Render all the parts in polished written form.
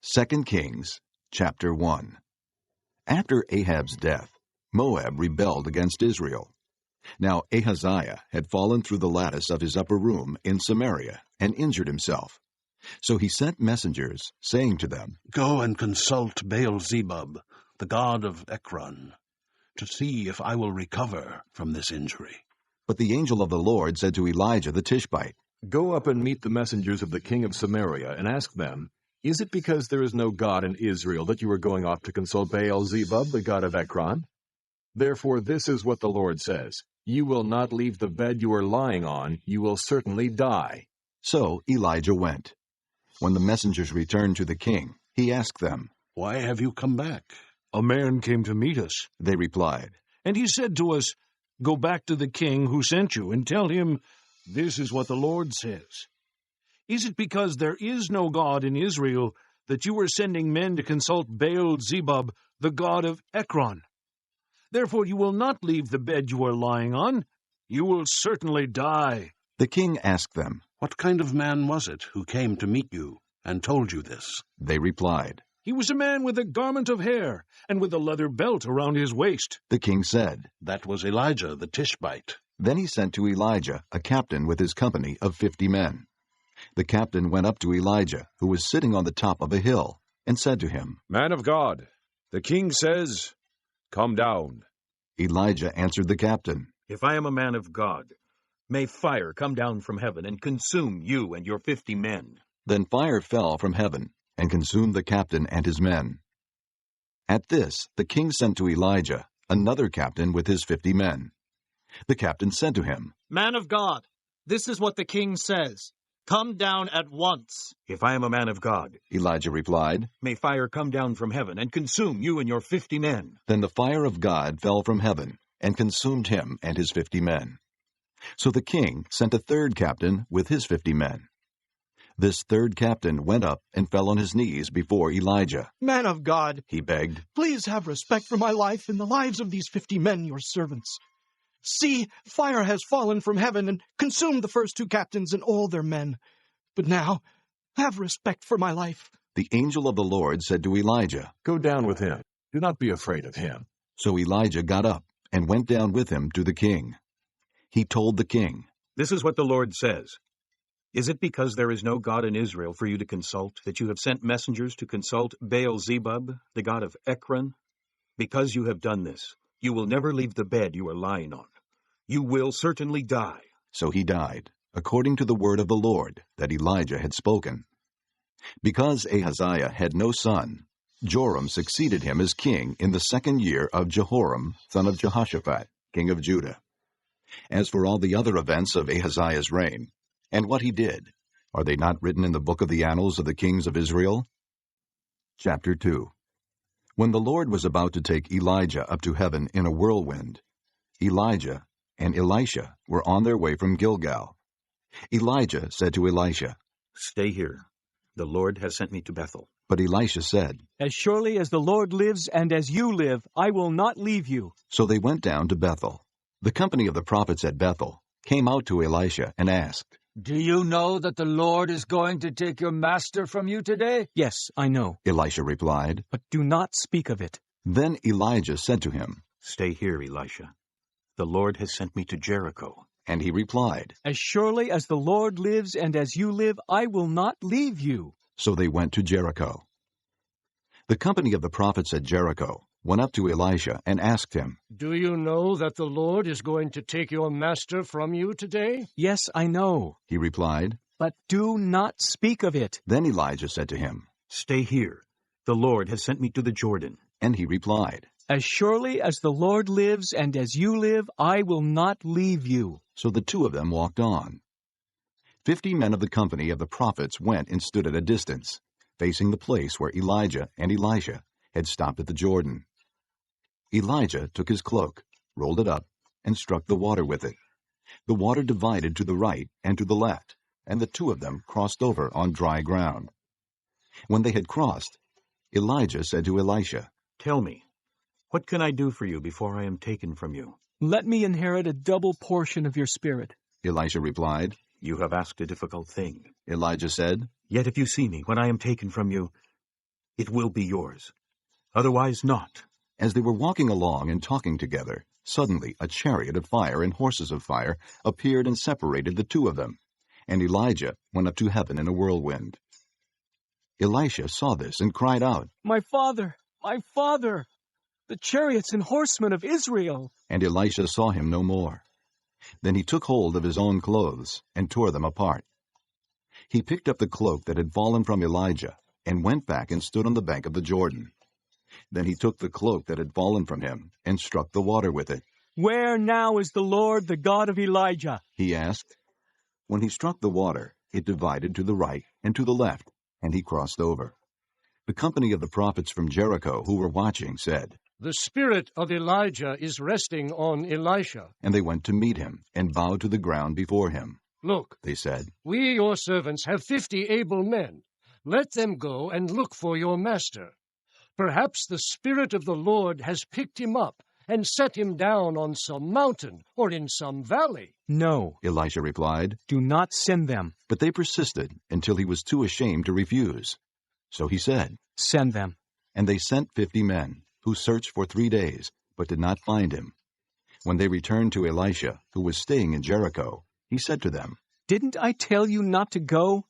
2 Kings chapter 1. After Ahab's death, Moab rebelled against Israel. Now Ahaziah had fallen through the lattice of his upper room in Samaria and injured himself. So he sent messengers, saying to them, "Go and consult Baal-zebub, the god of Ekron, to see if I will recover from this injury." But the angel of the Lord said to Elijah the Tishbite, "Go up and meet the messengers of the king of Samaria, and ask them, is it because there is no God in Israel that you are going off to consult Baal-zebub, the god of Ekron? Therefore this is what the Lord says, you will not leave the bed you are lying on, you will certainly die." So Elijah went. When the messengers returned to the king, he asked them, "Why have you come back?" "A man came to meet us," they replied. "and he said to us, 'Go back to the king who sent you and tell him, this is what the Lord says. Is it because there is no God in Israel that you are sending men to consult Baal-zebub, the god of Ekron? Therefore you will not leave the bed you are lying on. You will certainly die.'" The king asked them. "What kind of man was it who came to meet you and told you this?" They replied. "He was a man with a garment of hair and with a leather belt around his waist." The king said. "That was Elijah the Tishbite." Then he sent to Elijah a captain with his company of 50 men. The captain went up to Elijah, who was sitting on the top of a hill, and said to him, "Man of God, the king says, come down." Elijah answered the captain, "If I am a man of God, may fire come down from heaven and consume you and your 50 men." Then fire fell from heaven and consumed the captain and his men. At this the king sent to Elijah another captain with his 50 men. The captain said to him, "Man of God, this is what the king says. Come down at once." "If I am a man of God," Elijah replied, may fire come down from heaven and consume you and your 50 men." Then the fire of God fell from heaven and consumed him and his 50 men. So the king sent a third captain with his 50 men. This third captain went up and fell on his knees before Elijah. "Man of God," he begged, "please have respect for my life and the lives of these 50 men, your servants. See, fire has fallen from heaven and consumed the first 2 captains and all their men. But now, have respect for my life." The angel of the Lord said to Elijah, "Go down with him. Do not be afraid of him." So Elijah got up and went down with him to the king. He told the king, "This is what the Lord says. Is it because there is no God in Israel for you to consult that you have sent messengers to consult Baal-zebub, the god of Ekron? Because you have done this, you will never leave the bed you are lying on. You will certainly die." So he died, according to the word of the Lord that Elijah had spoken. Because Ahaziah had no son, Joram succeeded him as king in the 2nd year of Jehoram, son of Jehoshaphat, king of Judah. As for all the other events of Ahaziah's reign, and what he did, are they not written in the book of the annals of the kings of Israel? Chapter 2. When the Lord was about to take Elijah up to heaven in a whirlwind, Elijah and Elisha were on their way from Gilgal. Elijah said to Elisha, "Stay here. The Lord has sent me to Bethel." But Elisha said, "As surely as the Lord lives and as you live, I will not leave you." So they went down to Bethel. The company of the prophets at Bethel came out to Elisha and asked, "Do you know that the Lord is going to take your master from you today?" "Yes, I know." Elisha replied. "But do not speak of it." Then Elijah said to him, "Stay here, Elisha. The Lord has sent me to Jericho." And he replied, "As surely as the Lord lives and as you live, I will not leave you." So they went to Jericho. The company of the prophets at Jericho went up to Elisha and asked him, "Do you know that the Lord is going to take your master from you today?" "Yes, I know." He replied. "But do not speak of it." Then Elijah said to him, "Stay here. The Lord has sent me to the Jordan." And he replied, "As surely as the Lord lives and as you live, I will not leave you." So the 2 of them walked on. 50 men of the company of the prophets went and stood at a distance, facing the place where Elijah and Elisha had stopped at the Jordan. Elijah took his cloak, rolled it up, and struck the water with it. The water divided to the right and to the left, and the 2 of them crossed over on dry ground. When they had crossed, Elijah said to Elisha, "Tell me, what can I do for you before I am taken from you?" "Let me inherit a double portion of your spirit." Elisha replied. "You have asked a difficult thing." Elijah said, "Yet if you see me when I am taken from you, it will be yours. Otherwise not. As they were walking along and talking together, suddenly a chariot of fire and horses of fire appeared and separated the two of them, and Elijah went up to heaven in a whirlwind. Elisha saw this and cried out, My father! My father! The chariots and horsemen of Israel! And Elisha saw him no more. Then he took hold of his own clothes and tore them apart. He picked up the cloak that had fallen from Elijah and went back and stood on the bank of the Jordan. Then he took the cloak that had fallen from him and struck the water with it. Where now is the Lord, the God of Elijah? He asked. When he struck the water, it divided to the right and to the left, and he crossed over. The company of the prophets from Jericho who were watching said, The spirit of Elijah is resting on Elisha. And they went to meet him and bowed to the ground before him. Look, They said, we, your servants, have 50 able men. Let them go and look for your master. Perhaps the Spirit of the Lord has picked him up and set him down on some mountain or in some valley. No, Elisha replied. do not send them. But they persisted until he was too ashamed to refuse. So he said, Send them. And they sent 50 men, who searched for 3 days, but did not find him. When they returned to Elisha, who was staying in Jericho, he said to them, Didn't I tell you not to go?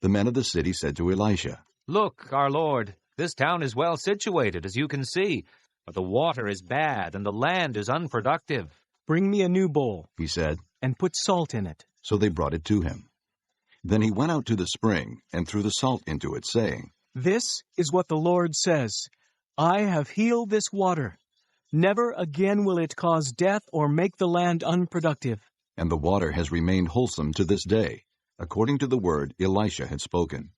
The men of the city said to Elisha, Look, our lord, this town is well situated, as you can see, but the water is bad and the land is unproductive. Bring me a new bowl, he said. and put salt in it. So they brought it to him. Then he went out to the spring and threw the salt into it, saying, This is what the Lord says. I have healed this water. Never again will it cause death or make the land unproductive. And the water has remained wholesome to this day, according to the word Elisha had spoken.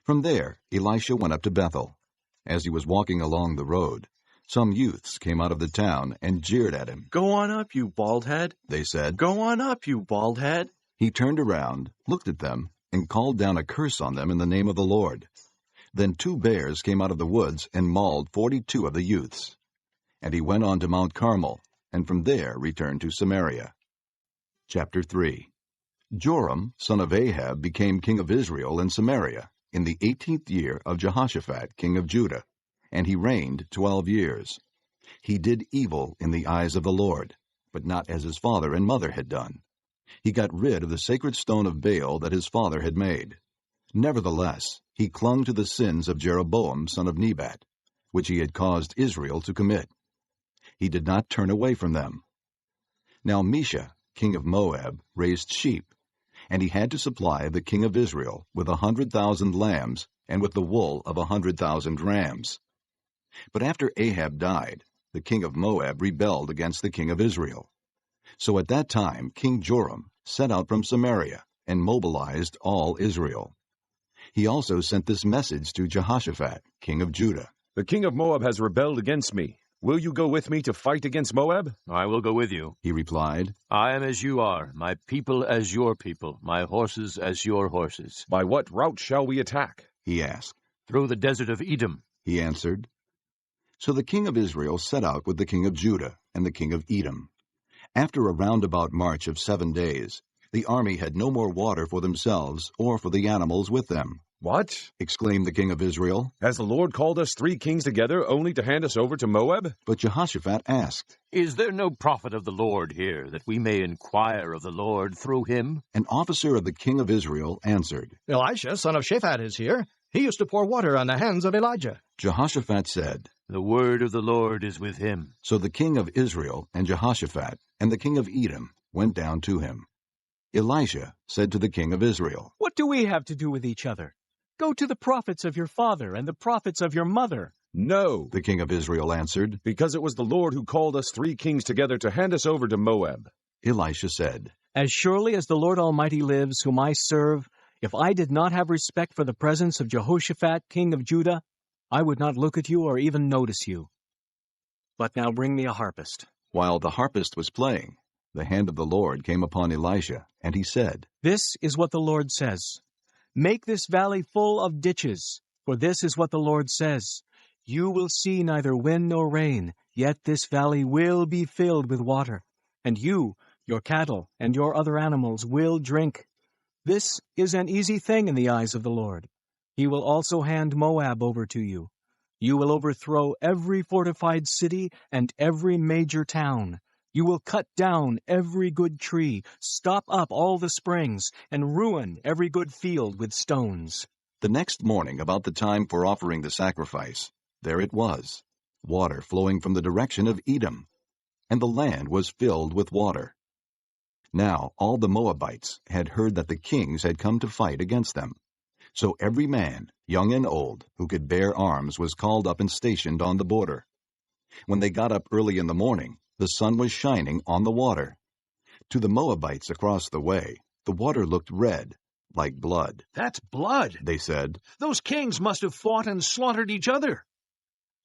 From there Elisha went up to Bethel. As he was walking along the road, some youths came out of the town and jeered at him. Go on up, you bald head, They said. Go on up, you bald head. He turned around, looked at them, and called down a curse on them in the name of the Lord. Then 2 bears came out of the woods and mauled 42 of the youths. And he went on to Mount Carmel, and from there returned to Samaria. Chapter 3. Joram, son of Ahab, became king of Israel in Samaria in the 18th year of Jehoshaphat, king of Judah, and he reigned 12 years. He did evil in the eyes of the Lord, but not as his father and mother had done. He got rid of the sacred stone of Baal that his father had made. Nevertheless, he clung to the sins of Jeroboam, son of Nebat, which he had caused Israel to commit. He did not turn away from them. Now Mesha, king of Moab, raised sheep, and he had to supply the king of Israel with 100,000 lambs and with the wool of 100,000 rams. But after Ahab died, the king of Moab rebelled against the king of Israel. So at that time King Joram set out from Samaria and mobilized all Israel. He also sent this message to Jehoshaphat, king of Judah. The king of Moab has rebelled against me. Will you go with me to fight against Moab? I will go with you. He replied. I am as you are, my people as your people, my horses as your horses. By what route shall we attack? He asked. Through the desert of Edom, he answered. So the king of Israel set out with the king of Judah and the king of Edom. After a roundabout march of 7 days, the army had no more water for themselves or for the animals with them. What? Exclaimed the king of Israel. Has the Lord called us 3 kings together only to hand us over to Moab? But Jehoshaphat asked, Is there no prophet of the Lord here, that we may inquire of the Lord through him? An officer of the king of Israel answered, Elisha, son of Shaphat, is here. He used to pour water on the hands of Elijah. Jehoshaphat said, The word of the Lord is with him. So the king of Israel and Jehoshaphat and the king of Edom went down to him. Elisha said to the king of Israel, What do we have to do with each other? Go to the prophets of your father and the prophets of your mother. No, the king of Israel answered, because it was the Lord who called us 3 kings together to hand us over to Moab. Elisha said, As surely as the Lord Almighty lives, whom I serve, if I did not have respect for the presence of Jehoshaphat, king of Judah, I would not look at you or even notice you. But now bring me a harpist. While the harpist was playing, the hand of the Lord came upon Elisha, and he said, This is what the Lord says. Make this valley full of ditches, for this is what the Lord says. You will see neither wind nor rain, yet this valley will be filled with water, and you, your cattle, and your other animals will drink. This is an easy thing in the eyes of the Lord. He will also hand Moab over to you. You will overthrow every fortified city and every major town. You will cut down every good tree, stop up all the springs, and ruin every good field with stones." The next morning, about the time for offering the sacrifice, there it was, water flowing from the direction of Edom, and the land was filled with water. Now all the Moabites had heard that the kings had come to fight against them. So every man, young and old, who could bear arms was called up and stationed on the border. When they got up early in the morning, the sun was shining on the water. To the Moabites across the way, the water looked red, like blood. "That's blood," they said. "Those kings must have fought and slaughtered each other.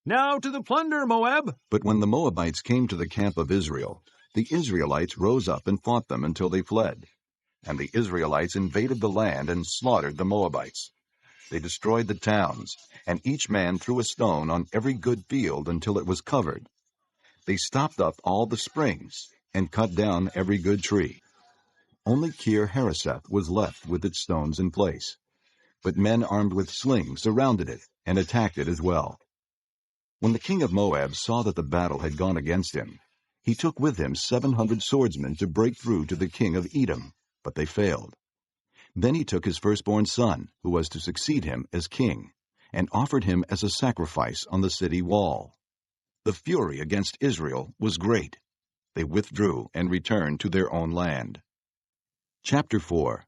Now to the plunder, Moab!" But when the Moabites came to the camp of Israel, the Israelites rose up and fought them until they fled. And the Israelites invaded the land and slaughtered the Moabites. They destroyed the towns, and each man threw a stone on every good field until it was covered. They stopped up all the springs and cut down every good tree. Only Kir Hareseth was left with its stones in place. But men armed with slings surrounded it and attacked it as well. When the king of Moab saw that the battle had gone against him, he took with him 700 swordsmen to break through to the king of Edom, but they failed. Then he took his firstborn son, who was to succeed him as king, and offered him as a sacrifice on the city wall. The fury against Israel was great. They withdrew and returned to their own land. Chapter 4.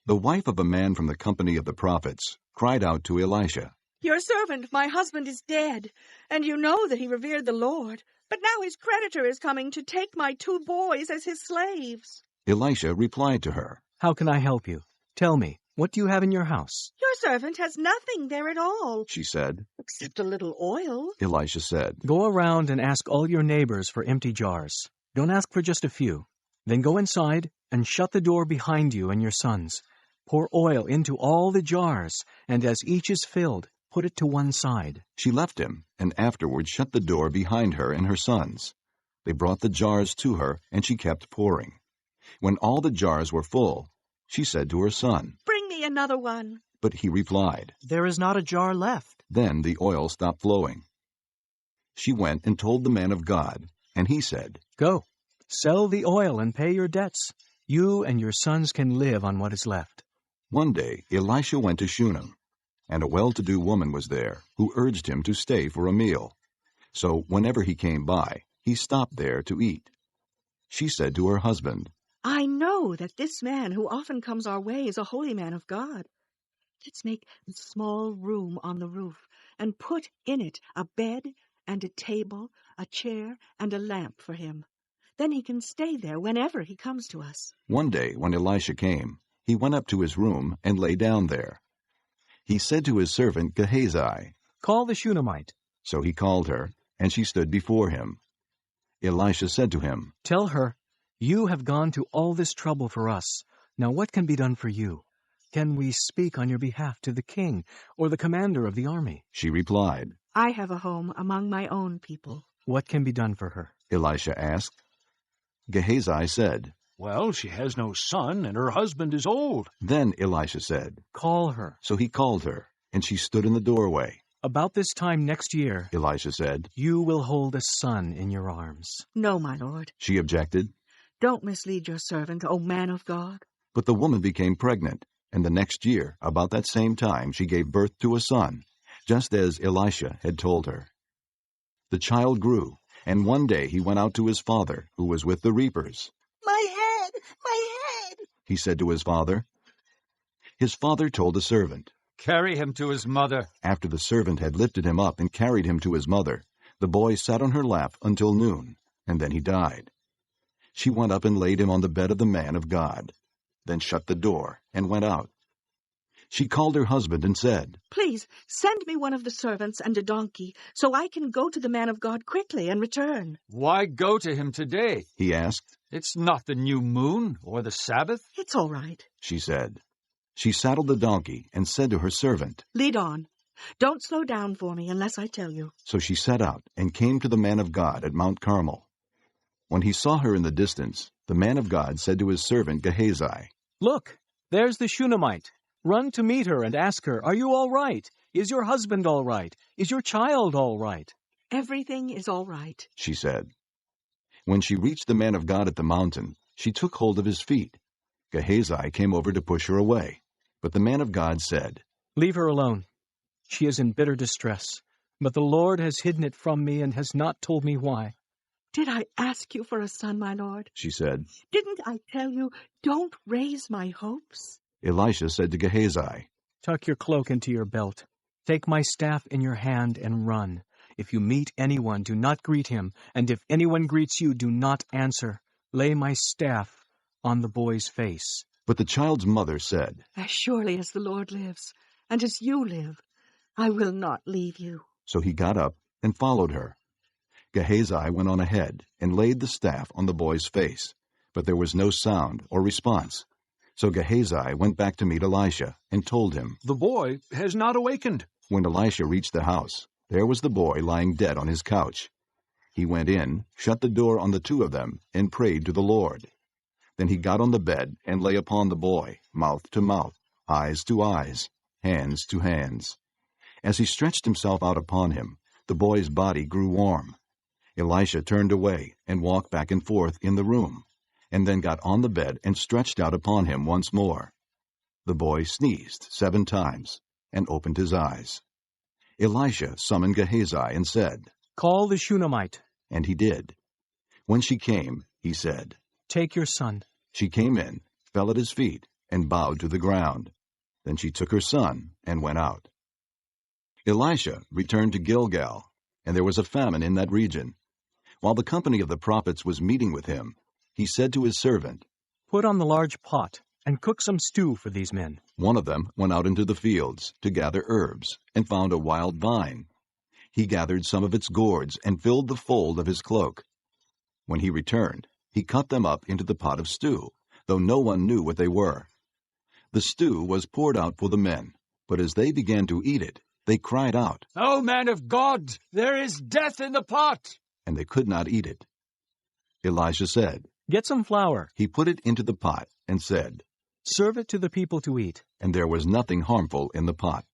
The wife of a man from the company of the prophets cried out to Elisha, "Your servant, my husband, is dead, and you know that he revered the Lord. But now his creditor is coming to take my 2 boys as his slaves." Elisha replied to her, "How can I help you? Tell me, what do you have in your house?" "Your servant has nothing there at all," she said. "except a little oil." Elisha said, "Go around and ask all your neighbors for empty jars. Don't ask for just a few. Then go inside and shut the door behind you and your sons. Pour oil into all the jars, and as each is filled, put it to one side." She left him, and afterward shut the door behind her and her sons. They brought the jars to her, and she kept pouring. When all the jars were full, she said to her son, "Bring me another one." But he replied, "There is not a jar left." Then the oil stopped flowing. She went and told the man of God, and he said, "Go, sell the oil and pay your debts. You and your sons can live on what is left." One day Elisha went to Shunem, and a well-to-do woman was there, who urged him to stay for a meal. So whenever he came by, he stopped there to eat. She said to her husband, "I know that this man who often comes our way is a holy man of God. Let's make a small room on the roof and put in it a bed and a table, a chair, and a lamp for him. Then he can stay there whenever he comes to us." One day when Elisha came, he went up to his room and lay down there. He said to his servant Gehazi, "Call the Shunammite." So he called her, and she stood before him. Elisha said to him, "Tell her, you have gone to all this trouble for us. Now what can be done for you? Can we speak on your behalf to the king or the commander of the army?" She replied, "I have a home among my own people." "What can be done for her?" Elisha asked. Gehazi said, "Well, she has no son, and her husband is old." Then Elisha said, "Call her." So he called her, and she stood in the doorway. "About this time next year," Elisha said, "you will hold a son in your arms." "No, my lord. She objected. Don't mislead your servant, O man of God." But the woman became pregnant, and the next year, about that same time, she gave birth to a son, just as Elisha had told her. The child grew, and one day he went out to his father, who was with the reapers. My head, He said to his father. His father told the servant. Carry him to his mother. After the servant had lifted him up and carried him to his mother, the boy sat on her lap until noon, and then he died. She went up and laid him on the bed of the man of God, then shut the door and went out. She called her husband and said, "Please send me one of the servants and a donkey, so I can go to the man of God quickly and return." Why go to him today? He asked. It's not the new moon or the Sabbath. "It's all right," she said. She saddled the donkey and said to her servant, "Lead on. Don't slow down for me unless I tell you." So she set out and came to the man of God at Mount Carmel. When he saw her in the distance, the man of God said to his servant Gehazi, "Look, there's the Shunammite. Run to meet her and ask her, are you all right? Is your husband all right? Is your child all right? Everything is all right, she said. When she reached the man of God at the mountain, she took hold of his feet. Gehazi came over to push her away, but the man of God said, Leave her alone. She is in bitter distress, but the Lord has hidden it from me and has not told me why. Did I ask you for a son, my lord? she said. Didn't I tell you, don't raise my hopes? Elisha said to Gehazi, Tuck your cloak into your belt. Take my staff in your hand and run. If you meet anyone, do not greet him, and if anyone greets you, do not answer. Lay my staff on the boy's face. But the child's mother said, As surely as the Lord lives, and as you live, I will not leave you. So he got up and followed her. Gehazi went on ahead and laid the staff on the boy's face, but there was no sound or response. So Gehazi went back to meet Elisha and told him, The boy has not awakened. When Elisha reached the house, there was the boy lying dead on his couch. He went in, shut the door on the two of them, and prayed to the Lord. Then he got on the bed and lay upon the boy, mouth to mouth, eyes to eyes, hands to hands. As he stretched himself out upon him, the boy's body grew warm. Elisha turned away and walked back and forth in the room, and then got on the bed and stretched out upon him once more. The boy sneezed 7 times and opened his eyes. Elisha summoned Gehazi and said, Call the Shunammite. And he did. When she came, he said, Take your son. She came in, fell at his feet, and bowed to the ground. Then she took her son and went out. Elisha returned to Gilgal, and there was a famine in that region. While the company of the prophets was meeting with him, he said to his servant, Put on the large pot and cook some stew for these men. One of them went out into the fields to gather herbs and found a wild vine. He gathered some of its gourds and filled the fold of his cloak. When he returned, he cut them up into the pot of stew, though no one knew what they were. The stew was poured out for the men, but as they began to eat it, they cried out, O man of God, there is death in the pot! And they could not eat it. Elisha said, Get some flour. He put it into the pot and said, Serve it to the people to eat. And there was nothing harmful in the pot.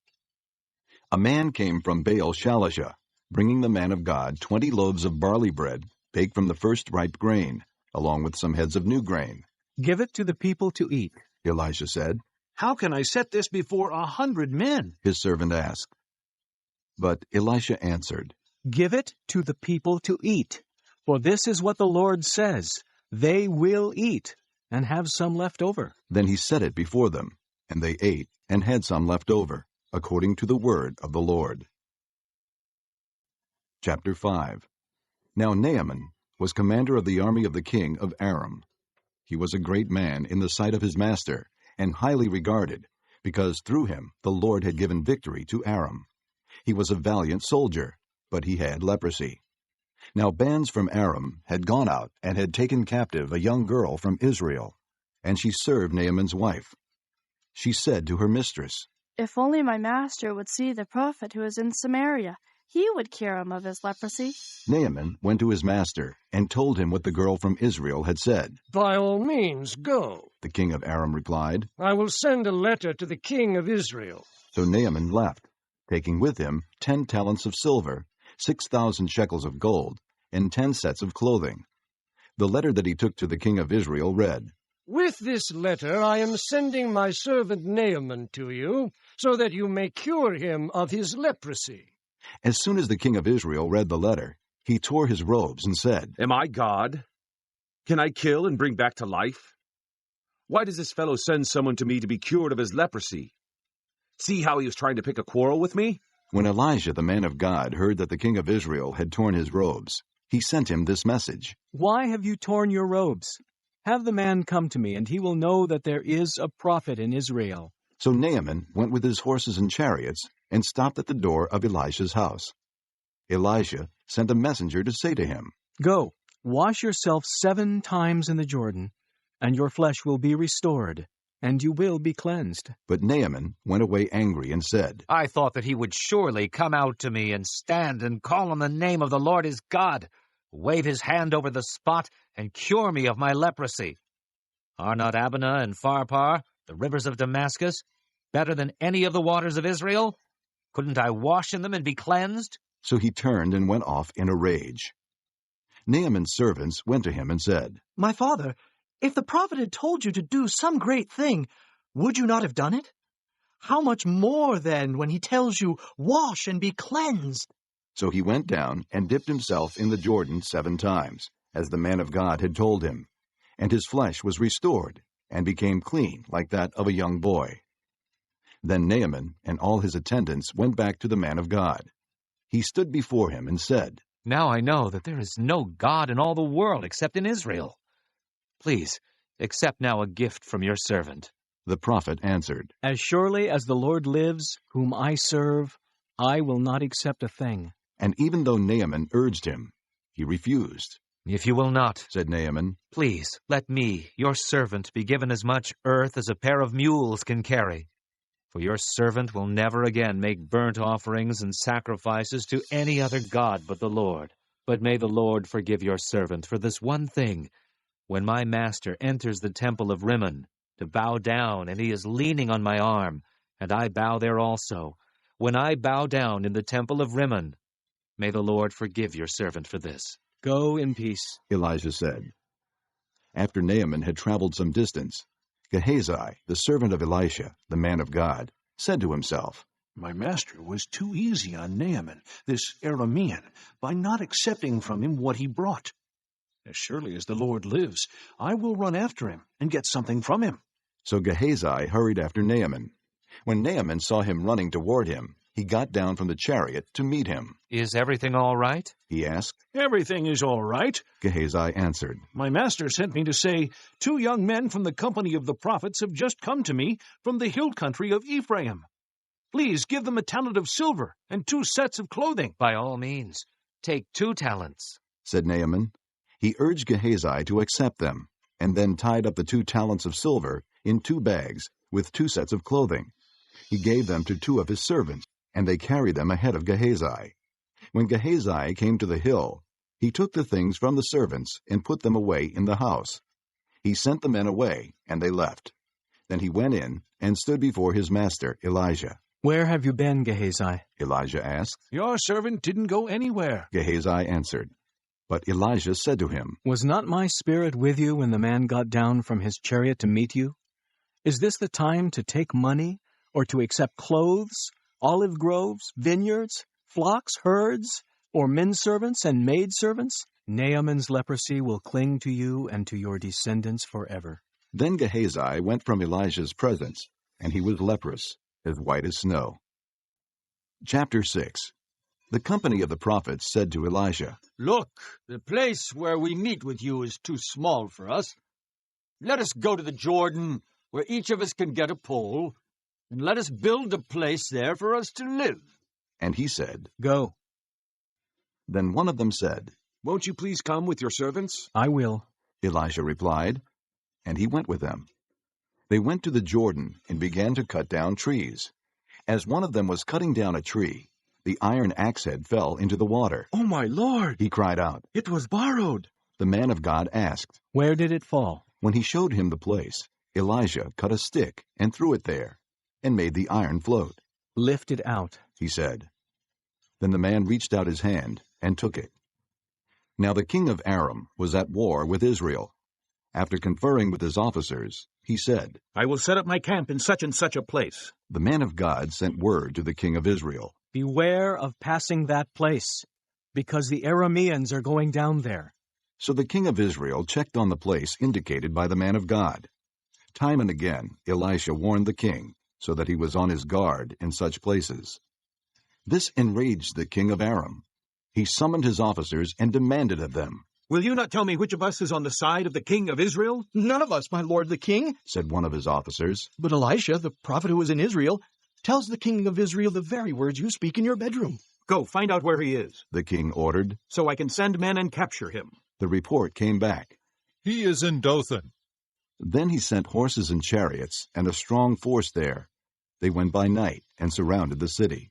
A man came from Baal-Shalisha, bringing the man of God 20 loaves of barley bread, baked from the first ripe grain, along with some heads of new grain. Give it to the people to eat, Elisha said. How can I set this before 100 men? His servant asked. But Elisha answered, Give it to the people to eat, for this is what the Lord says, they will eat and have some left over. Then he set it before them, and they ate and had some left over, according to the word of the Lord. Chapter 5. Now Naaman was commander of the army of the king of Aram. He was a great man in the sight of his master, and highly regarded, because through him the Lord had given victory to Aram. He was a valiant soldier, but he had leprosy. Now bands from Aram had gone out and had taken captive a young girl from Israel, and she served Naaman's wife. She said to her mistress, If only my master would see the prophet who is in Samaria, he would cure him of his leprosy. Naaman went to his master and told him what the girl from Israel had said. By all means, go, The king of Aram replied. I will send a letter to the king of Israel. So Naaman left, taking with him 10 talents of silver, 6,000 shekels of gold, and 10 sets of clothing. The letter that he took to the king of Israel read, With this letter I am sending my servant Naaman to you, so that you may cure him of his leprosy. As soon as the king of Israel read the letter, he tore his robes and said, Am I God? Can I kill and bring back to life? Why does this fellow send someone to me to be cured of his leprosy? See how he was trying to pick a quarrel with me? When Elijah the man of God heard that the king of Israel had torn his robes, he sent him this message. Why have you torn your robes? Have the man come to me, and he will know that there is a prophet in Israel. So Naaman went with his horses and chariots and stopped at the door of Elisha's house. Elisha sent a messenger to say to him, Go, wash yourself 7 times in the Jordan, and your flesh will be restored, and you will be cleansed. But Naaman went away angry and said, I thought that he would surely come out to me and stand and call on the name of the Lord his God, wave his hand over the spot, and cure me of my leprosy. Are not Abana and Pharpar, the rivers of Damascus? better than any of the waters of Israel? Couldn't I wash in them and be cleansed? So he turned and went off in a rage. Naaman's servants went to him and said, My father, if the prophet had told you to do some great thing, would you not have done it? How much more, then, when he tells you, wash and be cleansed? So he went down and dipped himself in the Jordan 7 times, as the man of God had told him, and his flesh was restored, and became clean like that of a young boy. Then Naaman and all his attendants went back to the man of God. He stood before him and said, Now I know that there is no God in all the world except in Israel. Please, accept now a gift from your servant. The prophet answered, As surely as the Lord lives, whom I serve, I will not accept a thing. And even though Naaman urged him, he refused. If you will not, said Naaman, please let me, your servant, be given as much earth as a pair of mules can carry. For your servant will never again make burnt offerings and sacrifices to any other god but the Lord. But may the Lord forgive your servant for this one thing. When my master enters the temple of Rimmon to bow down, and he is leaning on my arm, and I bow there also, when I bow down in the temple of Rimmon, may the Lord forgive your servant for this. Go in peace, Elijah said. After Naaman had traveled some distance, Gehazi, the servant of Elisha, the man of God, said to himself, My master was too easy on Naaman, this Aramean, by not accepting from him what he brought. As surely as the Lord lives, I will run after him and get something from him. So Gehazi hurried after Naaman. When Naaman saw him running toward him, he got down from the chariot to meet him. Is everything all right? He asked. Everything is all right, Gehazi answered. My master sent me to say, 2 young men from the company of the prophets have just come to me from the hill country of Ephraim. Please give them a talent of silver and 2 sets of clothing. By all means, take 2 talents, said Naaman. He urged Gehazi to accept them, and then tied up the 2 talents of silver in 2 bags with 2 sets of clothing. He gave them to 2 of his servants, and they carried them ahead of Gehazi. When Gehazi came to the hill, he took the things from the servants and put them away in the house. He sent the men away, and they left. Then he went in and stood before his master Elijah. Where have you been, Gehazi? Elijah asked. Your servant didn't go anywhere, Gehazi answered. But Elijah said to him, Was not my spirit with you when the man got down from his chariot to meet you? Is this the time to take money, or to accept clothes, olive groves, vineyards, flocks, herds, or menservants and maidservants? Naaman's leprosy will cling to you and to your descendants forever. Then Gehazi went from Elijah's presence, and he was leprous, as white as snow. Chapter 6. The company of the prophets said to Elisha, Look, the place where we meet with you is too small for us. Let us go to the Jordan, where each of us can get a pole, and let us build a place there for us to live. And he said, Go. Then one of them said, Won't you please come with your servants? I will. Elisha replied, and he went with them. They went to the Jordan and began to cut down trees. As one of them was cutting down a tree, the iron axe head fell into the water. Oh, my Lord! He cried out. It was borrowed. The man of God asked, Where did it fall? When he showed him the place, Elijah cut a stick and threw it there, and made the iron float. Lift it out, he said. Then the man reached out his hand and took it. Now the king of Aram was at war with Israel. After conferring with his officers, he said, I will set up my camp in such and such a place. The man of God sent word to the king of Israel, Beware of passing that place, because the Arameans are going down there. So the king of Israel checked on the place indicated by the man of God. Time and again Elisha warned the king, so that he was on his guard in such places. This enraged the king of Aram. He summoned his officers and demanded of them, Will you not tell me which of us is on the side of the king of Israel? None of us, my lord the king, said one of his officers. But Elisha, the prophet who is in Israel, tells the king of Israel the very words you speak in your bedroom. Go, find out where he is, the king ordered, so I can send men and capture him. The report came back. He is in Dothan. Then he sent horses and chariots and a strong force there. They went by night and surrounded the city.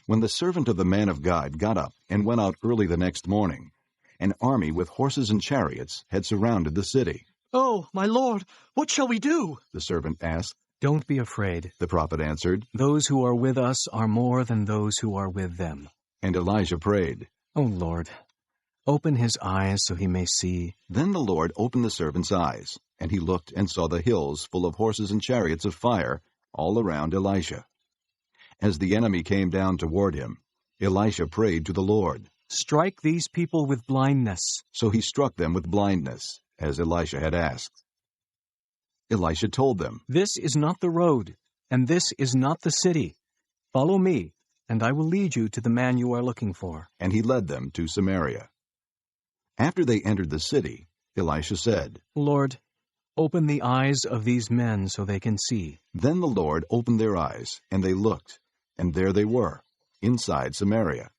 When the servant of the man of God got up and went out early the next morning, an army with horses and chariots had surrounded the city. Oh, my lord, what shall we do? The servant asked. Don't be afraid. The prophet answered. Those who are with us are more than those who are with them. And Elijah prayed, O Lord, open his eyes so he may see. Then the Lord opened the servant's eyes, and he looked and saw the hills full of horses and chariots of fire all around Elisha. As the enemy came down toward him, Elisha prayed to the Lord. Strike these people with blindness. So he struck them with blindness, as Elisha had asked. Elisha told them, This is not the road, and this is not the city. Follow me, and I will lead you to the man you are looking for. And he led them to Samaria. After they entered the city, Elisha said, Lord, open the eyes of these men so they can see. Then the Lord opened their eyes, and they looked, and there they were, inside Samaria.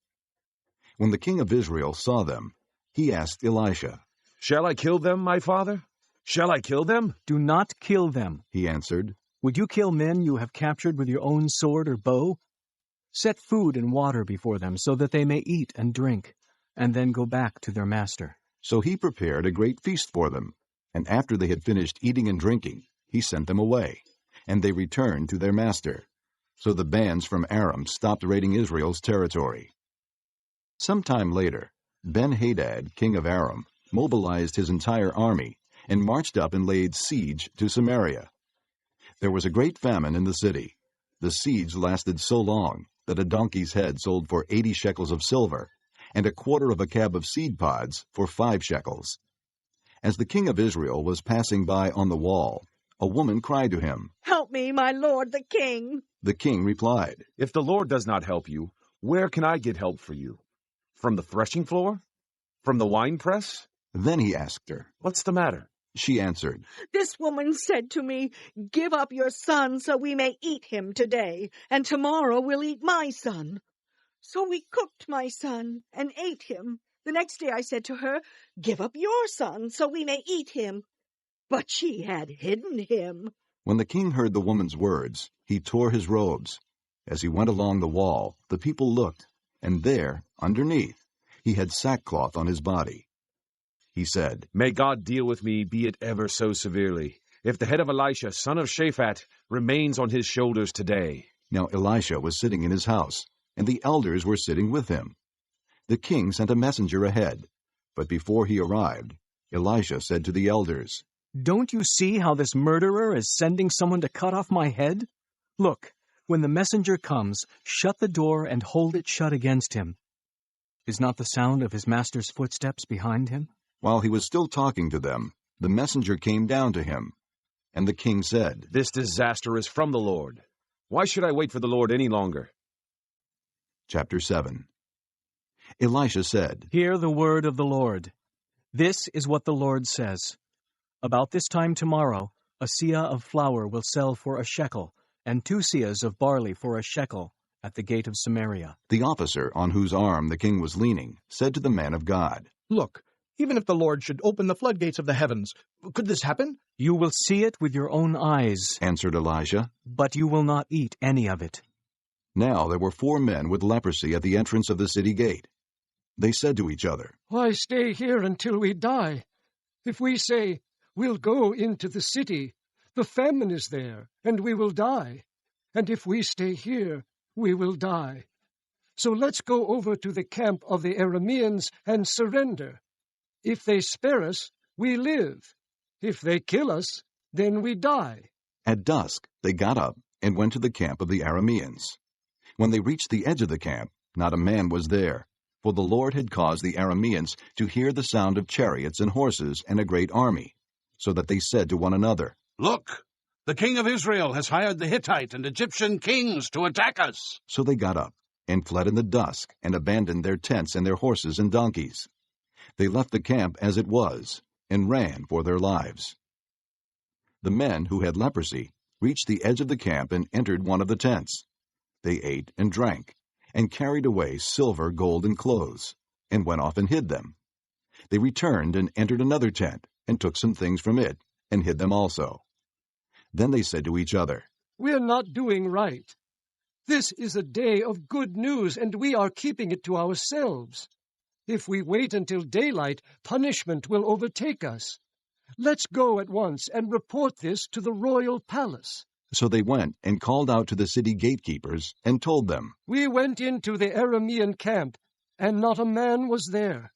When the king of Israel saw them, he asked Elisha, Shall I kill them, my father? Shall I kill them? Do not kill them, he answered. Would you kill men you have captured with your own sword or bow? Set food and water before them so that they may eat and drink, and then go back to their master. So he prepared a great feast for them, and after they had finished eating and drinking, he sent them away, and they returned to their master. So the bands from Aram stopped raiding Israel's territory. Sometime later, Ben-Hadad, king of Aram, mobilized his entire army and marched up and laid siege to Samaria. There was a great famine in the city. The siege lasted so long that a donkey's head sold for 80 shekels of silver, and a quarter of a cab of seed pods for 5 shekels. As the king of Israel was passing by on the wall, a woman cried to him, Help me, my lord the king. The king replied, If the Lord does not help you, where can I get help for you? From the threshing floor? From the winepress? Then he asked her, What's the matter? She answered, This woman said to me, Give up your son so we may eat him today, and tomorrow we'll eat my son. So we cooked my son and ate him. The next day I said to her, Give up your son so we may eat him. But she had hidden him. When the king heard the woman's words, he tore his robes. As he went along the wall, the people looked, and there, underneath, he had sackcloth on his body. He said, May God deal with me, be it ever so severely, if the head of Elisha, son of Shaphat, remains on his shoulders today. Now Elisha was sitting in his house, and the elders were sitting with him. The king sent a messenger ahead, but before he arrived, Elisha said to the elders, Don't you see how this murderer is sending someone to cut off my head? Look, when the messenger comes, shut the door and hold it shut against him. Is not the sound of his master's footsteps behind him? While he was still talking to them, the messenger came down to him. And the king said, This disaster is from the Lord. Why should I wait for the Lord any longer? Chapter 7. Elisha said, Hear the word of the Lord. This is what the Lord says. About this time tomorrow, a seah of flour will sell for a shekel, and 2 seahs of barley for a shekel at the gate of Samaria. The officer on whose arm the king was leaning said to the man of God, Look, even if the Lord should open the floodgates of the heavens, could this happen? You will see it with your own eyes, answered Elisha, but you will not eat any of it. Now there were 4 men with leprosy at the entrance of the city gate. They said to each other, Why stay here until we die? If we say, We'll go into the city, the famine is there, and we will die. And if we stay here, we will die. So let's go over to the camp of the Arameans and surrender. If they spare us, we live. If they kill us, then we die. At dusk they got up and went to the camp of the Arameans. When they reached the edge of the camp, not a man was there, for the Lord had caused the Arameans to hear the sound of chariots and horses and a great army, so that they said to one another, Look, the king of Israel has hired the Hittite and Egyptian kings to attack us. So they got up and fled in the dusk and abandoned their tents and their horses and donkeys. They left the camp as it was and ran for their lives. The men who had leprosy reached the edge of the camp and entered one of the tents. They ate and drank and carried away silver, gold, and clothes, and went off and hid them. They returned and entered another tent and took some things from it and hid them also. Then they said to each other, We're not doing right. This is a day of good news, and we are keeping it to ourselves. If we wait until daylight, punishment will overtake us. Let's go at once and report this to the royal palace. So they went and called out to the city gatekeepers and told them, We went into the Aramean camp, and not a man was there,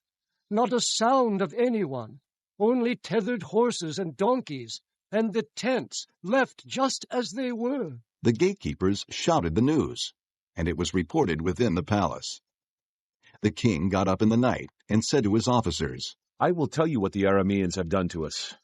not a sound of anyone, only tethered horses and donkeys, and the tents left just as they were. The gatekeepers shouted the news, and it was reported within the palace. The king got up in the night and said to his officers, I will tell you what the Arameans have done to us.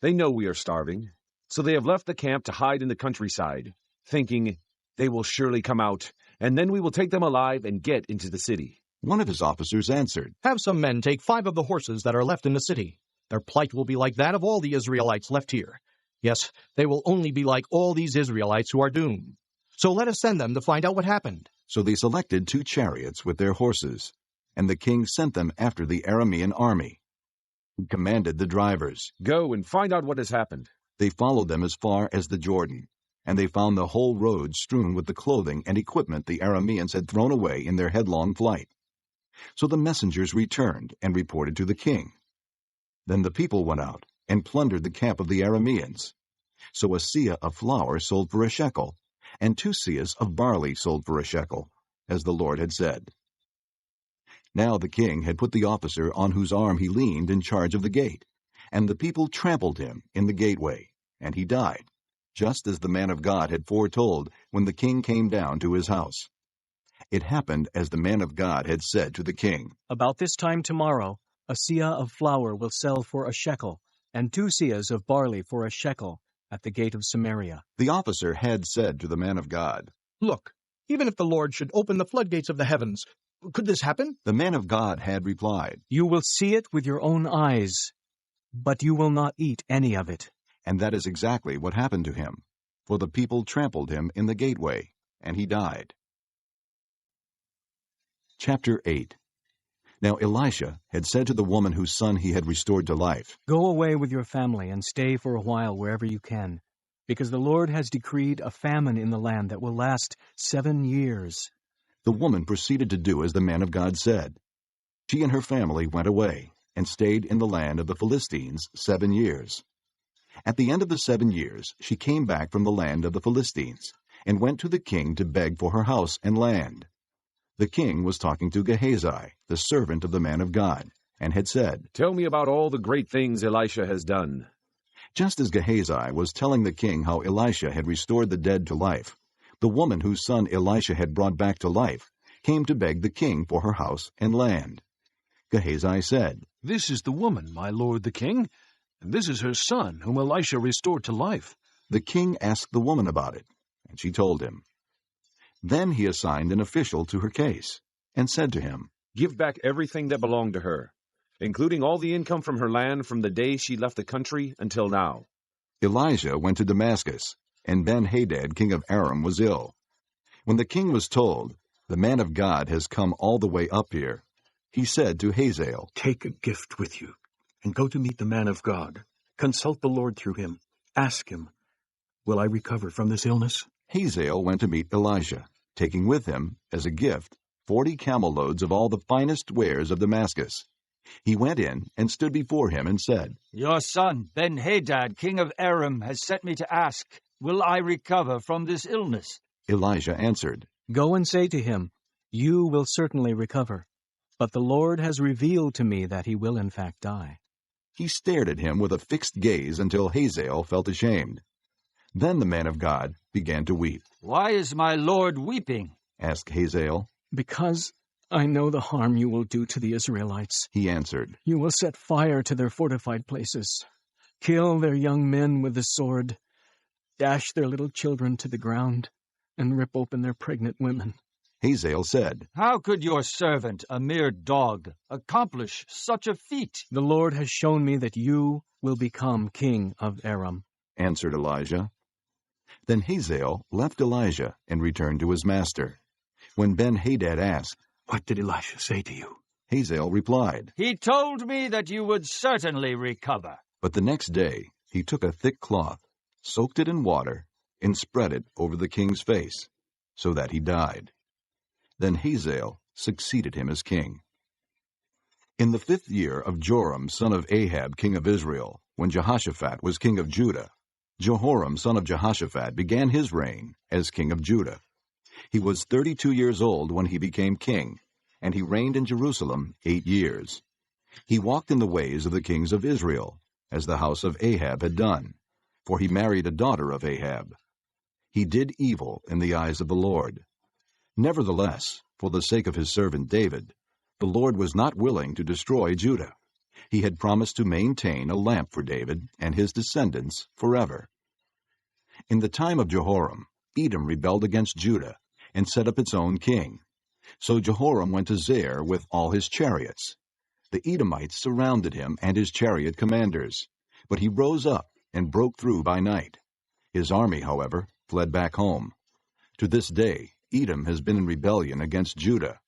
They know we are starving, so they have left the camp to hide in the countryside, thinking they will surely come out, and then we will take them alive and get into the city. One of his officers answered, Have some men take 5 of the horses that are left in the city. Their plight will be like that of all the Israelites left here. Yes, they will only be like all these Israelites who are doomed. So let us send them to find out what happened. So they selected 2 chariots with their horses, and the king sent them after the Aramean army. He commanded the drivers, Go and find out what has happened. They followed them as far as the Jordan, and they found the whole road strewn with the clothing and equipment the Arameans had thrown away in their headlong flight. So the messengers returned and reported to the king. Then the people went out and plundered the camp of the Arameans. So a seah of flour sold for a shekel, and 2 seahs of barley sold for a shekel, as the Lord had said. Now the king had put the officer on whose arm he leaned in charge of the gate, and the people trampled him in the gateway, and he died, just as the man of God had foretold when the king came down to his house. It happened as the man of God had said to the king, About this time tomorrow, a seah of flour will sell for a shekel, and 2 seahs of barley for a shekel at the gate of Samaria. The officer had said to the man of God, Look, even if the Lord should open the floodgates of the heavens, could this happen? The man of God had replied, You will see it with your own eyes, but you will not eat any of it. And that is exactly what happened to him, for the people trampled him in the gateway, and he died. Chapter 8. Now Elisha had said to the woman whose son he had restored to life, Go away with your family and stay for a while wherever you can, because the Lord has decreed a famine in the land that will last 7 years. The woman proceeded to do as the man of God said. She and her family went away and stayed in the land of the Philistines 7 years. At the end of the 7 years, she came back from the land of the Philistines and went to the king to beg for her house and land. The king was talking to Gehazi, the servant of the man of God, and had said, Tell me about all the great things Elisha has done. Just as Gehazi was telling the king how Elisha had restored the dead to life, the woman whose son Elisha had brought back to life came to beg the king for her house and land. Gehazi said, This is the woman, my lord the king, and this is her son, whom Elisha restored to life. The king asked the woman about it, and she told him. Then he assigned an official to her case, and said to him, Give back everything that belonged to her, including all the income from her land from the day she left the country until now. Elijah went to Damascus, and Ben-Hadad, king of Aram, was ill. When the king was told, The man of God has come all the way up here, he said to Hazael, Take a gift with you, and go to meet the man of God. Consult the Lord through him. Ask him, Will I recover from this illness? Hazael went to meet Elijah, taking with him, as a gift, 40 camel loads of all the finest wares of Damascus. He went in and stood before him and said, Your son, Ben-Hadad, king of Aram, has sent me to ask, Will I recover from this illness? Elijah answered, Go and say to him, You will certainly recover, but the Lord has revealed to me that he will in fact die. He stared at him with a fixed gaze until Hazael felt ashamed. Then the man of God began to weep. Why is my lord weeping? Asked Hazael. Because I know the harm you will do to the Israelites. He answered, You will set fire to their fortified places, kill their young men with the sword, dash their little children to the ground, and rip open their pregnant women. Hazael said, How could your servant, a mere dog, accomplish such a feat? The Lord has shown me that you will become king of Aram, answered Elijah. Then Hazael left Elijah and returned to his master. When Ben-Hadad asked, What did Elisha say to you? Hazael replied, He told me that you would certainly recover. But the next day he took a thick cloth, soaked it in water, and spread it over the king's face, so that he died. Then Hazael succeeded him as king. In the 5th year of Joram, son of Ahab, king of Israel, when Jehoshaphat was king of Judah, Jehoram son of Jehoshaphat began his reign as king of Judah. He was 32 years old when he became king, and he reigned in Jerusalem 8 years. He walked in the ways of the kings of Israel, as the house of Ahab had done, for he married a daughter of Ahab. He did evil in the eyes of the Lord. Nevertheless, for the sake of his servant David, the Lord was not willing to destroy Judah. He had promised to maintain a lamp for David and his descendants forever. In the time of Jehoram, Edom rebelled against Judah and set up its own king. So Jehoram went to Zair with all his chariots. The Edomites surrounded him and his chariot commanders, but he rose up and broke through by night. His army, however, fled back home. To this day, Edom has been in rebellion against Judah.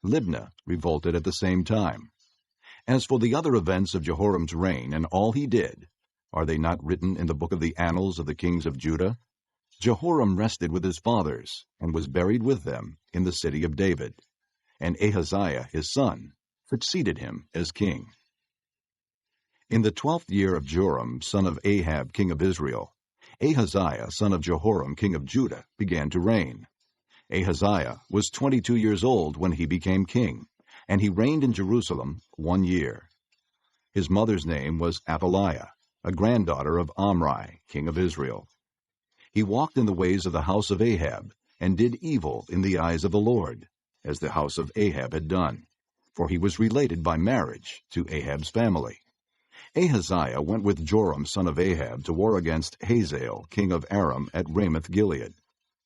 Libnah revolted at the same time. As for the other events of Jehoram's reign and all he did, are they not written in the book of the annals of the kings of Judah? Jehoram rested with his fathers and was buried with them in the city of David. And Ahaziah his son succeeded him as king. In the 12th year of Joram son of Ahab king of Israel, Ahaziah son of Jehoram king of Judah began to reign. Ahaziah was 22 years old when he became king, and he reigned in Jerusalem 1 year. His mother's name was Athaliah, a granddaughter of Omri, king of Israel. He walked in the ways of the house of Ahab, and did evil in the eyes of the Lord, as the house of Ahab had done, for he was related by marriage to Ahab's family. Ahaziah went with Joram son of Ahab to war against Hazael, king of Aram, at Ramoth-Gilead.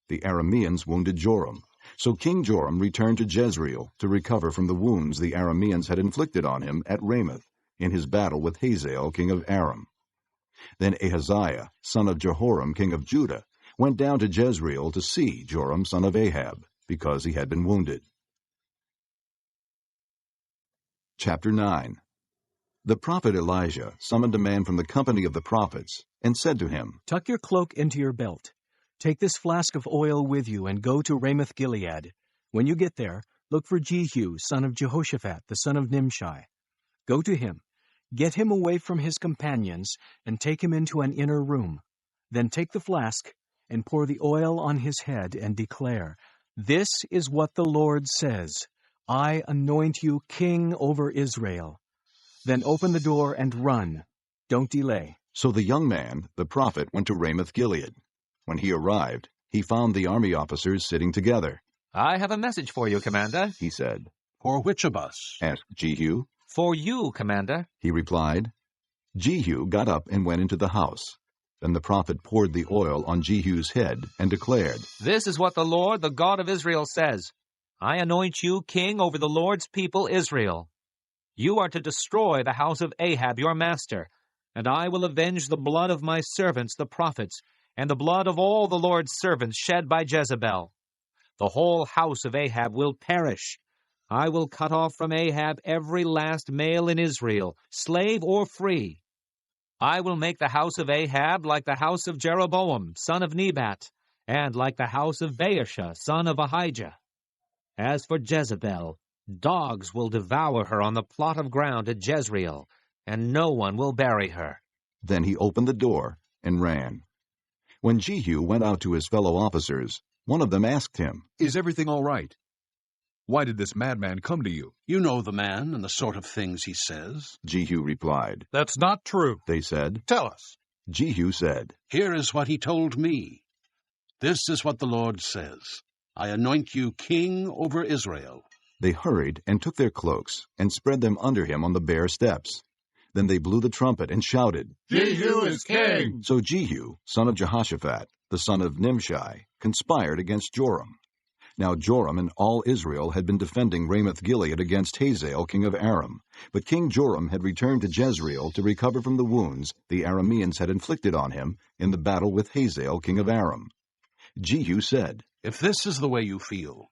The Arameans wounded Joram, so King Joram returned to Jezreel to recover from the wounds the Arameans had inflicted on him at Ramoth in his battle with Hazael, king of Aram. Then Ahaziah, son of Jehoram, king of Judah, went down to Jezreel to see Joram, son of Ahab, because he had been wounded. Chapter 9. The prophet Elijah summoned a man from the company of the prophets, and said to him, Tuck your cloak into your belt. Take this flask of oil with you, and go to Ramoth-Gilead. When you get there, look for Jehu, son of Jehoshaphat, the son of Nimshi. Go to him, get him away from his companions, and take him into an inner room. Then take the flask, and pour the oil on his head, and declare, This is what the Lord says, I anoint you king over Israel. Then open the door and run. Don't delay. So the young man, the prophet, went to Ramoth-Gilead. When he arrived, he found the army officers sitting together. I have a message for you, Commander, he said. For which of us? Asked Jehu. For you, Commander, he replied. Jehu got up and went into the house. Then the prophet poured the oil on Jehu's head and declared, This is what the Lord, the God of Israel, says. I anoint you king over the Lord's people Israel. You are to destroy the house of Ahab your master, and I will avenge the blood of my servants the prophets, and the blood of all the Lord's servants shed by Jezebel. The whole house of Ahab will perish. I will cut off from Ahab every last male in Israel, slave or free. I will make the house of Ahab like the house of Jeroboam, son of Nebat, and like the house of Baasha, son of Ahijah. As for Jezebel, dogs will devour her on the plot of ground at Jezreel, and no one will bury her. Then he opened the door and ran. When Jehu went out to his fellow officers, one of them asked him, Is everything all right? Why did this madman come to you? You know the man and the sort of things he says. Jehu replied. That's not true, they said. Tell us. Jehu said, Here is what he told me. This is what the Lord says. I anoint you king over Israel. They hurried and took their cloaks and spread them under him on the bare steps. Then they blew the trumpet and shouted, Jehu is king! So Jehu, son of Jehoshaphat, the son of Nimshi, conspired against Joram. Now Joram and all Israel had been defending Ramoth-Gilead against Hazael, king of Aram. But King Joram had returned to Jezreel to recover from the wounds the Arameans had inflicted on him in the battle with Hazael, king of Aram. Jehu said, If this is the way you feel,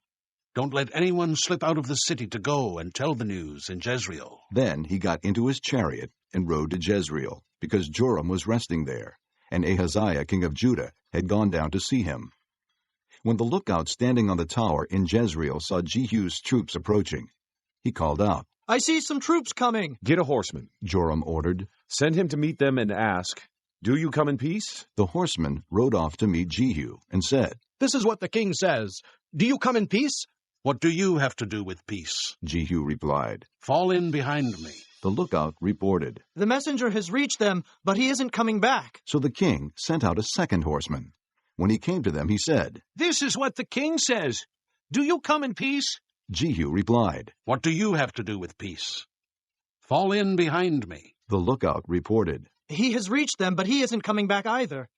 don't let anyone slip out of the city to go and tell the news in Jezreel. Then he got into his chariot and rode to Jezreel, because Joram was resting there, and Ahaziah, king of Judah, had gone down to see him. When the lookout standing on the tower in Jezreel saw Jehu's troops approaching, he called out, I see some troops coming. Get a horseman, Joram ordered. Send him to meet them and ask, Do you come in peace? The horseman rode off to meet Jehu and said, This is what the king says. Do you come in peace? What do you have to do with peace? Jehu replied. Fall in behind me. The lookout reported. The messenger has reached them, but he isn't coming back. So the king sent out a second horseman. When he came to them, he said, This is what the king says. Do you come in peace? Jehu replied. What do you have to do with peace? Fall in behind me. The lookout reported. He has reached them, but he isn't coming back either.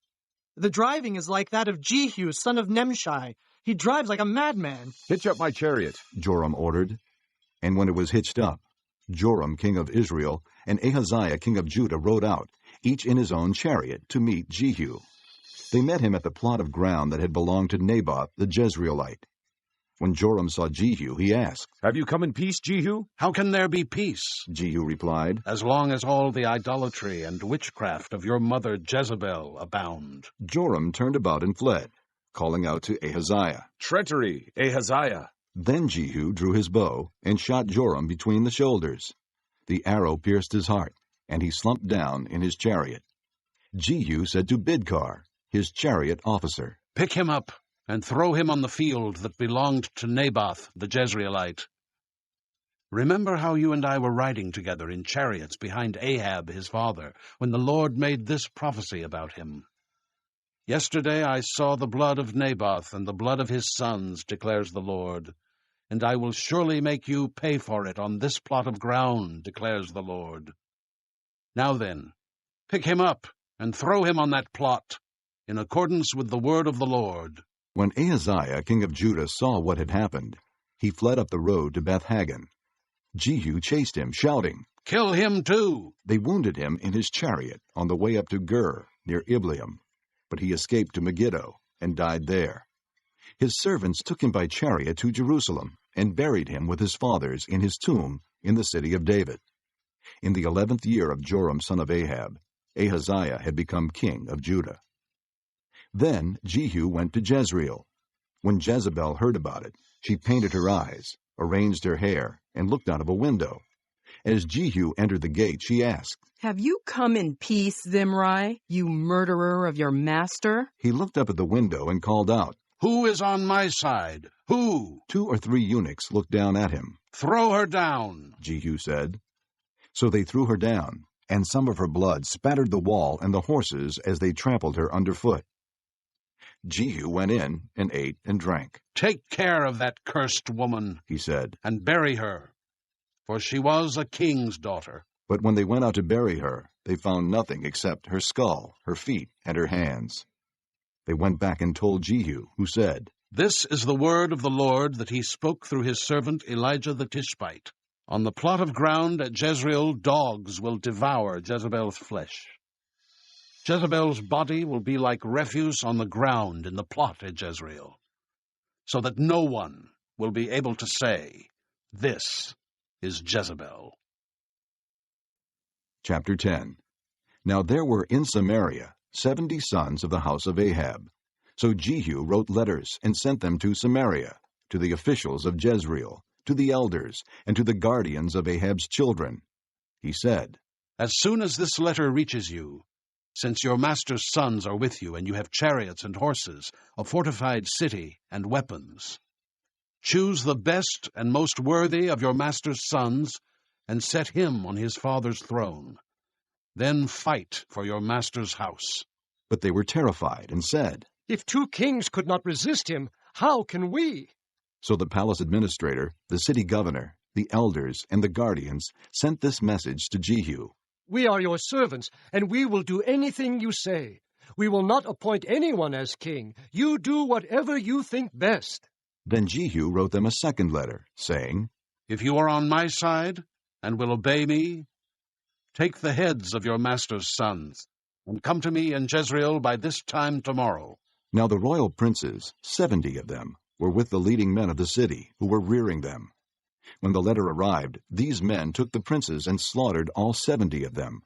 The driving is like that of Jehu, son of Nimshi. He drives like a madman. Hitch up my chariot, Joram ordered. And when it was hitched up, Joram, king of Israel, and Ahaziah, king of Judah, rode out, each in his own chariot, to meet Jehu. They met him at the plot of ground that had belonged to Naboth the Jezreelite. When Joram saw Jehu, he asked, Have you come in peace, Jehu? How can there be peace? Jehu replied, As long as all the idolatry and witchcraft of your mother Jezebel abound. Joram turned about and fled, calling out to Ahaziah, Treachery, Ahaziah! Then Jehu drew his bow and shot Joram between the shoulders. The arrow pierced his heart, and he slumped down in his chariot. Jehu said to Bidkar, his chariot officer, Pick him up and throw him on the field that belonged to Naboth the Jezreelite. Remember how you and I were riding together in chariots behind Ahab his father, when the Lord made this prophecy about him. Yesterday I saw the blood of Naboth and the blood of his sons, declares the Lord, and I will surely make you pay for it on this plot of ground, declares the Lord. Now then, pick him up and throw him on that plot, in accordance with the word of the Lord. When Ahaziah, king of Judah, saw what had happened, he fled up the road to Beth-Hagan. Jehu chased him, shouting, Kill him too! They wounded him in his chariot on the way up to Gur, near Ibleam, but he escaped to Megiddo and died there. His servants took him by chariot to Jerusalem and buried him with his fathers in his tomb in the city of David. In the 11th year of Joram son of Ahab, Ahaziah had become king of Judah. Then Jehu went to Jezreel. When Jezebel heard about it, she painted her eyes, arranged her hair, and looked out of a window. As Jehu entered the gate, she asked, Have you come in peace, Zimri, you murderer of your master? He looked up at the window and called out, Who is on my side? Who? 2 or 3 eunuchs looked down at him. Throw her down, Jehu said. So they threw her down, and some of her blood spattered the wall and the horses as they trampled her underfoot. Jehu went in and ate and drank. Take care of that cursed woman, he said, and bury her, for she was a king's daughter. But when they went out to bury her, they found nothing except her skull, her feet, and her hands. They went back and told Jehu, who said, This is the word of the Lord that he spoke through his servant Elijah the Tishbite. On the plot of ground at Jezreel, dogs will devour Jezebel's flesh. Jezebel's body will be like refuse on the ground in the plot at Jezreel, so that no one will be able to say, This is Jezebel. Chapter 10. Now there were in Samaria 70 sons of the house of Ahab. So Jehu wrote letters and sent them to Samaria, to the officials of Jezreel, to the elders, and to the guardians of Ahab's children. He said, As soon as this letter reaches you, since your master's sons are with you, and you have chariots and horses, a fortified city, and weapons, choose the best and most worthy of your master's sons, and set him on his father's throne. Then fight for your master's house. But they were terrified and said, If 2 kings could not resist him, how can we? So the palace administrator, the city governor, the elders, and the guardians sent this message to Jehu. We are your servants, and we will do anything you say. We will not appoint anyone as king. You do whatever you think best. Then Jehu wrote them a second letter, saying, If you are on my side and will obey me, take the heads of your master's sons, and come to me in Jezreel by this time tomorrow. Now the royal princes, 70 of them, were with the leading men of the city, who were rearing them. When the letter arrived, these men took the princes and slaughtered all 70 of them.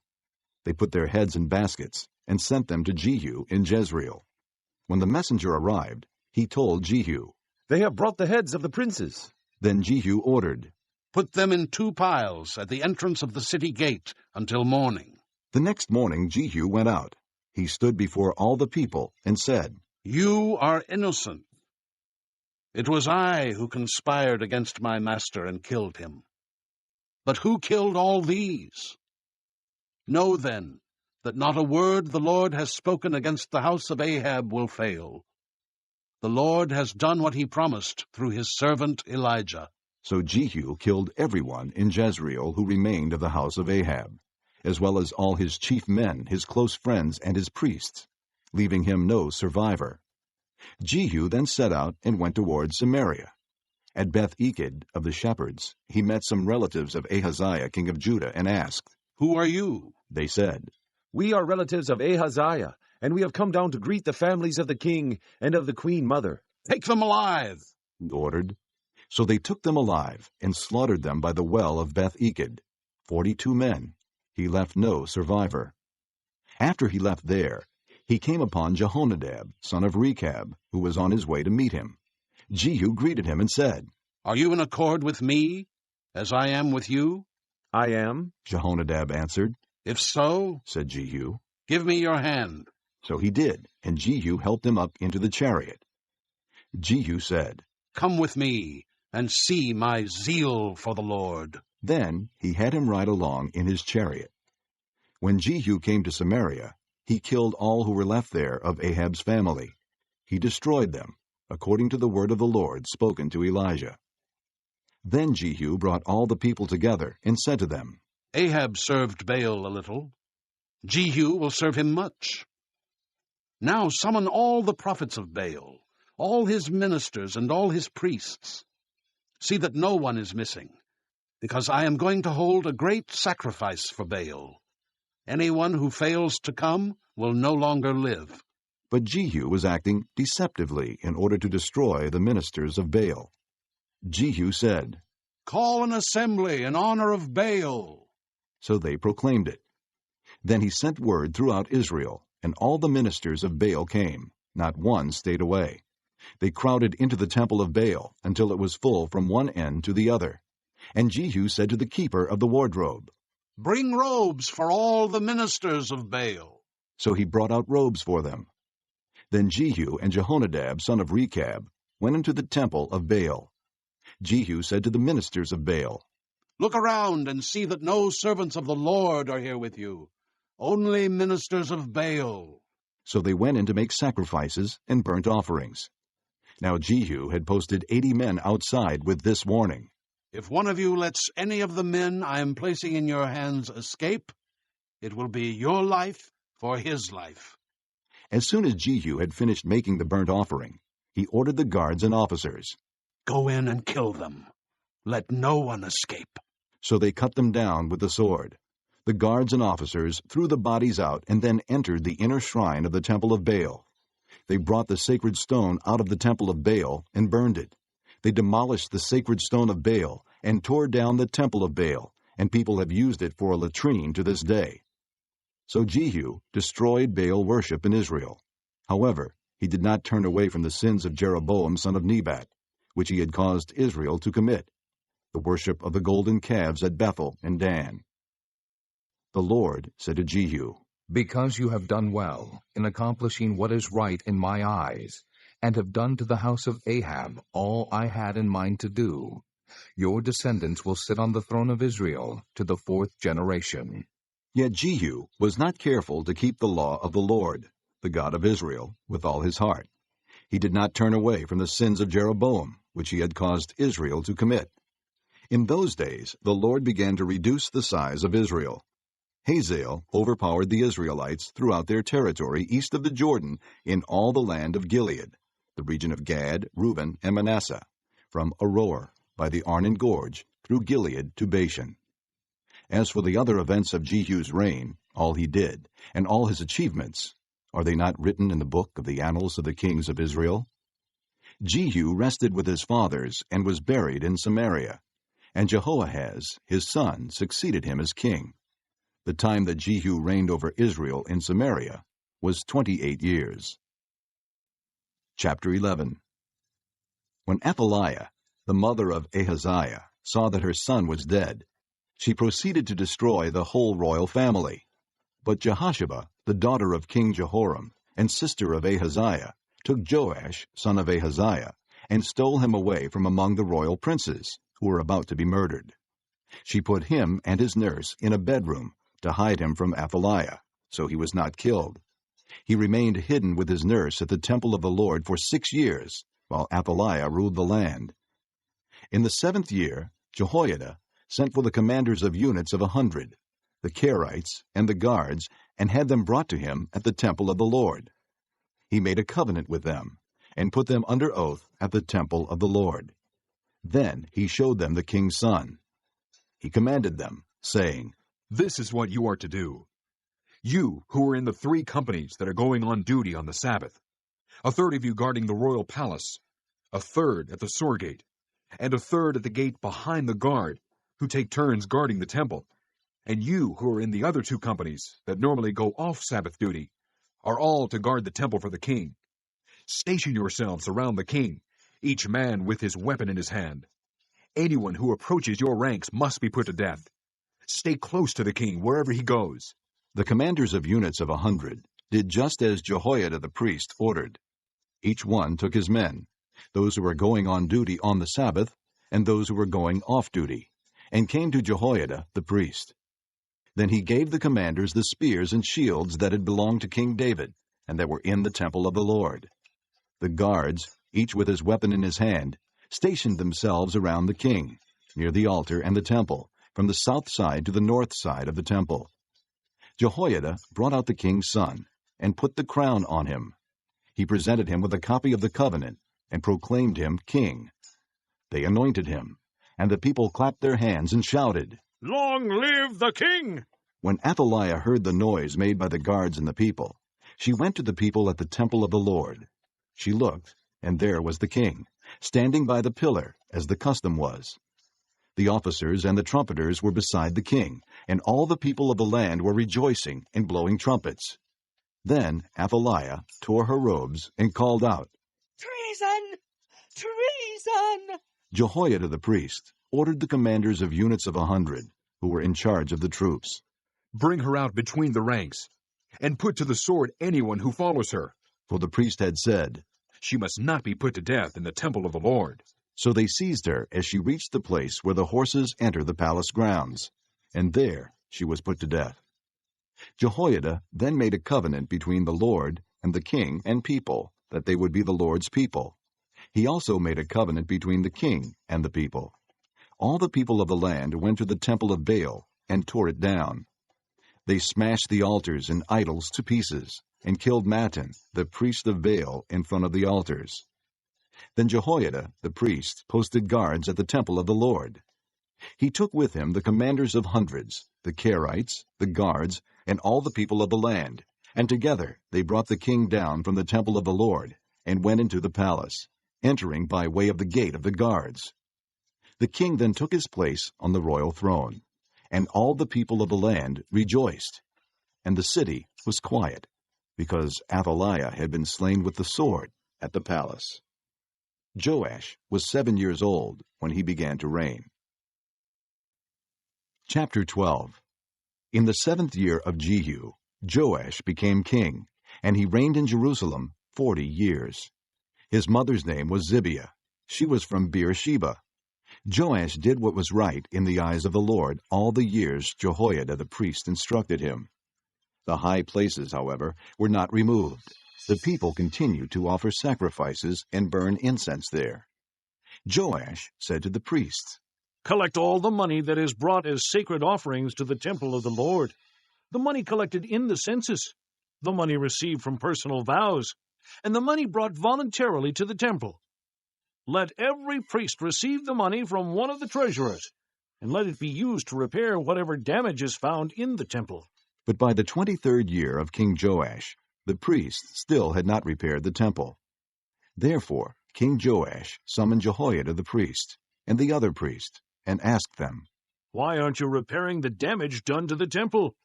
They put their heads in baskets and sent them to Jehu in Jezreel. When the messenger arrived, he told Jehu, They have brought the heads of the princes. Then Jehu ordered, Put them in 2 piles at the entrance of the city gate until morning. The next morning Jehu went out, He stood before all the people and said, "You are innocent. It was I who conspired against my master and killed him. But who killed all these? Know then that not a word the Lord has spoken against the house of Ahab will fail. The Lord has done what he promised through his servant Elijah." So Jehu killed everyone in Jezreel who remained of the house of Ahab, as well as all his chief men, his close friends, and his priests, leaving him no survivor. Jehu then set out and went toward Samaria. At Beth-Eked of the shepherds, he met some relatives of Ahaziah, king of Judah, and asked, "Who are you?" They said, "We are relatives of Ahaziah, and we have come down to greet the families of the king and of the queen mother." "Take them alive," he ordered. So they took them alive and slaughtered them by the well of Beth-Eked, 42 men. He left no survivor. After he left there, he came upon Jehonadab, son of Rechab, who was on his way to meet him. Jehu greeted him and said, "Are you in accord with me, as I am with you?" "I am," Jehonadab answered. "If so," said Jehu, "give me your hand." So he did, and Jehu helped him up into the chariot. Jehu said, "Come with me, and see my zeal for the Lord." Then he had him ride along in his chariot. When Jehu came to Samaria, he killed all who were left there of Ahab's family. He destroyed them, according to the word of the Lord spoken to Elijah. Then Jehu brought all the people together and said to them, "Ahab served Baal a little. Jehu will serve him much. Now summon all the prophets of Baal, all his ministers and all his priests. See that no one is missing, because I am going to hold a great sacrifice for Baal. Anyone who fails to come will no longer live." But Jehu was acting deceptively in order to destroy the ministers of Baal. Jehu said, "Call an assembly in honor of Baal." So they proclaimed it. Then he sent word throughout Israel, and all the ministers of Baal came. Not one stayed away. They crowded into the temple of Baal until it was full from one end to the other. And Jehu said to the keeper of the wardrobe, "Bring robes for all the ministers of Baal." So he brought out robes for them. Then Jehu and Jehonadab, son of Rechab, went into the temple of Baal. Jehu said to the ministers of Baal, "Look around and see that no servants of the Lord are here with you, only ministers of Baal." So they went in to make sacrifices and burnt offerings. Now Jehu had posted 80 men outside with this warning: "If one of you lets any of the men I am placing in your hands escape, it will be your life for his life." As soon as Jehu had finished making the burnt offering, he ordered the guards and officers, "Go in and kill them. Let no one escape." So they cut them down with the sword. The guards and officers threw the bodies out and then entered the inner shrine of the temple of Baal. They brought the sacred stone out of the temple of Baal and burned it. They demolished the sacred stone of Baal and tore down the temple of Baal, and people have used it for a latrine to this day. So Jehu destroyed Baal worship in Israel. However, he did not turn away from the sins of Jeroboam son of Nebat, which he had caused Israel to commit, the worship of the golden calves at Bethel and Dan. The Lord said to Jehu, "Because you have done well in accomplishing what is right in my eyes, and have done to the house of Ahab all I had in mind to do, your descendants will sit on the throne of Israel to the 4th generation." Yet Jehu was not careful to keep the law of the Lord, the God of Israel, with all his heart. He did not turn away from the sins of Jeroboam, which he had caused Israel to commit. In those days the Lord began to reduce the size of Israel. Hazael overpowered the Israelites throughout their territory east of the Jordan in all the land of Gilead, the region of Gad, Reuben, and Manasseh, from Aroer by the Arnon Gorge through Gilead to Bashan. As for the other events of Jehu's reign, all he did, and all his achievements, are they not written in the book of the annals of the kings of Israel? Jehu rested with his fathers and was buried in Samaria, and Jehoahaz, his son, succeeded him as king. The time that Jehu reigned over Israel in Samaria was 28 years. Chapter 11. When Athaliah, the mother of Ahaziah, saw that her son was dead, she proceeded to destroy the whole royal family. But Jehosheba, the daughter of King Jehoram, and sister of Ahaziah, took Joash, son of Ahaziah, and stole him away from among the royal princes, who were about to be murdered. She put him and his nurse in a bedroom to hide him from Athaliah, so he was not killed. He remained hidden with his nurse at the temple of the Lord for 6 years, while Athaliah ruled the land. In the 7th year, Jehoiada sent for the commanders of units of 100, the Kerites and the guards, and had them brought to him at the temple of the Lord. He made a covenant with them, and put them under oath at the temple of the Lord. Then he showed them the king's son. He commanded them, saying, "This is what you are to do. You who are in the 3 companies that are going on duty on the Sabbath, a third of you guarding the royal palace, a third at the Sur gate, and a third at the gate behind the guard, who take turns guarding the temple, and you who are in the other 2 companies that normally go off Sabbath duty, are all to guard the temple for the king. Station yourselves around the king, each man with his weapon in his hand. Anyone who approaches your ranks must be put to death. Stay close to the king wherever he goes." The commanders of units of 100 did just as Jehoiada the priest ordered. Each one took his men, those who were going on duty on the Sabbath, and those who were going off duty, and came to Jehoiada the priest. Then he gave the commanders the spears and shields that had belonged to King David, and that were in the temple of the Lord. The guards, each with his weapon in his hand, stationed themselves around the king, near the altar and the temple, from the south side to the north side of the temple. Jehoiada brought out the king's son, and put the crown on him. He presented him with a copy of the covenant, and proclaimed him king. They anointed him, and the people clapped their hands and shouted, "Long live the king!" When Athaliah heard the noise made by the guards and the people, she went to the people at the temple of the Lord. She looked, and there was the king, standing by the pillar, as the custom was. The officers and the trumpeters were beside the king, and all the people of the land were rejoicing and blowing trumpets. Then Athaliah tore her robes and called out, "Treason! Treason!" Jehoiada the priest ordered the commanders of units of 100, who were in charge of the troops, "Bring her out between the ranks, and put to the sword anyone who follows her." For the priest had said, "She must not be put to death in the temple of the Lord." So they seized her as she reached the place where the horses enter the palace grounds, and there she was put to death. Jehoiada then made a covenant between the Lord and the king and people, that they would be the Lord's people. He also made a covenant between the king and the people. All the people of the land went to the temple of Baal and tore it down. They smashed the altars and idols to pieces, and killed Mattan, the priest of Baal, in front of the altars. Then Jehoiada, the priest, posted guards at the temple of the Lord. He took with him the commanders of hundreds, the Kerites, the guards, and all the people of the land, and together they brought the king down from the temple of the Lord, and went into the palace, entering by way of the gate of the guards. The king then took his place on the royal throne, and all the people of the land rejoiced. And the city was quiet, because Athaliah had been slain with the sword at the palace. Joash was 7 years old when he began to reign. Chapter 12. In the 7th year of Jehu, Joash became king, and he reigned in Jerusalem 40 years. His mother's name was Zibiah. She was from Beersheba. Joash did what was right in the eyes of the Lord all the years Jehoiada the priest instructed him. The high places, however, were not removed. The people continued to offer sacrifices and burn incense there. Joash said to the priests, "Collect all the money that is brought as sacred offerings to the temple of the Lord, the money collected in the census, the money received from personal vows, and the money brought voluntarily to the temple. Let every priest receive the money from one of the treasurers, and let it be used to repair whatever damage is found in the temple." But by the 23rd year of King Joash, the priests still had not repaired the temple. Therefore King Joash summoned Jehoiada the priest, and the other priest, and asked them, "Why aren't you repairing the damage done to the temple?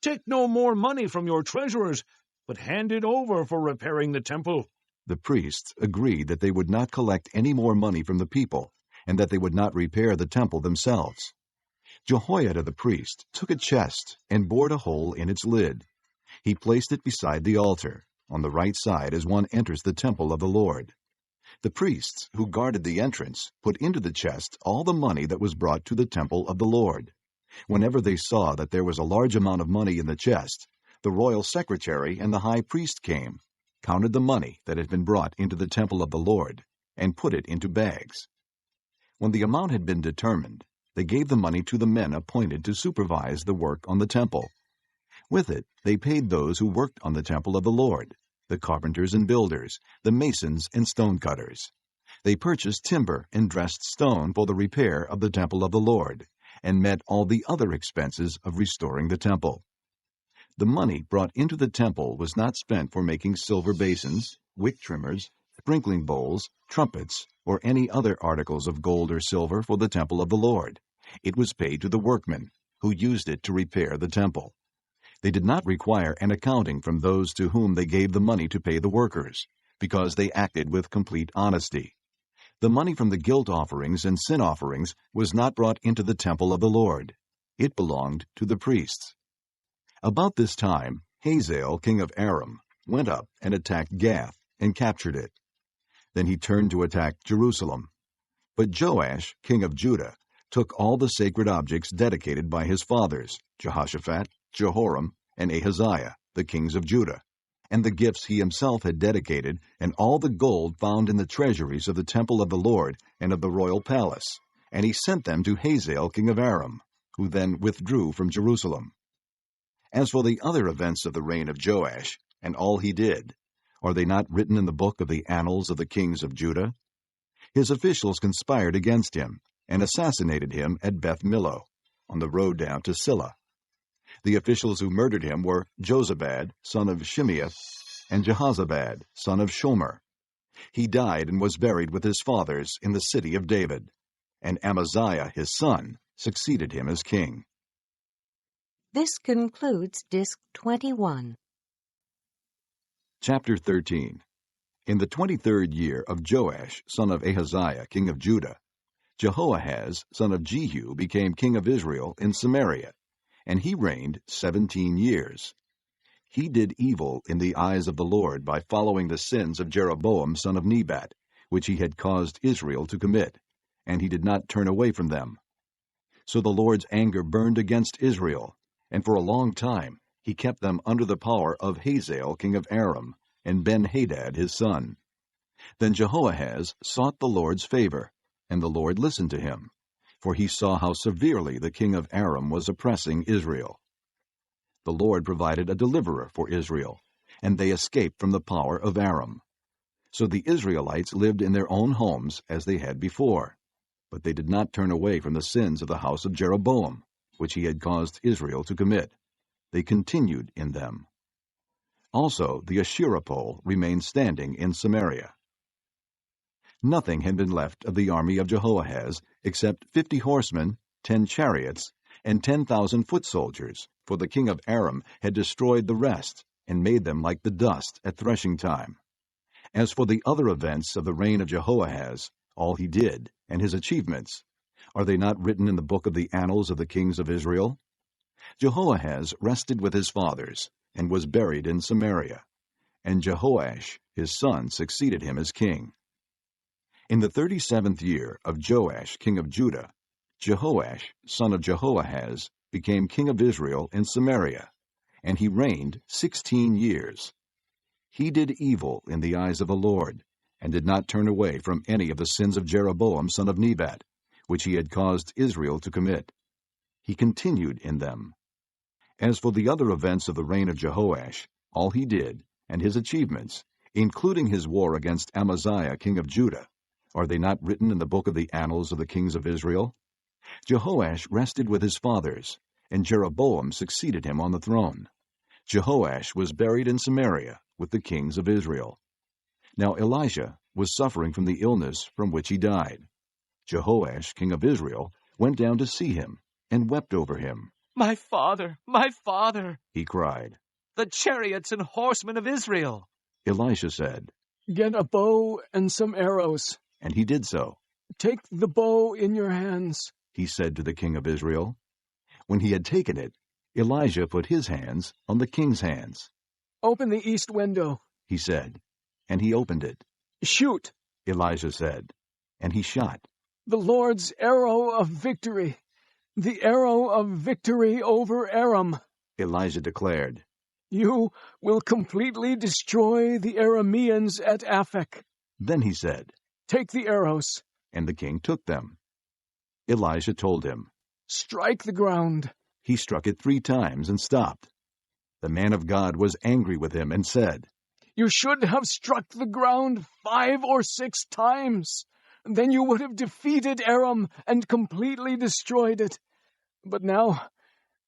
Take no more money from your treasurers, but hand it over for repairing the temple." The priests agreed that they would not collect any more money from the people, and that they would not repair the temple themselves. Jehoiada the priest took a chest and bored a hole in its lid. He placed it beside the altar, on the right side as one enters the temple of the Lord. The priests who guarded the entrance put into the chest all the money that was brought to the temple of the Lord. Whenever they saw that there was a large amount of money in the chest, the royal secretary and the high priest came, counted the money that had been brought into the temple of the Lord, and put it into bags. When the amount had been determined, they gave the money to the men appointed to supervise the work on the temple. With it, they paid those who worked on the temple of the Lord, the carpenters and builders, the masons and stonecutters. They purchased timber and dressed stone for the repair of the temple of the Lord, and met all the other expenses of restoring the temple. The money brought into the temple was not spent for making silver basins, wick trimmers, sprinkling bowls, trumpets, or any other articles of gold or silver for the temple of the Lord. It was paid to the workmen, who used it to repair the temple. They did not require an accounting from those to whom they gave the money to pay the workers, because they acted with complete honesty. The money from the guilt offerings and sin offerings was not brought into the temple of the Lord. It belonged to the priests. About this time, Hazael, king of Aram, went up and attacked Gath and captured it. Then he turned to attack Jerusalem. But Joash, king of Judah, took all the sacred objects dedicated by his fathers, Jehoshaphat, Jehoram, and Ahaziah, the kings of Judah, and the gifts he himself had dedicated, and all the gold found in the treasuries of the temple of the Lord and of the royal palace, and he sent them to Hazael, king of Aram, who then withdrew from Jerusalem. As for the other events of the reign of Joash, and all he did, are they not written in the book of the annals of the kings of Judah? His officials conspired against him, and assassinated him at Beth Millo, on the road down to Silla. The officials who murdered him were Jozabad, son of Shimeath, and Jehozabad, son of Shomer. He died and was buried with his fathers in the city of David, and Amaziah his son succeeded him as king. This concludes Disc 21. Chapter 13. In the 23rd year of Joash, son of Ahaziah, king of Judah, Jehoahaz, son of Jehu, became king of Israel in Samaria, and he reigned 17 years. He did evil in the eyes of the Lord by following the sins of Jeroboam, son of Nebat, which he had caused Israel to commit, and he did not turn away from them. So the Lord's anger burned against Israel, and for a long time he kept them under the power of Hazael, king of Aram, and Ben-Hadad his son. Then Jehoahaz sought the Lord's favor, and the Lord listened to him, for he saw how severely the king of Aram was oppressing Israel. The Lord provided a deliverer for Israel, and they escaped from the power of Aram. So the Israelites lived in their own homes as they had before, but they did not turn away from the sins of the house of Jeroboam, which he had caused Israel to commit. They continued in them. Also the Asherah pole remained standing in Samaria. Nothing had been left of the army of Jehoahaz except 50 horsemen, 10 chariots, and 10,000 foot soldiers, for the king of Aram had destroyed the rest, and made them like the dust at threshing time. As for the other events of the reign of Jehoahaz, all he did, and his achievements, are they not written in the book of the annals of the kings of Israel? Jehoahaz rested with his fathers, and was buried in Samaria, and Jehoash his son succeeded him as king. In the 37th year of Joash king of Judah, Jehoash son of Jehoahaz became king of Israel in Samaria, and he reigned 16 years. He did evil in the eyes of the Lord, and did not turn away from any of the sins of Jeroboam son of Nebat, which he had caused Israel to commit. He continued in them. As for the other events of the reign of Jehoash, all he did, and his achievements, including his war against Amaziah king of Judah, are they not written in the book of the annals of the kings of Israel? Jehoash rested with his fathers, and Jeroboam succeeded him on the throne. Jehoash was buried in Samaria with the kings of Israel. Now Elijah was suffering from the illness from which he died. Jehoash king of Israel went down to see him, and wept over him. My father, He cried. the chariots and horsemen of Israel. Elisha said, Get a bow and some arrows. and he did so. Take the bow in your hands. He said to the king of Israel. When he had taken it, Elijah put his hands on the king's hands, Open the east window. he said. And he opened it. Shoot. Elijah said. And he shot. The Lord's arrow of victory. The arrow of victory over Aram. Elijah declared. You will completely destroy the Arameans at Aphek. Then he said, Take the arrows. And the king took them. Elijah told him, Strike the ground. He struck it 3 times and stopped. The man of God was angry with him and said, You should have struck the ground 5 or 6 times. Then you would have defeated Aram and completely destroyed it. But now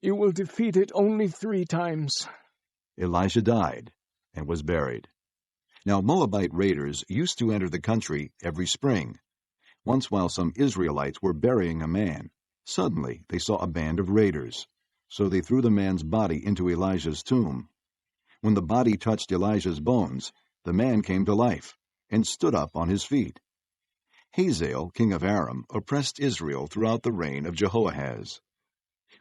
you will defeat it only 3 times. Elijah died and was buried. Now Moabite raiders used to enter the country every spring. Once while some Israelites were burying a man, suddenly they saw a band of raiders. So they threw the man's body into Elijah's tomb. When the body touched Elijah's bones, the man came to life and stood up on his feet. Hazael, king of Aram, oppressed Israel throughout the reign of Jehoahaz.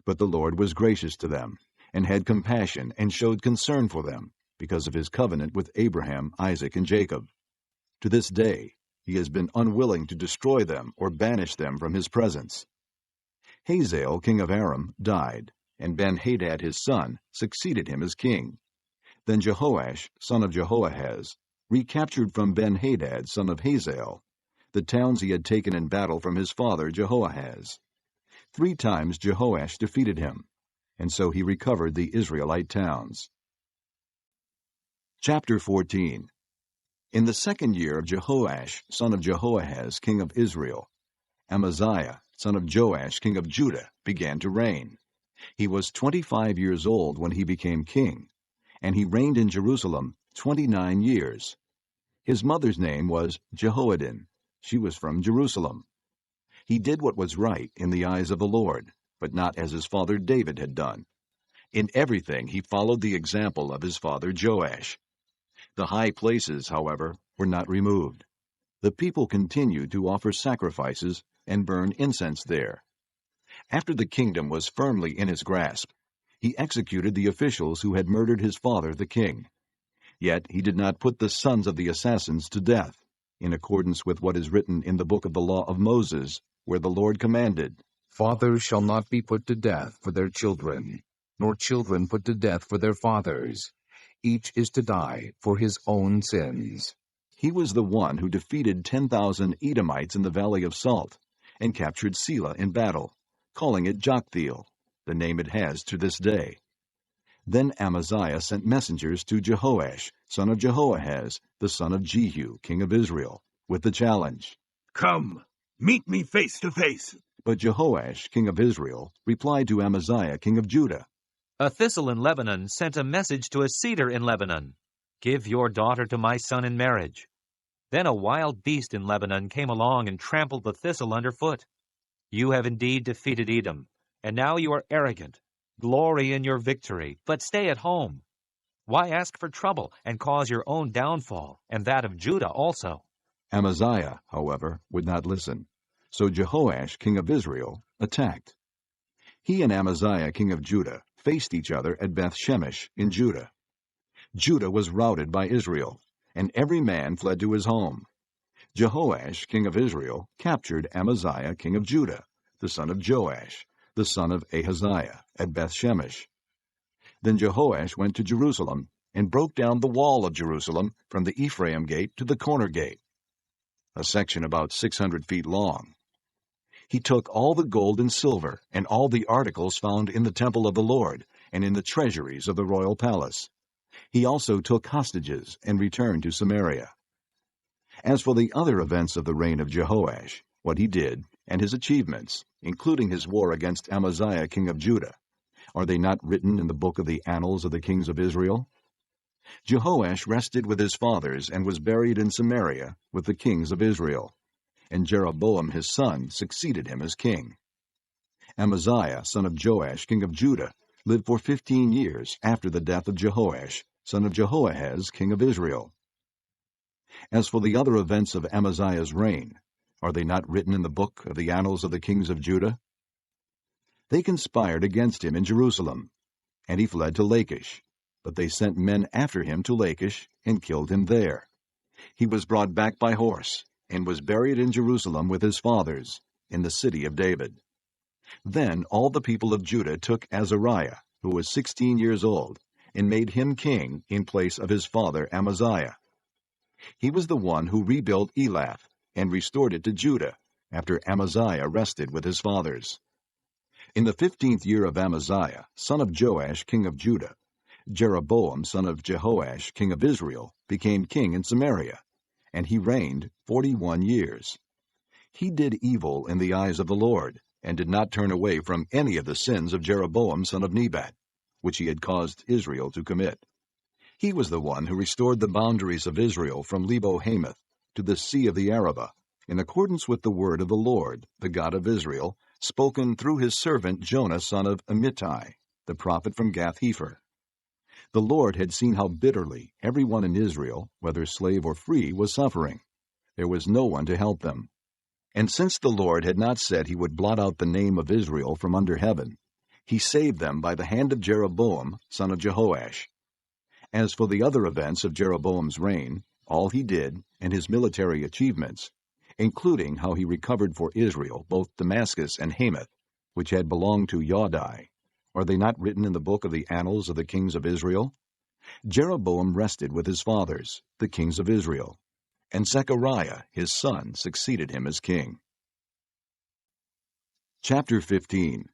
But the Lord was gracious to them, and had compassion and showed concern for them, because of his covenant with Abraham, Isaac, and Jacob. To this day he has been unwilling to destroy them or banish them from his presence. Hazael, king of Aram, died, and Ben-Hadad his son succeeded him as king. Then Jehoash, son of Jehoahaz, recaptured from Ben-Hadad, son of Hazael, the towns he had taken in battle from his father Jehoahaz. 3 times Jehoash defeated him, and so he recovered the Israelite towns. Chapter 14. In the 2nd year of Jehoash, son of Jehoahaz, king of Israel, Amaziah, son of Joash, king of Judah, began to reign. He was 25 years old when he became king, and he reigned in Jerusalem 29 years. His mother's name was Jehoaddin. She was from Jerusalem. He did what was right in the eyes of the Lord, but not as his father David had done. In everything he followed the example of his father Joash. The high places, however, were not removed. The people continued to offer sacrifices and burn incense there. After the kingdom was firmly in his grasp, he executed the officials who had murdered his father the king. Yet he did not put the sons of the assassins to death, in accordance with what is written in the book of the law of Moses, where the Lord commanded, Fathers shall not be put to death for their children, nor children put to death for their fathers. Each is to die for his own sins. He was the one who defeated 10,000 Edomites in the Valley of Salt, and captured Selah in battle, calling it Joktheel, the name it has to this day. Then Amaziah sent messengers to Jehoash, son of Jehoahaz, the son of Jehu, king of Israel, with the challenge, Come, meet me face to face. But Jehoash, king of Israel, replied to Amaziah, king of Judah, A thistle in Lebanon sent a message to a cedar in Lebanon, Give your daughter to my son in marriage. Then a wild beast in Lebanon came along and trampled the thistle underfoot. You have indeed defeated Edom, and now you are arrogant. Glory in your victory, but stay at home. Why ask for trouble and cause your own downfall, and that of Judah also? Amaziah, however, would not listen. So Jehoash, king of Israel, attacked. He and Amaziah, king of Judah, faced each other at Beth-Shemesh in Judah. Judah was routed by Israel, and every man fled to his home. Jehoash, king of Israel, captured Amaziah, king of Judah, the son of Joash, the son of Ahaziah, at Beth-Shemesh. Then Jehoash went to Jerusalem and broke down the wall of Jerusalem from the Ephraim gate to the corner gate, a section about 600 feet long. He took all the gold and silver and all the articles found in the temple of the Lord and in the treasuries of the royal palace. He also took hostages and returned to Samaria. As for the other events of the reign of Jehoash, what he did, and his achievements, including his war against Amaziah king of Judah, are they not written in the book of the annals of the kings of Israel? Jehoash rested with his fathers and was buried in Samaria with the kings of Israel, and Jeroboam his son succeeded him as king. Amaziah, son of Joash king of Judah, lived for 15 years after the death of Jehoash, son of Jehoahaz king of Israel. As for the other events of Amaziah's reign, are they not written in the book of the annals of the kings of Judah? They conspired against him in Jerusalem, and he fled to Lachish. but they sent men after him to Lachish and killed him there. He was brought back by horse, and was buried in Jerusalem with his fathers, in the city of David. Then all the people of Judah took Azariah, who was 16 years old, and made him king in place of his father Amaziah. He was the one who rebuilt Elath and restored it to Judah, after Amaziah rested with his fathers. In the 15th year of Amaziah, son of Joash, king of Judah, Jeroboam, son of Jehoash, king of Israel, became king in Samaria, and he reigned 41 years. He did evil in the eyes of the Lord, and did not turn away from any of the sins of Jeroboam, son of Nebat, which he had caused Israel to commit. He was the one who restored the boundaries of Israel from Lebo-Hamath to the sea of the Arabah, in accordance with the word of the Lord, the God of Israel, spoken through his servant Jonah, son of Amittai, the prophet from Gath-hepher. The Lord had seen how bitterly everyone in Israel, whether slave or free, was suffering. There was no one to help them. And since the Lord had not said he would blot out the name of Israel from under heaven, he saved them by the hand of Jeroboam, son of Jehoash. As for the other events of Jeroboam's reign, all he did, and his military achievements, including how he recovered for Israel both Damascus and Hamath, which had belonged to Yaudai, are they not written in the book of the annals of the kings of Israel? Jeroboam rested with his fathers, the kings of Israel, and Zechariah his son succeeded him as king. Chapter 15.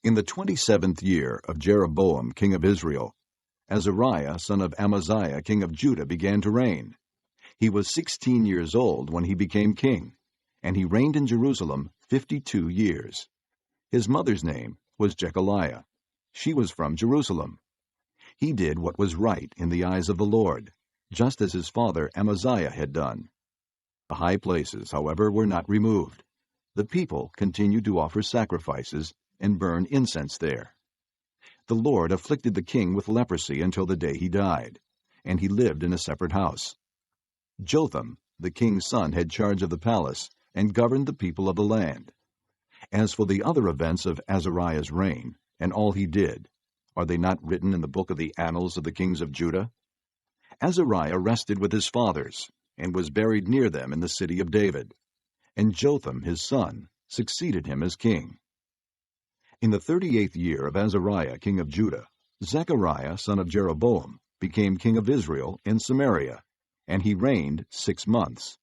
In the 27th year of Jeroboam king of Israel, Azariah son of Amaziah king of Judah began to reign. He was 16 years old when he became king, and he reigned in Jerusalem 52 years. His mother's name was Jechaliah. She was from Jerusalem. He did what was right in the eyes of the Lord, just as his father Amaziah had done. The high places, however, were not removed. The people continued to offer sacrifices and burn incense there. The Lord afflicted the king with leprosy until the day he died, and he lived in a separate house. Jotham, the king's son, had charge of the palace and governed the people of the land. As for the other events of Azariah's reign, and all he did, are they not written in the book of the annals of the kings of Judah? Azariah rested with his fathers, and was buried near them in the city of David, and Jotham his son succeeded him as king. In the 38th year of Azariah king of Judah, Zechariah son of Jeroboam became king of Israel in Samaria, and he reigned 6 months.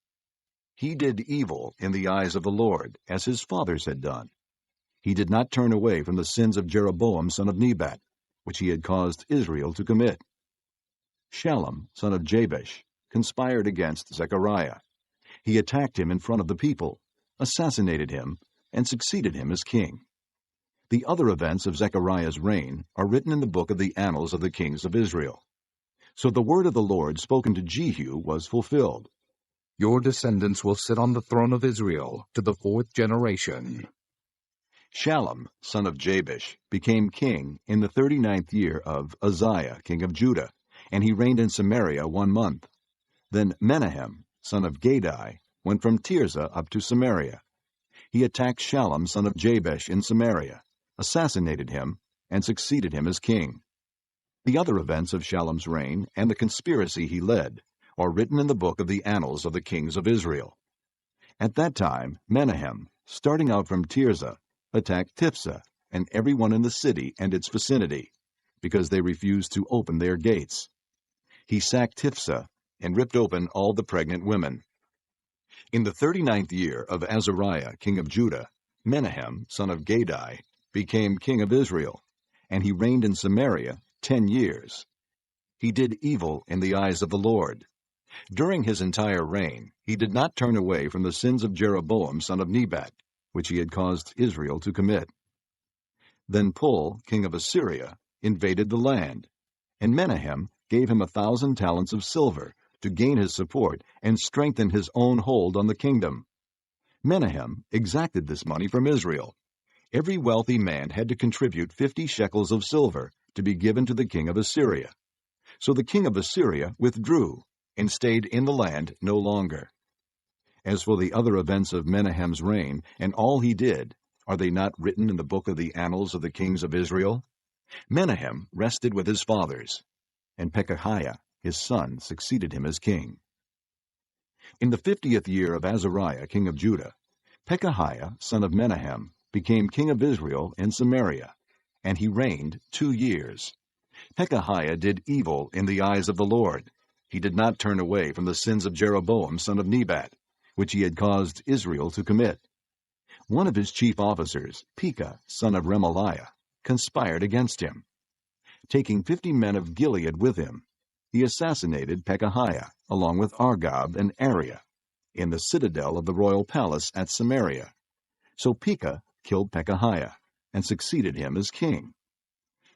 He did evil in the eyes of the Lord, as his fathers had done. He did not turn away from the sins of Jeroboam son of Nebat, which he had caused Israel to commit. Shallum son of Jabesh conspired against Zechariah. He attacked him in front of the people, assassinated him, and succeeded him as king. The other events of Zechariah's reign are written in the book of the annals of the kings of Israel. So the word of the Lord spoken to Jehu was fulfilled. Your descendants will sit on the throne of Israel to the 4th generation. Shallum, son of Jabesh, became king in the 39th year of Uzziah, king of Judah, and he reigned in Samaria 1 month. Then Menahem, son of Gadai, went from Tirzah up to Samaria. He attacked Shallum, son of Jabesh, in Samaria, assassinated him, and succeeded him as king. The other events of Shallum's reign and the conspiracy he led are written in the book of the annals of the kings of Israel. At that time, Menahem, starting out from Tirzah, attacked Tiphsah and everyone in the city and its vicinity, because they refused to open their gates. He sacked Tiphsah and ripped open all the pregnant women. In the 39th year of Azariah, king of Judah, Menahem, son of Gadai, became king of Israel, and he reigned in Samaria 10 years. He did evil in the eyes of the Lord. During his entire reign, he did not turn away from the sins of Jeroboam, son of Nebat, which he had caused Israel to commit. Then Pul, king of Assyria, invaded the land, and Menahem gave him 1,000 talents of silver to gain his support and strengthen his own hold on the kingdom. Menahem exacted this money from Israel. Every wealthy man had to contribute 50 shekels of silver to be given to the king of Assyria. So the king of Assyria withdrew and stayed in the land no longer. As for the other events of Menahem's reign and all he did, are they not written in the book of the annals of the kings of Israel? Menahem rested with his fathers, and Pekahiah his son succeeded him as king. In the 50th year of Azariah king of Judah, Pekahiah son of Menahem became king of Israel in Samaria, and he reigned 2 years. Pekahiah did evil in the eyes of the Lord. He did not turn away from the sins of Jeroboam son of Nebat, which he had caused Israel to commit. One of his chief officers, Pekah son of Remaliah, conspired against him. Taking 50 men of Gilead with him, he assassinated Pekahiah, along with Argob and Ariah, in the citadel of the royal palace at Samaria. So Pekah killed Pekahiah, and succeeded him as king.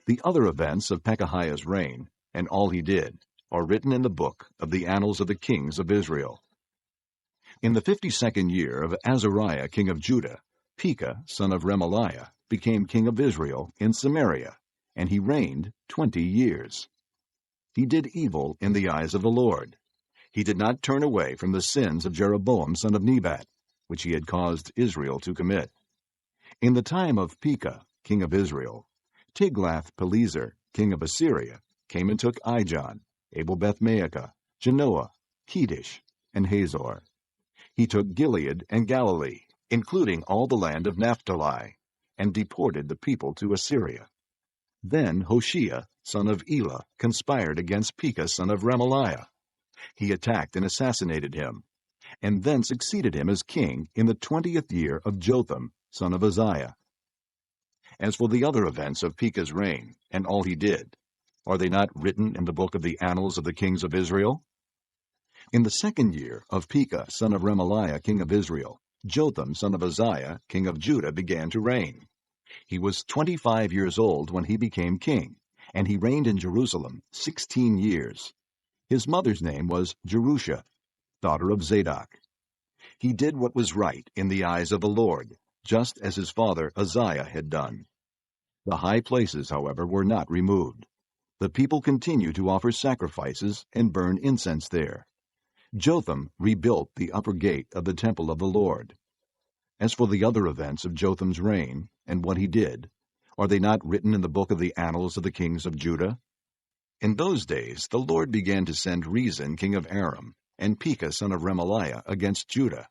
The other events of Pekahiah's reign, and all he did, are written in the book of the annals of the kings of Israel. In the 52nd year of Azariah king of Judah, Pekah son of Remaliah became king of Israel in Samaria, and he reigned 20 years. He did evil in the eyes of the Lord. He did not turn away from the sins of Jeroboam son of Nebat, which he had caused Israel to commit. In the time of Pekah, king of Israel, Tiglath-Pileser, king of Assyria, came and took Ijon, Abel-Beth-Maacah, Genoa, Kedesh, and Hazor. He took Gilead and Galilee, including all the land of Naphtali, and deported the people to Assyria. Then Hoshea, son of Elah, conspired against Pekah, son of Remaliah. He attacked and assassinated him, and then succeeded him as king in the 20th year of Jotham, son of Uzziah. As for the other events of Pekah's reign, and all he did, are they not written in the book of the annals of the kings of Israel? In the 2nd year of Pekah, son of Remaliah, king of Israel, Jotham, son of Uzziah, king of Judah, began to reign. He was 25 years old when he became king, and he reigned in Jerusalem 16 years. His mother's name was Jerusha, daughter of Zadok. He did what was right in the eyes of the Lord, just as his father Uzziah had done. The high places, however, were not removed. The people continued to offer sacrifices and burn incense there. Jotham rebuilt the upper gate of the temple of the Lord. As for the other events of Jotham's reign, and what he did, are they not written in the book of the annals of the kings of Judah? In those days the Lord began to send Rezin king of Aram, and Pekah son of Remaliah against Judah.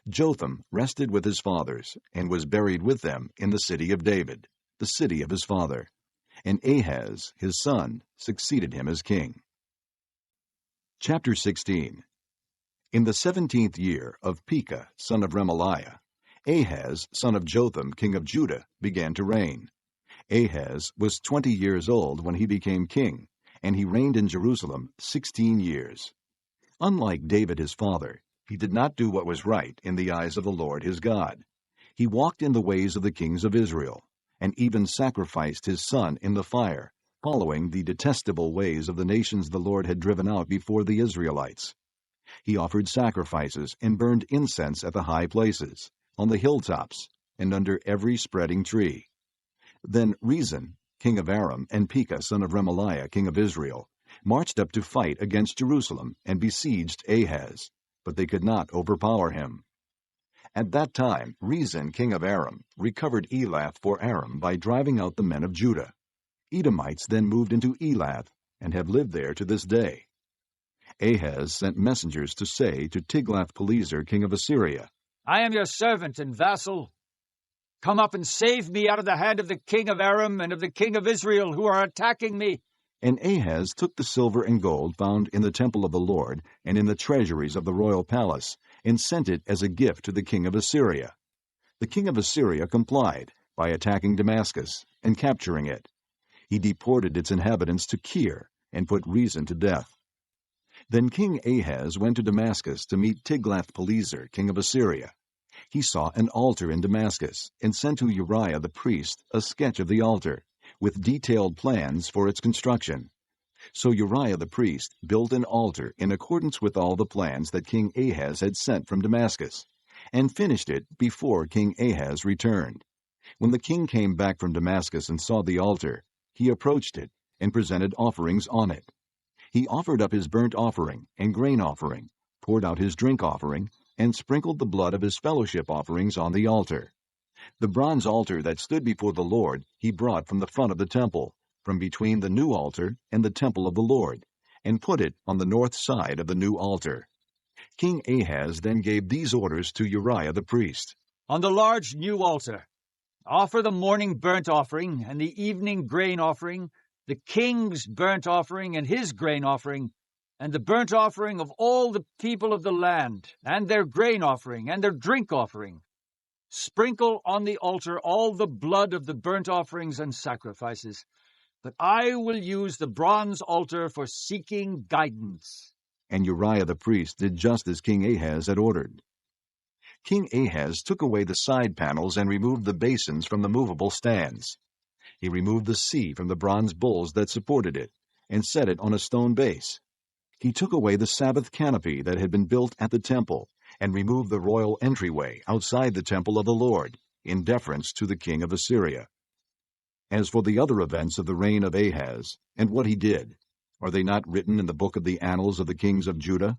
Jotham rested with his fathers, and was buried with them in the city of David, the city of his father. And Ahaz, his son, succeeded him as king. Chapter 16. In the 17th year of Pekah son of Remaliah, Ahaz, son of Jotham, king of Judah, began to reign. Ahaz was 20 years old when he became king, and he reigned in Jerusalem 16 years. Unlike David his father, he did not do what was right in the eyes of the Lord his God. He walked in the ways of the kings of Israel, and even sacrificed his son in the fire, following the detestable ways of the nations the Lord had driven out before the Israelites. He offered sacrifices and burned incense at the high places, on the hilltops, and under every spreading tree. Then Rezin, king of Aram, and Pekah son of Remaliah, king of Israel, marched up to fight against Jerusalem and besieged Ahaz, but they could not overpower him. At that time Rezin, king of Aram, recovered Elath for Aram by driving out the men of Judah. Edomites then moved into Elath, and have lived there to this day. Ahaz sent messengers to say to Tiglath-Pileser, king of Assyria, I am your servant and vassal. Come up and save me out of the hand of the king of Aram and of the king of Israel, who are attacking me. And Ahaz took the silver and gold found in the temple of the Lord and in the treasuries of the royal palace, and sent it as a gift to the king of Assyria. The king of Assyria complied by attacking Damascus and capturing it. He deported its inhabitants to Kir and put Rezin to death. Then King Ahaz went to Damascus to meet Tiglath-Pileser, king of Assyria. He saw an altar in Damascus, and sent to Uriah the priest a sketch of the altar, with detailed plans for its construction. So Uriah the priest built an altar in accordance with all the plans that King Ahaz had sent from Damascus, and finished it before King Ahaz returned. When the king came back from Damascus and saw the altar, he approached it and presented offerings on it. He offered up his burnt offering and grain offering, poured out his drink offering, and sprinkled the blood of his fellowship offerings on the altar. The bronze altar that stood before the Lord he brought from the front of the temple, from between the new altar and the temple of the Lord, and put it on the north side of the new altar. King Ahaz then gave these orders to Uriah the priest. On the large new altar, offer the morning burnt offering and the evening grain offering, the king's burnt offering and his grain offering, and the burnt offering of all the people of the land, and their grain offering and their drink offering. Sprinkle on the altar all the blood of the burnt offerings and sacrifices. But I will use the bronze altar for seeking guidance. And Uriah the priest did just as King Ahaz had ordered. King Ahaz took away the side panels and removed the basins from the movable stands. He removed the sea from the bronze bowls that supported it, and set it on a stone base. He took away the Sabbath canopy that had been built at the temple, and removed the royal entryway outside the temple of the Lord, in deference to the king of Assyria. As for the other events of the reign of Ahaz, and what he did, are they not written in the book of the annals of the kings of Judah?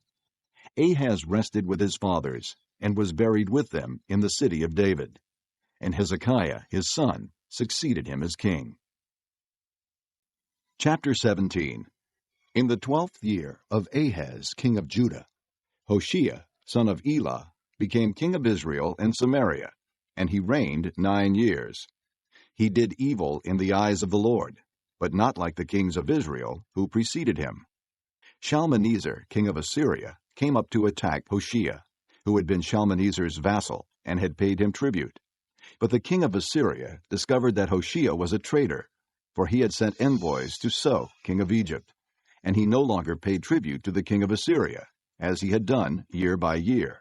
Ahaz rested with his fathers, and was buried with them in the city of David. And Hezekiah, his son, succeeded him as king. Chapter 17. In the 12th year of Ahaz, king of Judah, Hoshea, son of Elah, became king of Israel and Samaria, and he reigned 9 years. He did evil in the eyes of the Lord, but not like the kings of Israel who preceded him. Shalmaneser, king of Assyria, came up to attack Hoshea, who had been Shalmaneser's vassal and had paid him tribute. But the king of Assyria discovered that Hoshea was a traitor, for he had sent envoys to So, king of Egypt, and he no longer paid tribute to the king of Assyria, as he had done year by year.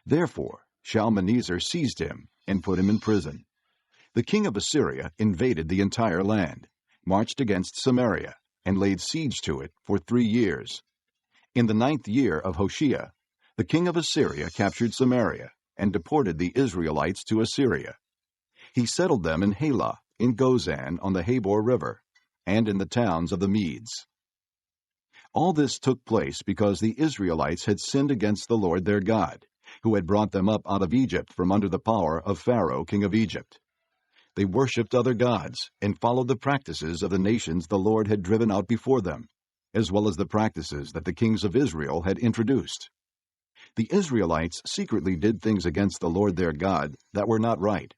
Therefore Shalmaneser seized him and put him in prison. The king of Assyria invaded the entire land, marched against Samaria, and laid siege to it for 3 years. In the 9th year of Hoshea, the king of Assyria captured Samaria and deported the Israelites to Assyria. He settled them in Halah, in Gozan on the Habor River, and in the towns of the Medes. All this took place because the Israelites had sinned against the Lord their God, who had brought them up out of Egypt from under the power of Pharaoh, king of Egypt. They worshipped other gods and followed the practices of the nations the Lord had driven out before them, as well as the practices that the kings of Israel had introduced. The Israelites secretly did things against the Lord their God that were not right.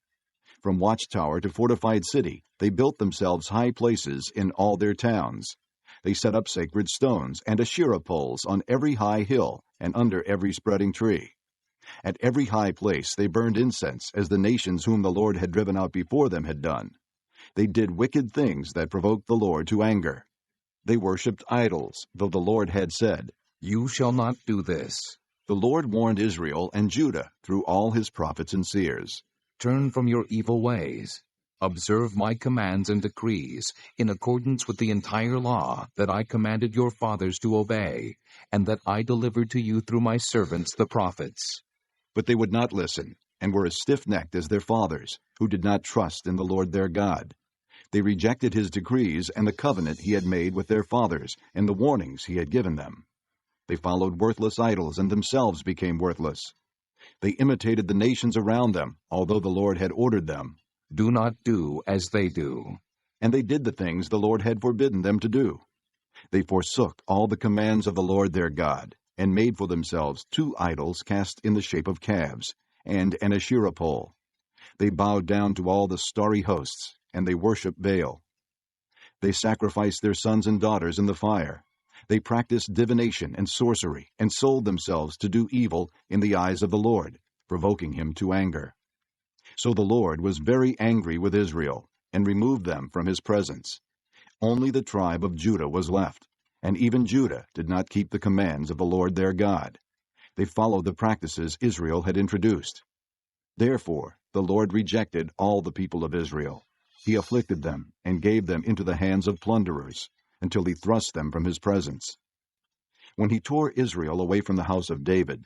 From watchtower to fortified city, they built themselves high places in all their towns. They set up sacred stones and Asherah poles on every high hill and under every spreading tree. At every high place they burned incense, as the nations whom the Lord had driven out before them had done. They did wicked things that provoked the Lord to anger. They worshipped idols, though the Lord had said, "You shall not do this." The Lord warned Israel and Judah through all his prophets and seers. Turn from your evil ways. Observe my commands and decrees, in accordance with the entire law that I commanded your fathers to obey, and that I delivered to you through my servants the prophets. But they would not listen, and were as stiff-necked as their fathers, who did not trust in the Lord their God. They rejected his decrees and the covenant he had made with their fathers, and the warnings he had given them. They followed worthless idols and themselves became worthless. They imitated the nations around them, although the Lord had ordered them. Do not do as they do. And they did the things the Lord had forbidden them to do. They forsook all the commands of the Lord their God, and made for themselves 2 idols cast in the shape of calves, and an Asherah pole. They bowed down to all the starry hosts, and they worshipped Baal. They sacrificed their sons and daughters in the fire. They practiced divination and sorcery, and sold themselves to do evil in the eyes of the Lord, provoking him to anger. So the Lord was very angry with Israel, and removed them from his presence. Only the tribe of Judah was left, and even Judah did not keep the commands of the Lord their God. They followed the practices Israel had introduced. Therefore the Lord rejected all the people of Israel. He afflicted them, and gave them into the hands of plunderers, until he thrust them from his presence. When he tore Israel away from the house of David,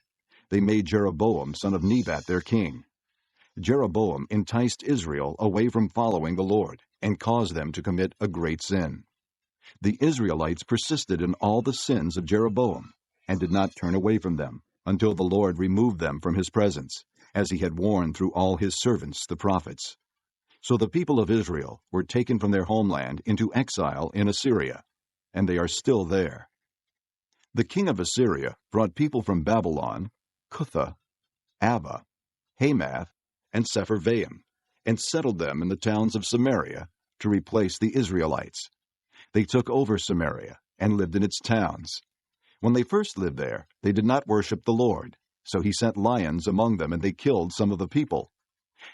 they made Jeroboam son of Nebat their king. Jeroboam enticed Israel away from following the Lord, and caused them to commit a great sin. The Israelites persisted in all the sins of Jeroboam, and did not turn away from them, until the Lord removed them from his presence, as he had warned through all his servants the prophets. So the people of Israel were taken from their homeland into exile in Assyria, and they are still there. The king of Assyria brought people from Babylon, Cutha, Ava, Hamath, and Sepharvaim, and settled them in the towns of Samaria to replace the Israelites. They took over Samaria and lived in its towns. When they first lived there, they did not worship the Lord, so he sent lions among them, and they killed some of the people.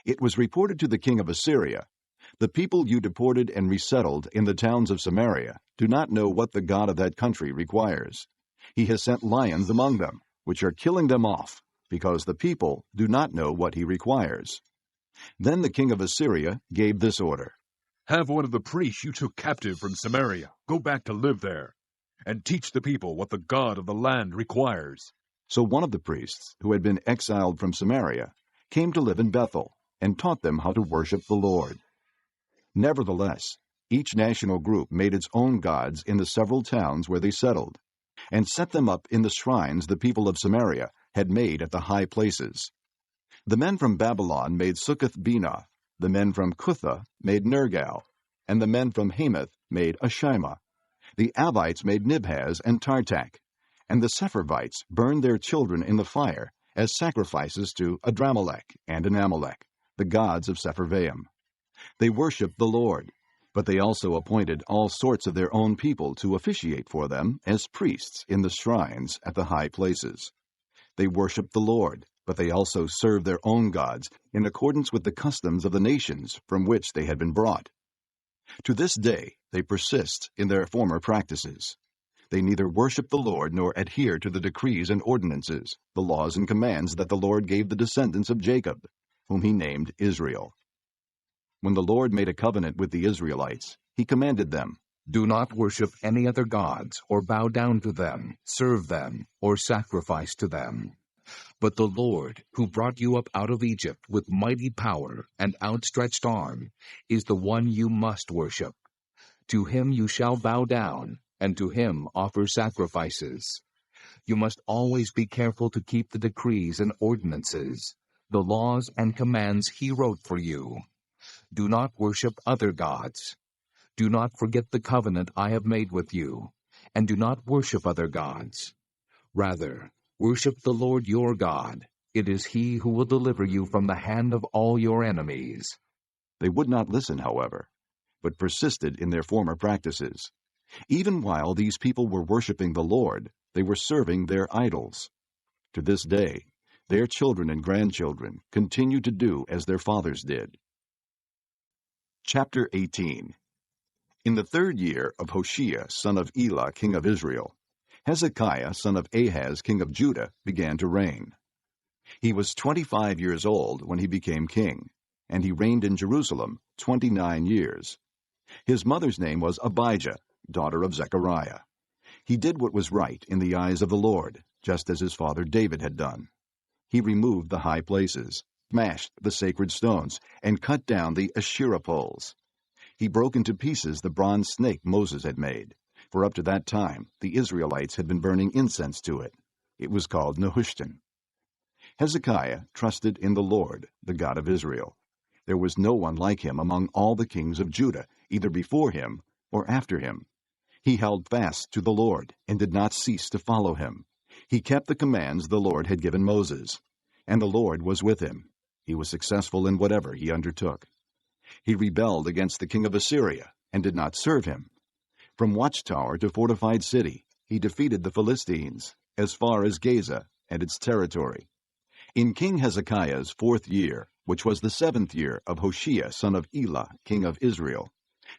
It was reported to the king of Assyria, "The people you deported and resettled in the towns of Samaria do not know what the God of that country requires. He has sent lions among them, which are killing them off, because the people do not know what he requires." Then the king of Assyria gave this order: "Have one of the priests you took captive from Samaria go back to live there, and teach the people what the God of the land requires." So one of the priests, who had been exiled from Samaria, came to live in Bethel, and taught them how to worship the Lord. Nevertheless, each national group made its own gods in the several towns where they settled, and set them up in the shrines the people of Samaria had made at the high places. The men from Babylon made Succoth-Benoth, the men from Cutha made Nergal, and the men from Hamath made Ashima. The Avites made Nibhaz and Tartak, and the Sepharvites burned their children in the fire as sacrifices to Adramelech and Anamelech, the gods of Sepharvaim. They worshipped the Lord, but they also appointed all sorts of their own people to officiate for them as priests in the shrines at the high places. They worshipped the Lord, but they also served their own gods in accordance with the customs of the nations from which they had been brought. To this day they persist in their former practices. They neither worship the Lord nor adhere to the decrees and ordinances, the laws and commands that the Lord gave the descendants of Jacob, whom he named Israel. When the Lord made a covenant with the Israelites, he commanded them, "Do not worship any other gods, or bow down to them, serve them, or sacrifice to them. But the Lord, who brought you up out of Egypt with mighty power and outstretched arm, is the one you must worship. To him you shall bow down, and to him offer sacrifices. You must always be careful to keep the decrees and ordinances, the laws and commands he wrote for you. Do not worship other gods. Do not forget the covenant I have made with you, and do not worship other gods. Rather, worship the Lord your God. It is he who will deliver you from the hand of all your enemies." They would not listen, however, but persisted in their former practices. Even while these people were worshiping the Lord, they were serving their idols. To this day, their children and grandchildren continue to do as their fathers did. Chapter 18. In the 3rd year of Hoshea, son of Elah, king of Israel, Hezekiah, son of Ahaz, king of Judah, began to reign. He was 25 years old when he became king, and he reigned in Jerusalem 29 years. His mother's name was Abijah, daughter of Zechariah. He did what was right in the eyes of the Lord, just as his father David had done. He removed the high places, smashed the sacred stones, and cut down the Asherah poles. He broke into pieces the bronze snake Moses had made, for up to that time the Israelites had been burning incense to it. It was called Nehushtan. Hezekiah trusted in the Lord, the God of Israel. There was no one like him among all the kings of Judah, either before him or after him. He held fast to the Lord and did not cease to follow him. He kept the commands the Lord had given Moses, and the Lord was with him. He was successful in whatever he undertook. He rebelled against the king of Assyria and did not serve him. From watchtower to fortified city, he defeated the Philistines as far as Gaza and its territory. In King Hezekiah's 4th year, which was the 7th year of Hoshea, son of Elah, king of Israel,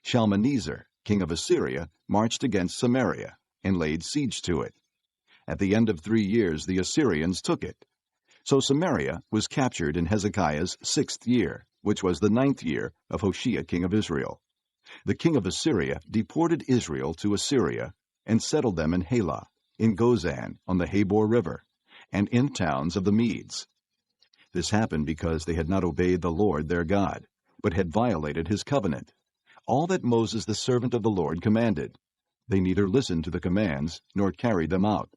Shalmaneser, king of Assyria, marched against Samaria and laid siege to it. At the end of 3 years the Assyrians took it. So Samaria was captured in Hezekiah's 6th year, which was the 9th year of Hoshea, king of Israel. The king of Assyria deported Israel to Assyria and settled them in Halah, in Gozan, on the Habor River, and in towns of the Medes. This happened because they had not obeyed the Lord their God, but had violated his covenant, all that Moses the servant of the Lord commanded. They neither listened to the commands nor carried them out.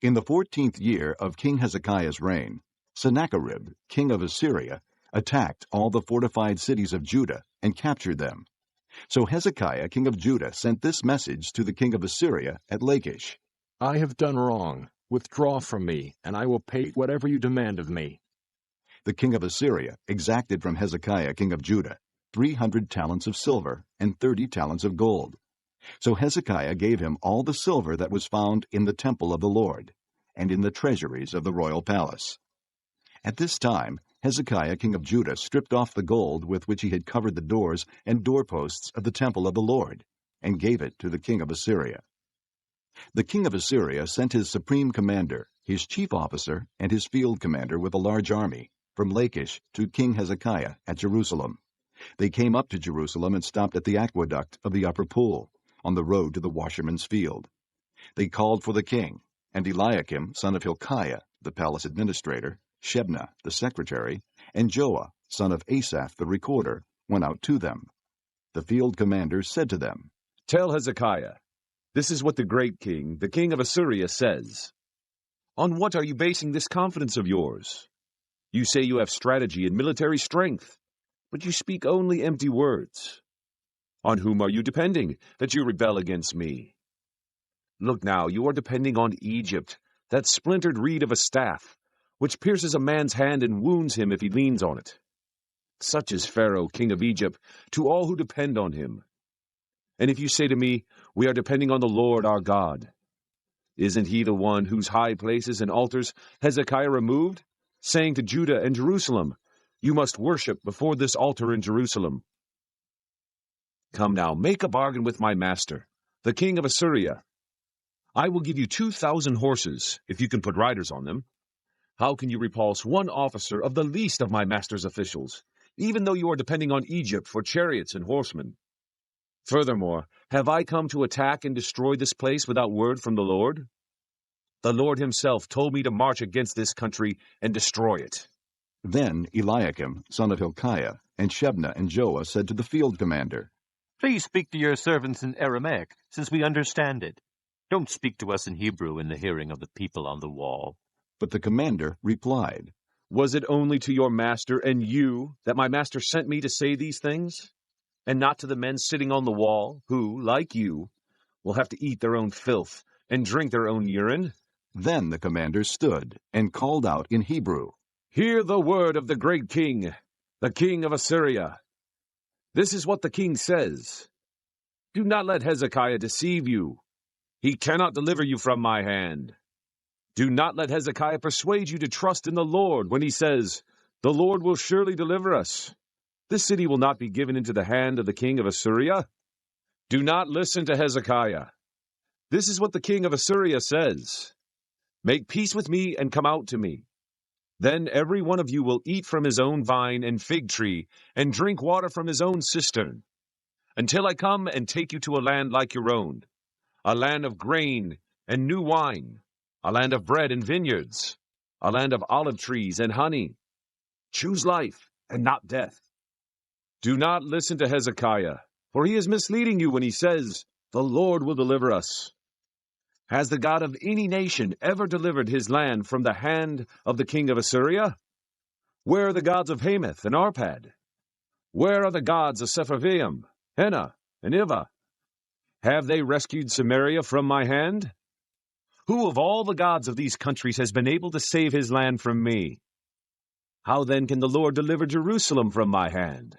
In the 14th year of King Hezekiah's reign, Sennacherib, king of Assyria, attacked all the fortified cities of Judah and captured them. So Hezekiah, king of Judah, sent this message to the king of Assyria at Lachish. I have done wrong. Withdraw from me, and I will pay whatever you demand of me. The king of Assyria exacted from Hezekiah, king of Judah, 300 talents of silver and 30 talents of gold. So Hezekiah gave him all the silver that was found in the temple of the Lord, and in the treasuries of the royal palace. At this time Hezekiah, king of Judah, stripped off the gold with which he had covered the doors and doorposts of the temple of the Lord, and gave it to the king of Assyria. The king of Assyria sent his supreme commander, his chief officer, and his field commander with a large army from Lachish to King Hezekiah at Jerusalem. They came up to Jerusalem and stopped at the aqueduct of the upper pool, on the road to the washerman's field. They called for the king, and Eliakim, son of Hilkiah, the palace administrator, Shebna, the secretary, and Joah, son of Asaph, the recorder, went out to them. The field commander said to them, Tell Hezekiah, this is what the great king, the king of Assyria, says. On what are you basing this confidence of yours? You say you have strategy and military strength, but you speak only empty words. On whom are you depending, that you rebel against me? Look now, you are depending on Egypt, that splintered reed of a staff, which pierces a man's hand and wounds him if he leans on it. Such is Pharaoh, king of Egypt, to all who depend on him. And if you say to me, we are depending on the Lord our God, isn't he the one whose high places and altars Hezekiah removed, saying to Judah and Jerusalem, you must worship before this altar in Jerusalem? Come now, make a bargain with my master, the king of Assyria. I will give you 2,000 horses, if you can put riders on them. How can you repulse one officer of the least of my master's officials, even though you are depending on Egypt for chariots and horsemen? Furthermore, have I come to attack and destroy this place without word from the Lord? The Lord himself told me to march against this country and destroy it. Then Eliakim, son of Hilkiah, and Shebna and Joah said to the field commander, Please speak to your servants in Aramaic, since we understand it. Don't speak to us in Hebrew in the hearing of the people on the wall. But the commander replied, Was it only to your master and you that my master sent me to say these things? And not to the men sitting on the wall, who, like you, will have to eat their own filth and drink their own urine? Then the commander stood and called out in Hebrew, Hear the word of the great king, the king of Assyria. This is what the king says. Do not let Hezekiah deceive you. He cannot deliver you from my hand. Do not let Hezekiah persuade you to trust in the Lord when he says, The Lord will surely deliver us. This city will not be given into the hand of the king of Assyria. Do not listen to Hezekiah. This is what the king of Assyria says. Make peace with me and come out to me. Then every one of you will eat from his own vine and fig tree, and drink water from his own cistern, until I come and take you to a land like your own, a land of grain and new wine, a land of bread and vineyards, a land of olive trees and honey. Choose life and not death. Do not listen to Hezekiah, for he is misleading you when he says, The Lord will deliver us. Has the God of any nation ever delivered his land from the hand of the king of Assyria? Where are the gods of Hamath and Arpad? Where are the gods of Sepharvaim, Hena, and Ivah? Have they rescued Samaria from my hand? Who of all the gods of these countries has been able to save his land from me? How then can the Lord deliver Jerusalem from my hand?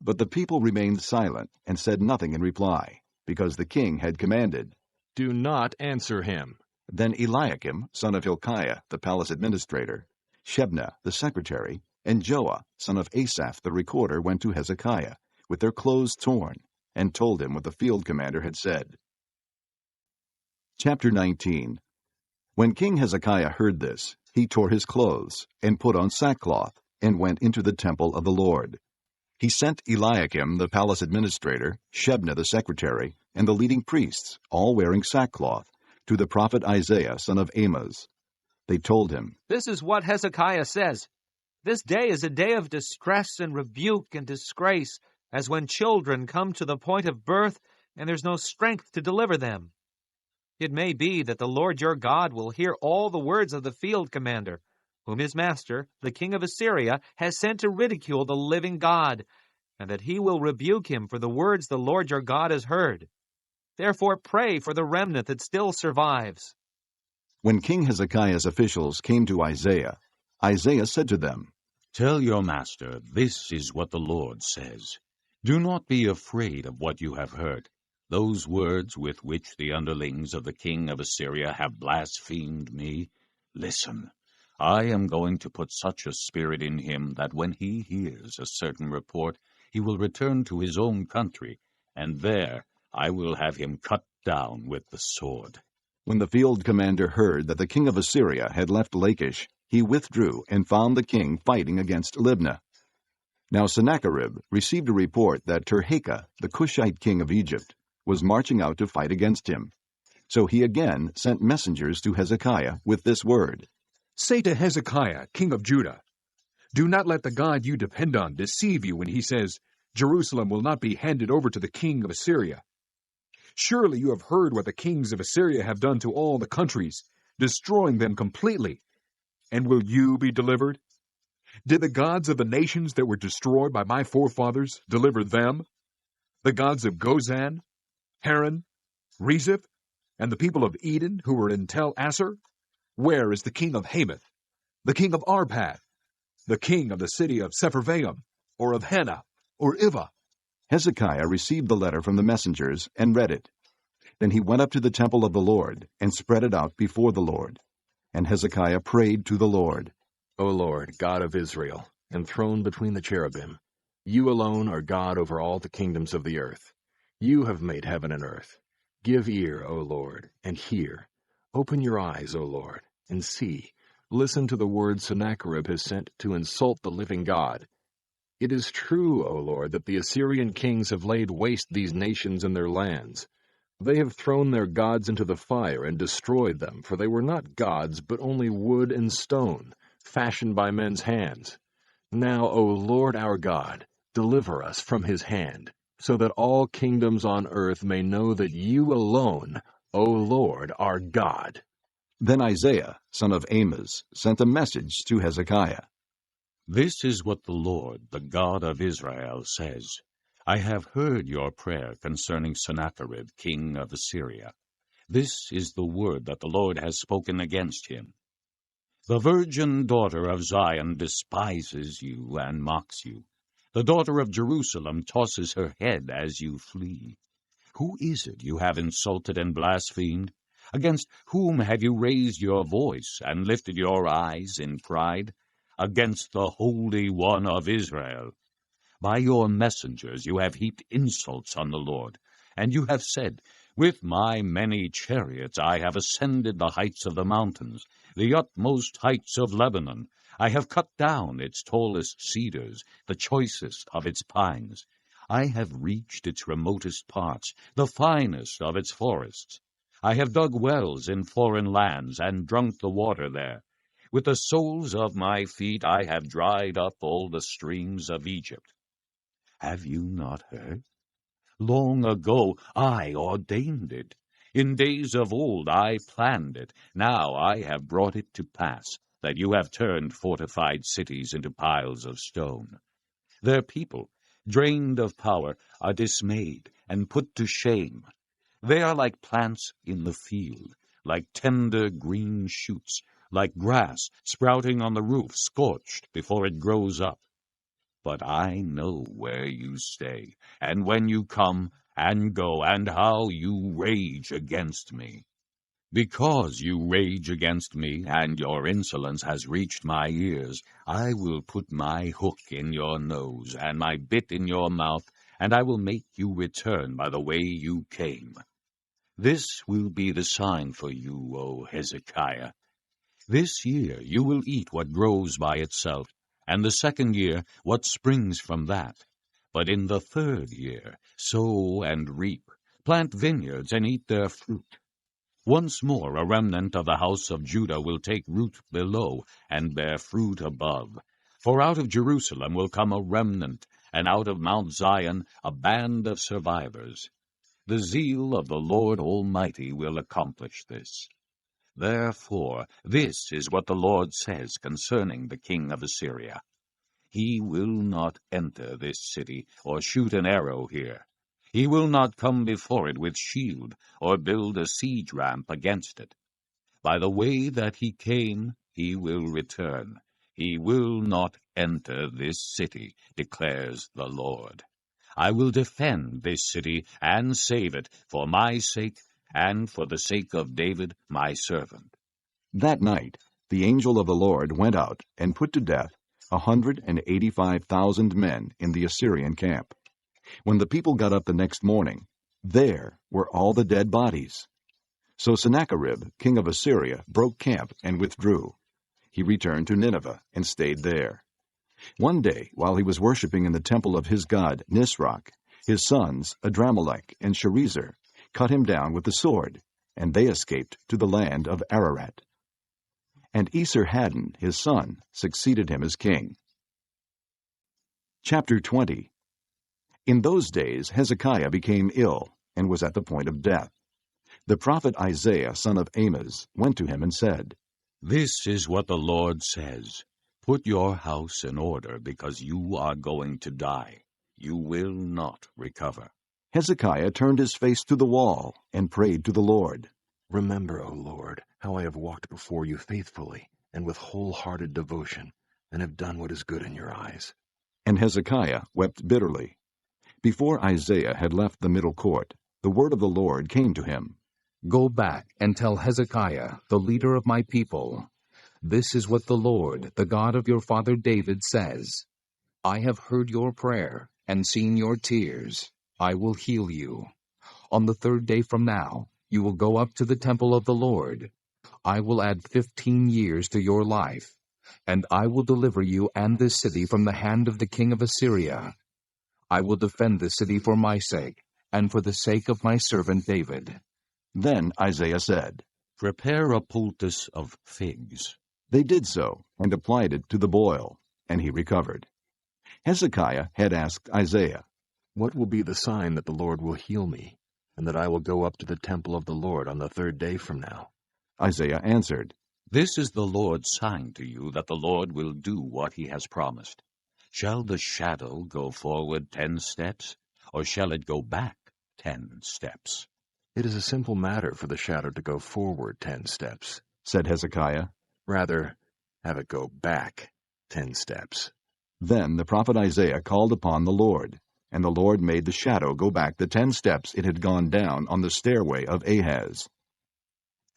But the people remained silent and said nothing in reply, because the king had commanded, Do not answer him. Then Eliakim, son of Hilkiah, the palace administrator, Shebna, the secretary, and Joah, son of Asaph, the recorder, went to Hezekiah, with their clothes torn, and told him what the field commander had said. Chapter 19. When King Hezekiah heard this, he tore his clothes, and put on sackcloth, and went into the temple of the Lord. He sent Eliakim, the palace administrator, Shebna, the secretary, and the leading priests, all wearing sackcloth, to the prophet Isaiah, son of Amoz. They told him, This is what Hezekiah says. This day is a day of distress and rebuke and disgrace, as when children come to the point of birth, and there's no strength to deliver them. It may be that the Lord your God will hear all the words of the field commander, whom his master, the king of Assyria, has sent to ridicule the living God, and that he will rebuke him for the words the Lord your God has heard. Therefore pray for the remnant that still survives." When King Hezekiah's officials came to Isaiah, Isaiah said to them, "Tell your master, this is what the Lord says. Do not be afraid of what you have heard. Those words with which the underlings of the king of Assyria have blasphemed me. Listen, I am going to put such a spirit in him that when he hears a certain report, he will return to his own country, and there I will have him cut down with the sword." When the field commander heard that the king of Assyria had left Lachish, he withdrew and found the king fighting against Libnah. Now Sennacherib received a report that Tirhakah, the Cushite king of Egypt, was marching out to fight against him. So he again sent messengers to Hezekiah with this word, "Say to Hezekiah, king of Judah, do not let the God you depend on deceive you when he says, 'Jerusalem will not be handed over to the king of Assyria.' Surely you have heard what the kings of Assyria have done to all the countries, destroying them completely. And will you be delivered? Did the gods of the nations that were destroyed by my forefathers deliver them? The gods of Gozan, Haran, Rezeph, and the people of Eden who were in Tel Assar? Where is the king of Hamath, the king of Arpad, the king of the city of Sepharvaim, or of Hena, or Ivah?" Hezekiah received the letter from the messengers and read it. Then he went up to the temple of the Lord and spread it out before the Lord. And Hezekiah prayed to the Lord, O Lord, God of Israel, enthroned between the cherubim, you alone are God over all the kingdoms of the earth. You have made heaven and earth. Give ear, O Lord, and hear. Open your eyes, O Lord, and see. Listen to the words Sennacherib has sent to insult the living God. It is true, O Lord, that the Assyrian kings have laid waste these nations and their lands. They have thrown their gods into the fire and destroyed them, for they were not gods, but only wood and stone, fashioned by men's hands. Now, O Lord our God, deliver us from his hand, so that all kingdoms on earth may know that you alone, O Lord, are God." Then Isaiah, son of Amoz, sent a message to Hezekiah. "This is what the Lord, the God of Israel, says. I have heard your prayer concerning Sennacherib, king of Assyria. This is the word that the Lord has spoken against him. The virgin daughter of Zion despises you and mocks you. The daughter of Jerusalem tosses her head as you flee. Who is it you have insulted and blasphemed? Against whom have you raised your voice and lifted your eyes in pride? Against the Holy One of Israel. By your messengers you have heaped insults on the Lord, and you have said, 'With my many chariots I have ascended the heights of the mountains, the utmost heights of Lebanon. I have cut down its tallest cedars, the choicest of its pines. I have reached its remotest parts, the finest of its forests. I have dug wells in foreign lands and drunk the water there. With the soles of my feet I have dried up all the streams of Egypt.' Have you not heard? Long ago I ordained it. In days of old I planned it. Now I have brought it to pass, that you have turned fortified cities into piles of stone. Their people, drained of power, are dismayed and put to shame. They are like plants in the field, like tender green shoots, like grass sprouting on the roof, scorched before it grows up. But I know where you stay, and when you come and go, and how you rage against me. Because you rage against me, and your insolence has reached my ears, I will put my hook in your nose, and my bit in your mouth, and I will make you return by the way you came. This will be the sign for you, O Hezekiah. This year you will eat what grows by itself, and the second year what springs from that. But in the third year sow and reap, plant vineyards and eat their fruit. Once more a remnant of the house of Judah will take root below and bear fruit above. For out of Jerusalem will come a remnant, and out of Mount Zion a band of survivors. The zeal of the Lord Almighty will accomplish this. Therefore, this is what the Lord says concerning the king of Assyria. He will not enter this city, or shoot an arrow here. He will not come before it with shield, or build a siege ramp against it. By the way that he came, he will return. He will not enter this city, declares the Lord. I will defend this city and save it for my sake and for the sake of David my servant. That night the angel of the Lord went out and put to death 185,000 men in the Assyrian camp. When the people got up the next morning, there were all the dead bodies. So Sennacherib, king of Assyria, broke camp and withdrew. He returned to Nineveh and stayed there. One day, while he was worshipping in the temple of his god Nisroch, his sons Adramelech and Sharezer cut him down with the sword, and they escaped to the land of Ararat. And Esarhaddon, his son, succeeded him as king. Chapter 20. In those days Hezekiah became ill and was at the point of death. The prophet Isaiah, son of Amoz, went to him and said, This is what the Lord says. Put your house in order, because you are going to die. You will not recover. Hezekiah turned his face to the wall and prayed to the Lord. Remember, O Lord, how I have walked before you faithfully and with wholehearted devotion, and have done what is good in your eyes. And Hezekiah wept bitterly. Before Isaiah had left the middle court, the word of the Lord came to him. Go back and tell Hezekiah, the leader of my people, this is what the Lord, the God of your father David, says. I have heard your prayer and seen your tears. I will heal you. On the third day from now, you will go up to the temple of the Lord. I will add 15 years to your life, and I will deliver you and this city from the hand of the king of Assyria. I will defend this city for my sake, and for the sake of my servant David. Then Isaiah said, Prepare a poultice of figs. They did so, and applied it to the boil, and he recovered. Hezekiah had asked Isaiah, What will be the sign that the Lord will heal me, and that I will go up to the temple of the Lord on the third day from now? Isaiah answered, This is the Lord's sign to you that the Lord will do what he has promised. Shall the shadow go forward 10 steps, or shall it go back 10 steps? It is a simple matter for the shadow to go forward 10 steps, said Hezekiah. Rather, have it go back 10 steps. Then the prophet Isaiah called upon the Lord, and the Lord made the shadow go back the 10 steps it had gone down on the stairway of Ahaz.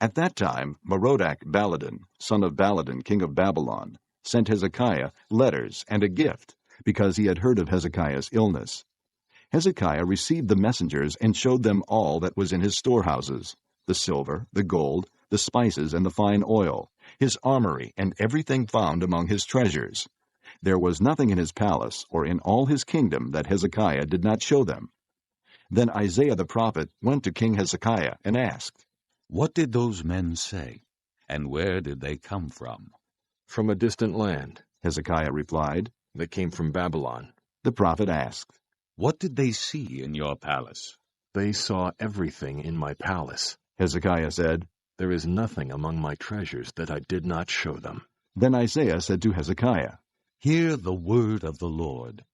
At that time Merodach-Baladan, son of Baladan, king of Babylon, sent Hezekiah letters and a gift, because he had heard of Hezekiah's illness. Hezekiah received the messengers and showed them all that was in his storehouses, the silver, the gold, the spices, and the fine oil, his armory, and everything found among his treasures. There was nothing in his palace or in all his kingdom that Hezekiah did not show them. Then Isaiah the prophet went to King Hezekiah and asked, What did those men say, and where did they come from? From a distant land, Hezekiah replied. They came from Babylon. The prophet asked, What did they see in your palace? They saw everything in my palace. Hezekiah said, There is nothing among my treasures that I did not show them. Then Isaiah said to Hezekiah, Hear the word of the Lord.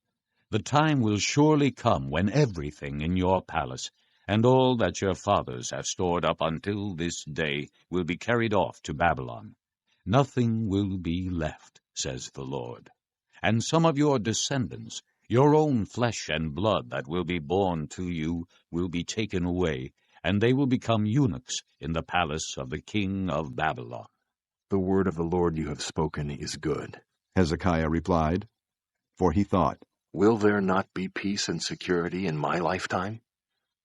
The time will surely come when everything in your palace and all that your fathers have stored up until this day will be carried off to Babylon. Nothing will be left, says the Lord. And some of your descendants, your own flesh and blood that will be born to you, will be taken away, and they will become eunuchs in the palace of the king of Babylon. The word of the Lord you have spoken is good, Hezekiah replied. For he thought, Will there not be peace and security in my lifetime?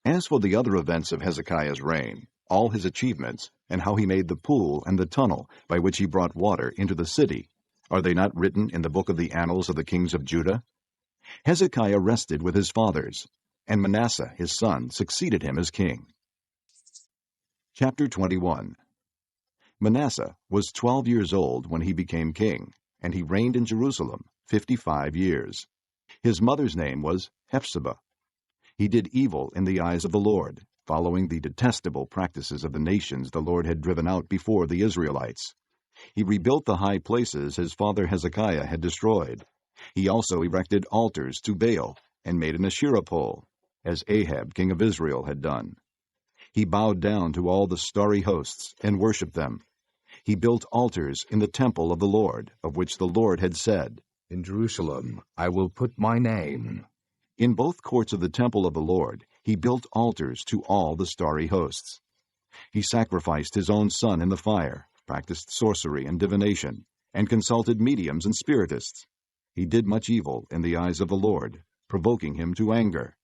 As for the other events of Hezekiah's reign, all his achievements, and how he made the pool and the tunnel by which he brought water into the city, are they not written in the book of the annals of the kings of Judah? Hezekiah rested with his fathers, and Manasseh his son succeeded him as king. Chapter 21. Manasseh was 12 years old when he became king, and he reigned in Jerusalem 55 years. His mother's name was Hephzibah. He did evil in the eyes of the Lord, following the detestable practices of the nations the Lord had driven out before the Israelites. He rebuilt the high places his father Hezekiah had destroyed. He also erected altars to Baal and made an Asherah pole, as Ahab king of Israel had done. He bowed down to all the starry hosts and worshipped them. He built altars in the temple of the Lord, of which the Lord had said, In Jerusalem I will put my name. In both courts of the temple of the Lord he built altars to all the starry hosts. He sacrificed his own son in the fire, practiced sorcery and divination, and consulted mediums and spiritists. He did much evil in the eyes of the Lord, provoking him to anger.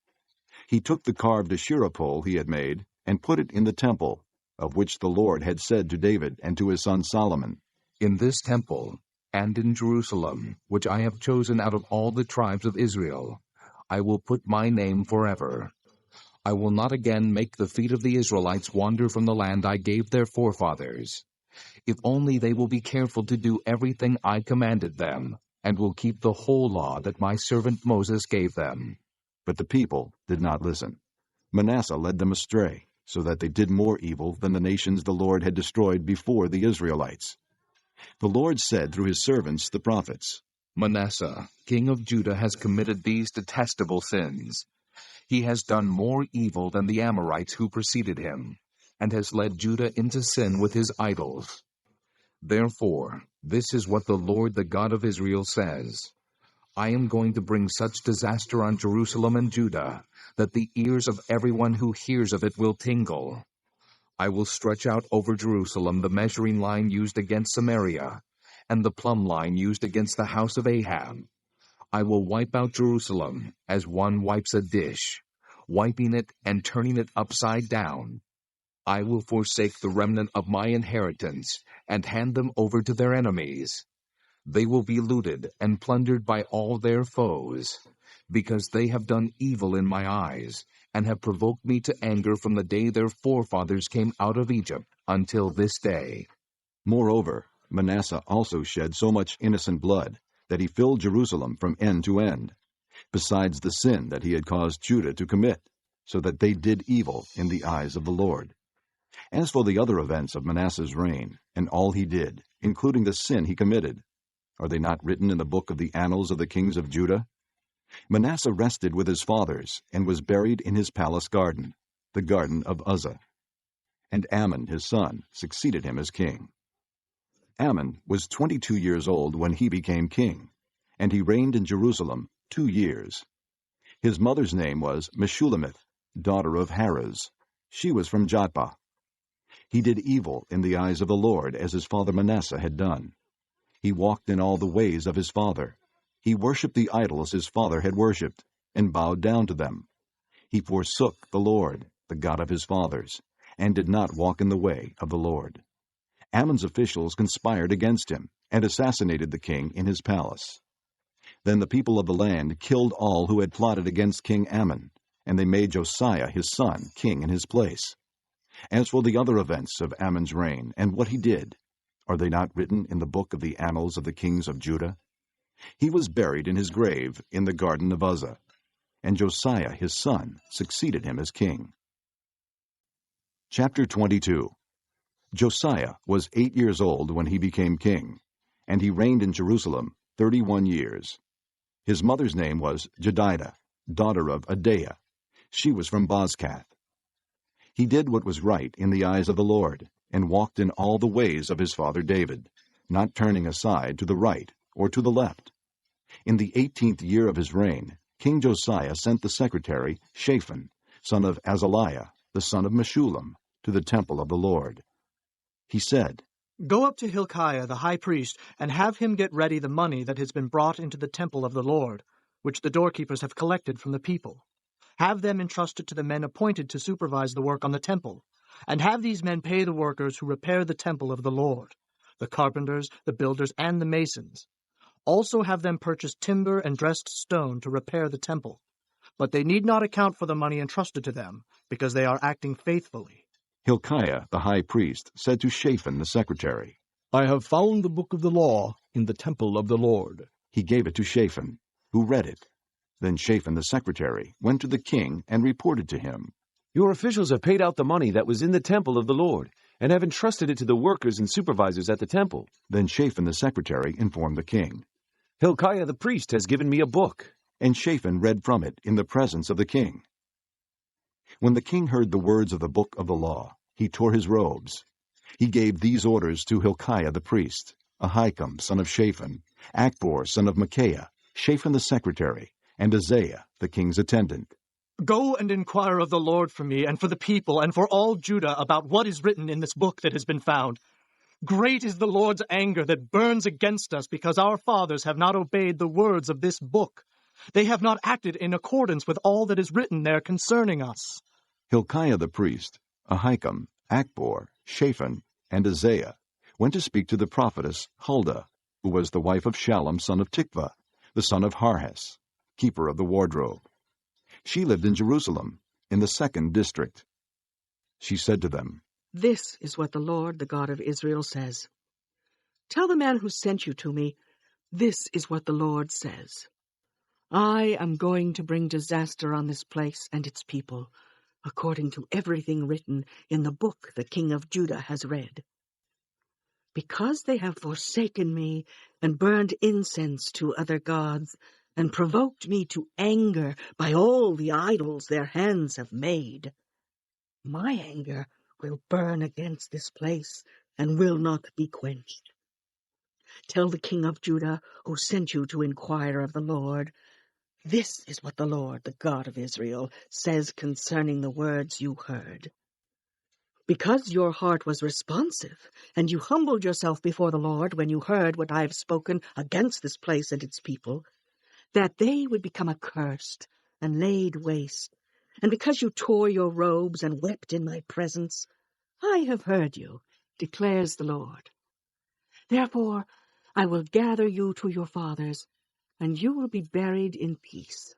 He took the carved Asherah pole he had made and put it in the temple, of which the Lord had said to David and to his son Solomon, In this temple, and in Jerusalem, which I have chosen out of all the tribes of Israel, I will put my name forever. I will not again make the feet of the Israelites wander from the land I gave their forefathers. If only they will be careful to do everything I commanded them, and will keep the whole law that my servant Moses gave them. But the people did not listen. Manasseh led them astray, so that they did more evil than the nations the Lord had destroyed before the Israelites. The Lord said through his servants the prophets, Manasseh, king of Judah, has committed these detestable sins. He has done more evil than the Amorites who preceded him, and has led Judah into sin with his idols. Therefore, this is what the Lord, the God of Israel, says. I am going to bring such disaster on Jerusalem and Judah that the ears of everyone who hears of it will tingle. I will stretch out over Jerusalem the measuring line used against Samaria, and the plumb line used against the house of Ahab. I will wipe out Jerusalem as one wipes a dish, wiping it and turning it upside down. I will forsake the remnant of my inheritance and hand them over to their enemies. They will be looted and plundered by all their foes, because they have done evil in my eyes, and have provoked me to anger from the day their forefathers came out of Egypt until this day. Moreover, Manasseh also shed so much innocent blood that he filled Jerusalem from end to end, besides the sin that he had caused Judah to commit, so that they did evil in the eyes of the Lord. As for the other events of Manasseh's reign, and all he did, including the sin he committed, are they not written in the book of the annals of the kings of Judah? Manasseh rested with his fathers, and was buried in his palace garden, the garden of Uzzah. And Amon his son succeeded him as king. Amon was 22 years old when he became king, and he reigned in Jerusalem 2 years. His mother's name was Meshullemeth, daughter of Harez. She was from Jotbah. He did evil in the eyes of the Lord, as his father Manasseh had done. He walked in all the ways of his father. He worshipped the idols his father had worshipped, and bowed down to them. He forsook the Lord, the God of his fathers, and did not walk in the way of the Lord. Amon's officials conspired against him, and assassinated the king in his palace. Then the people of the land killed all who had plotted against King Amon, and they made Josiah his son king in his place. As for the other events of Amon's reign, and what he did, are they not written in the book of the annals of the kings of Judah? He was buried in his grave in the garden of Uzzah, and Josiah his son succeeded him as king. Chapter 22. Josiah was 8 years old when he became king, and he reigned in Jerusalem 31 years. His mother's name was Jedidah, daughter of Adaiah. She was from Bozkath. He did what was right in the eyes of the Lord, and walked in all the ways of his father David, not turning aside to the right or to the left. In the 18th year of his reign, King Josiah sent the secretary Shaphan, son of Azaliah, the son of Meshullam, to the temple of the Lord. He said, Go up to Hilkiah the high priest, and have him get ready the money that has been brought into the temple of the Lord, which the doorkeepers have collected from the people. Have them entrusted to the men appointed to supervise the work on the temple, and have these men pay the workers who repair the temple of the Lord, the carpenters, the builders, and the masons. Also have them purchase timber and dressed stone to repair the temple. But they need not account for the money entrusted to them, because they are acting faithfully. Hilkiah the high priest said to Shaphan the secretary, I have found the book of the law in the temple of the Lord. He gave it to Shaphan, who read it. Then Shaphan the secretary went to the king and reported to him. Your officials have paid out the money that was in the temple of the Lord, and have entrusted it to the workers and supervisors at the temple. Then Shaphan the secretary informed the king. Hilkiah the priest has given me a book. And Shaphan read from it in the presence of the king. When the king heard the words of the book of the law, he tore his robes. He gave these orders to Hilkiah the priest, Ahikam son of Shaphan, Akbor son of Micaiah, Shaphan the secretary, and Isaiah the king's attendant. Go and inquire of the Lord for me and for the people and for all Judah about what is written in this book that has been found. Great is the Lord's anger that burns against us because our fathers have not obeyed the words of this book. They have not acted in accordance with all that is written there concerning us. Hilkiah the priest, Ahikam, Akbor, Shaphan, and Isaiah went to speak to the prophetess Huldah, who was the wife of Shallum son of Tikvah, the son of Harhas, keeper of the wardrobe. She lived in Jerusalem, in the 2nd district. She said to them, This is what the Lord, the God of Israel, says. Tell the man who sent you to me, this is what the Lord says. I am going to bring disaster on this place and its people, according to everything written in the book the king of Judah has read. Because they have forsaken me and burned incense to other gods, and provoked me to anger by all the idols their hands have made, my anger will burn against this place and will not be quenched. Tell the king of Judah, who sent you to inquire of the Lord, this is what the Lord, the God of Israel, says concerning the words you heard. Because your heart was responsive, and you humbled yourself before the Lord when you heard what I have spoken against this place and its people, that they would become accursed and laid waste, and because you tore your robes and wept in my presence, I have heard you, declares the Lord. Therefore I will gather you to your fathers, and you will be buried in peace.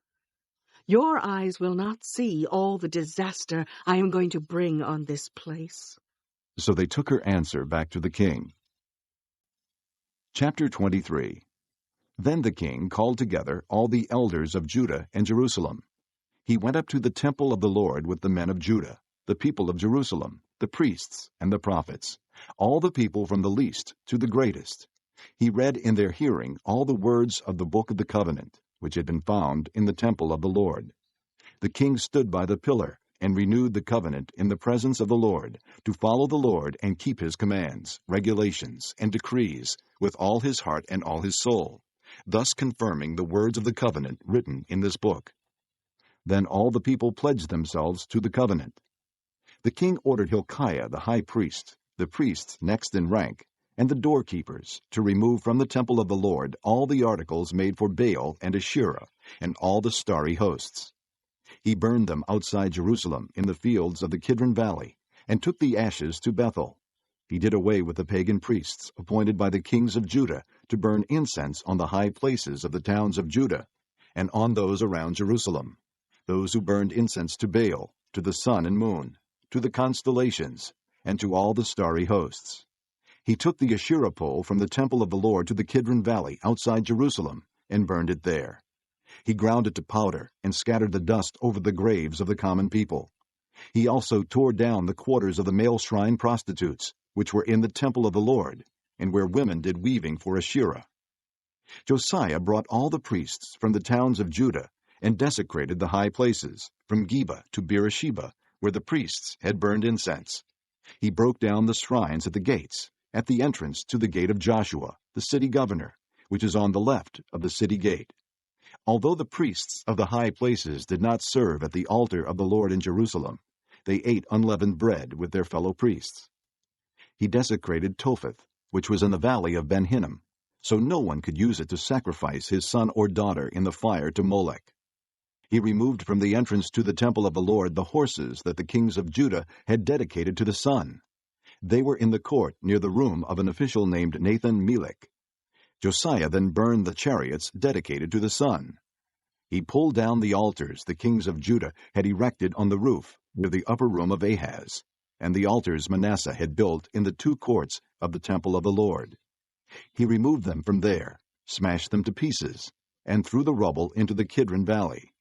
Your eyes will not see all the disaster I am going to bring on this place. So they took her answer back to the king. Chapter 23. Then the king called together all the elders of Judah and Jerusalem. He went up to the temple of the Lord with the men of Judah, the people of Jerusalem, the priests and the prophets, all the people from the least to the greatest. He read in their hearing all the words of the book of the covenant, which had been found in the temple of the Lord. The king stood by the pillar and renewed the covenant in the presence of the Lord, to follow the Lord and keep his commands, regulations, and decrees with all his heart and all his soul, thus confirming the words of the covenant written in this book. Then all the people pledged themselves to the covenant. The king ordered Hilkiah the high priest, the priests next in rank, and the doorkeepers to remove from the temple of the Lord all the articles made for Baal and Asherah, and all the starry hosts. He burned them outside Jerusalem in the fields of the Kidron Valley, and took the ashes to Bethel. He did away with the pagan priests appointed by the kings of Judah to burn incense on the high places of the towns of Judah, and on those around Jerusalem, those who burned incense to Baal, to the sun and moon, to the constellations, and to all the starry hosts. He took the Asherah pole from the temple of the Lord to the Kidron Valley outside Jerusalem, and burned it there. He ground it to powder, and scattered the dust over the graves of the common people. He also tore down the quarters of the male shrine prostitutes, which were in the temple of the Lord, and where women did weaving for Asherah. Josiah brought all the priests from the towns of Judah, and desecrated the high places, from Geba to Beersheba, where the priests had burned incense. He broke down the shrines at the gates, at the entrance to the gate of Joshua, the city governor, which is on the left of the city gate. Although the priests of the high places did not serve at the altar of the Lord in Jerusalem, they ate unleavened bread with their fellow priests. He desecrated Topheth, which was in the valley of Ben Hinnom, so no one could use it to sacrifice his son or daughter in the fire to Molech. He removed from the entrance to the temple of the Lord the horses that the kings of Judah had dedicated to the sun. They were in the court near the room of an official named Nathan-Melech. Josiah then burned the chariots dedicated to the sun. He pulled down the altars the kings of Judah had erected on the roof near the upper room of Ahaz, and the altars Manasseh had built in the 2 courts of the temple of the Lord. He removed them from there, smashed them to pieces, and threw the rubble into the Kidron Valley.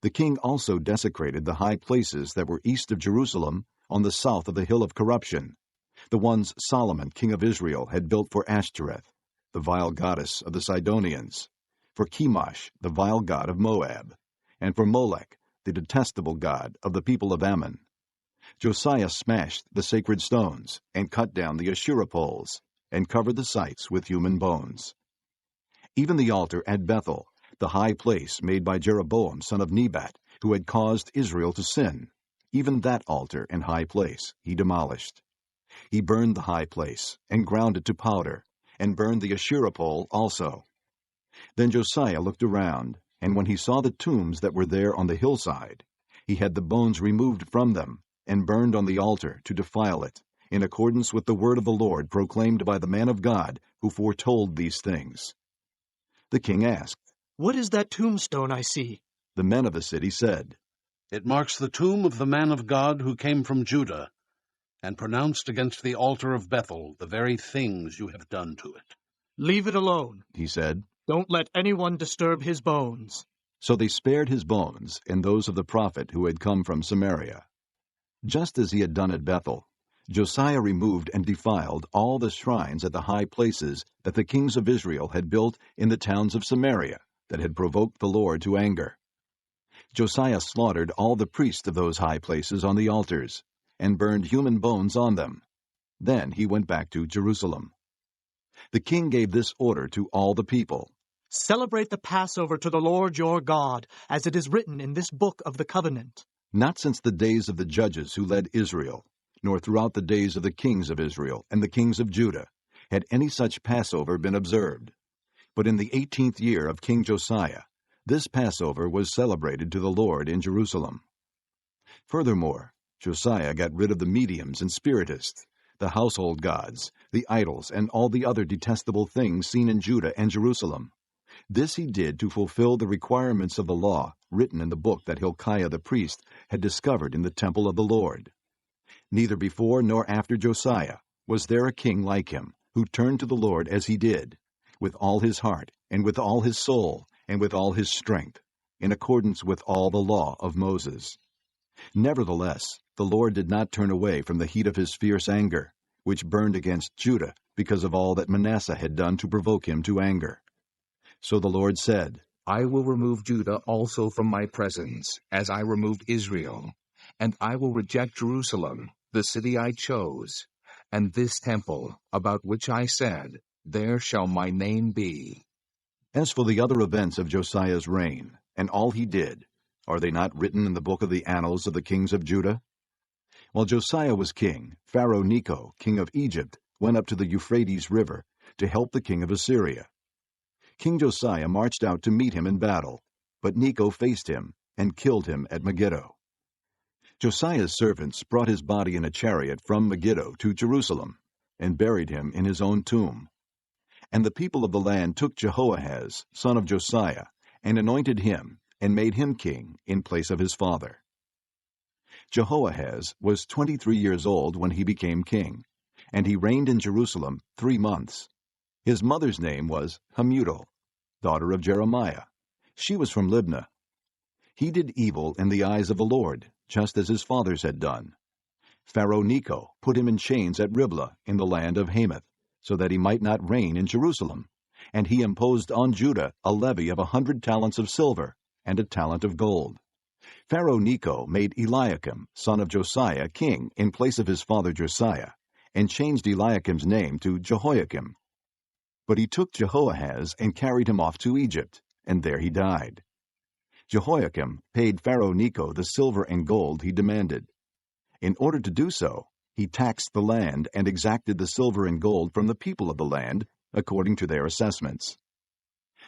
The king also desecrated the high places that were east of Jerusalem on the south of the hill of corruption, the ones Solomon, king of Israel, had built for Ashtoreth, the vile goddess of the Sidonians, for Chemosh, the vile god of Moab, and for Molech, the detestable god of the people of Ammon. Josiah smashed the sacred stones and cut down the Asherah poles and covered the sites with human bones. Even the altar at Bethel, the high place made by Jeroboam son of Nebat, who had caused Israel to sin, even that altar and high place he demolished. He burned the high place and ground it to powder, and burned the Asherah pole also. Then Josiah looked around, and when he saw the tombs that were there on the hillside, he had the bones removed from them, and burned on the altar to defile it, in accordance with the word of the Lord proclaimed by the man of God who foretold these things. The king asked, "What is that tombstone I see?" The men of the city said, "It marks the tomb of the man of God who came from Judah, and pronounced against the altar of Bethel the very things you have done to it." "Leave it alone," he said. "Don't let anyone disturb his bones." So they spared his bones and those of the prophet who had come from Samaria. Just as he had done at Bethel, Josiah removed and defiled all the shrines at the high places that the kings of Israel had built in the towns of Samaria that had provoked the Lord to anger. Josiah slaughtered all the priests of those high places on the altars, and burned human bones on them. Then he went back to Jerusalem. The king gave this order to all the people: "Celebrate the Passover to the Lord your God, as it is written in this book of the covenant." Not since the days of the judges who led Israel, nor throughout the days of the kings of Israel and the kings of Judah, had any such Passover been observed. But in the 18th year of King Josiah, this Passover was celebrated to the Lord in Jerusalem. Furthermore, Josiah got rid of the mediums and spiritists, the household gods, the idols, and all the other detestable things seen in Judah and Jerusalem. This he did to fulfill the requirements of the law written in the book that Hilkiah the priest had discovered in the temple of the Lord. Neither before nor after Josiah was there a king like him, who turned to the Lord as he did, with all his heart, and with all his soul, and with all his strength, in accordance with all the law of Moses. Nevertheless, the Lord did not turn away from the heat of his fierce anger, which burned against Judah because of all that Manasseh had done to provoke him to anger. So the Lord said, I will remove Judah also from my presence, as I removed Israel, and I will reject Jerusalem, the city I chose, and this temple, about which I said, There shall my name be. As for the other events of Josiah's reign, and all he did, are they not written in the book of the annals of the kings of Judah? While Josiah was king, Pharaoh Necho, king of Egypt, went up to the Euphrates River to help the king of Assyria. King Josiah marched out to meet him in battle, but Necho faced him and killed him at Megiddo. Josiah's servants brought his body in a chariot from Megiddo to Jerusalem, and buried him in his own tomb. And the people of the land took Jehoahaz, son of Josiah, and anointed him, and made him king in place of his father. Jehoahaz was 23 years old when he became king, and he reigned in Jerusalem 3 months. His mother's name was Hamutal, daughter of Jeremiah. She was from Libnah. He did evil in the eyes of the Lord, just as his fathers had done. Pharaoh Necho put him in chains at Riblah in the land of Hamath, so that he might not reign in Jerusalem, and he imposed on Judah a levy of 100 talents of silver and a talent of gold. Pharaoh Necho made Eliakim, son of Josiah, king in place of his father Josiah, and changed Eliakim's name to Jehoiakim. But he took Jehoahaz and carried him off to Egypt, and there he died. Jehoiakim paid Pharaoh Necho the silver and gold he demanded. In order to do so, he taxed the land and exacted the silver and gold from the people of the land according to their assessments.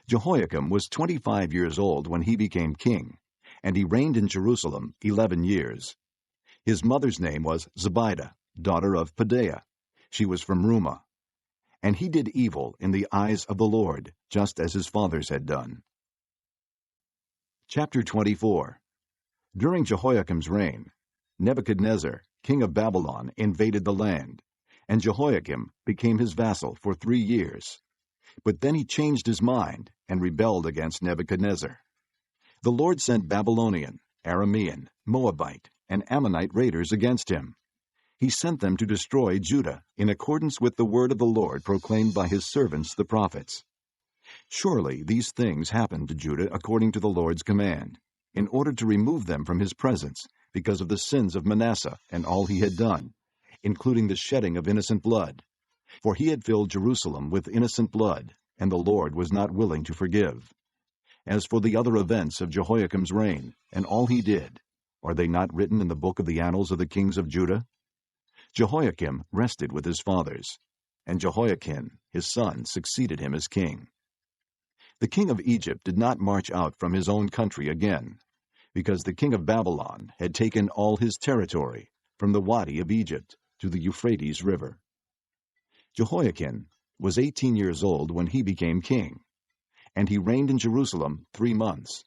Jehoiakim was 25 years old when he became king, and he reigned in Jerusalem 11 years. His mother's name was Zebidah, daughter of Pedaiah. She was from Rumah. And he did evil in the eyes of the Lord, just as his fathers had done. Chapter 24. During Jehoiakim's reign, Nebuchadnezzar, king of Babylon, invaded the land, and Jehoiakim became his vassal for 3 years. But then he changed his mind and rebelled against Nebuchadnezzar. The Lord sent Babylonian, Aramean, Moabite, and Ammonite raiders against him. He sent them to destroy Judah in accordance with the word of the Lord proclaimed by his servants the prophets. Surely these things happened to Judah according to the Lord's command, in order to remove them from his presence, because of the sins of Manasseh and all he had done, including the shedding of innocent blood. For he had filled Jerusalem with innocent blood, and the Lord was not willing to forgive. As for the other events of Jehoiakim's reign, and all he did, are they not written in the book of the annals of the kings of Judah? Jehoiakim rested with his fathers, and Jehoiakim his son succeeded him as king. The king of Egypt did not march out from his own country again, because the king of Babylon had taken all his territory, from the Wadi of Egypt to the Euphrates River. Jehoiakim was 18 years old when he became king, and he reigned in Jerusalem 3 months.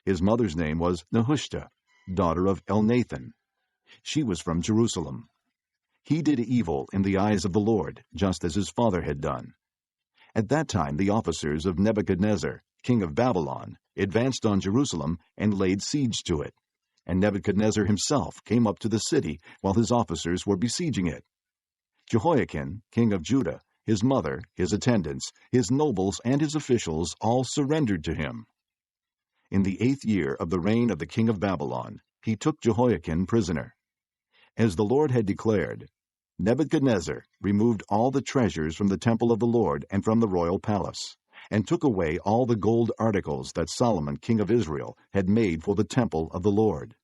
His mother's name was Nehushta, daughter of Elnathan. She was from Jerusalem. He did evil in the eyes of the Lord, just as his father had done. At that time the officers of Nebuchadnezzar, king of Babylon, advanced on Jerusalem and laid siege to it. And Nebuchadnezzar himself came up to the city while his officers were besieging it. Jehoiakim, king of Judah, his mother, his attendants, his nobles, and his officials all surrendered to him. In the 8th year of the reign of the king of Babylon, he took Jehoiakim prisoner. As the Lord had declared, Nebuchadnezzar removed all the treasures from the temple of the Lord and from the royal palace, and took away all the gold articles that Solomon king of Israel had made for the temple of the Lord.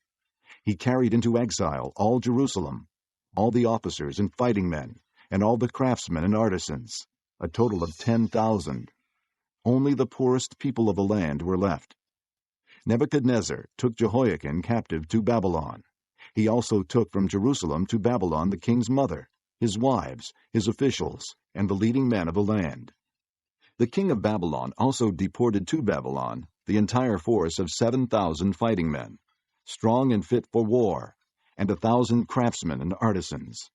He carried into exile all Jerusalem, all the officers and fighting men, and all the craftsmen and artisans, a total of 10,000. Only the poorest people of the land were left. Nebuchadnezzar took Jehoiakim captive to Babylon. He also took from Jerusalem to Babylon the king's mother, his wives, his officials, and the leading men of the land. The king of Babylon also deported to Babylon the entire force of 7,000 fighting men, strong and fit for war, and 1,000 craftsmen and artisans.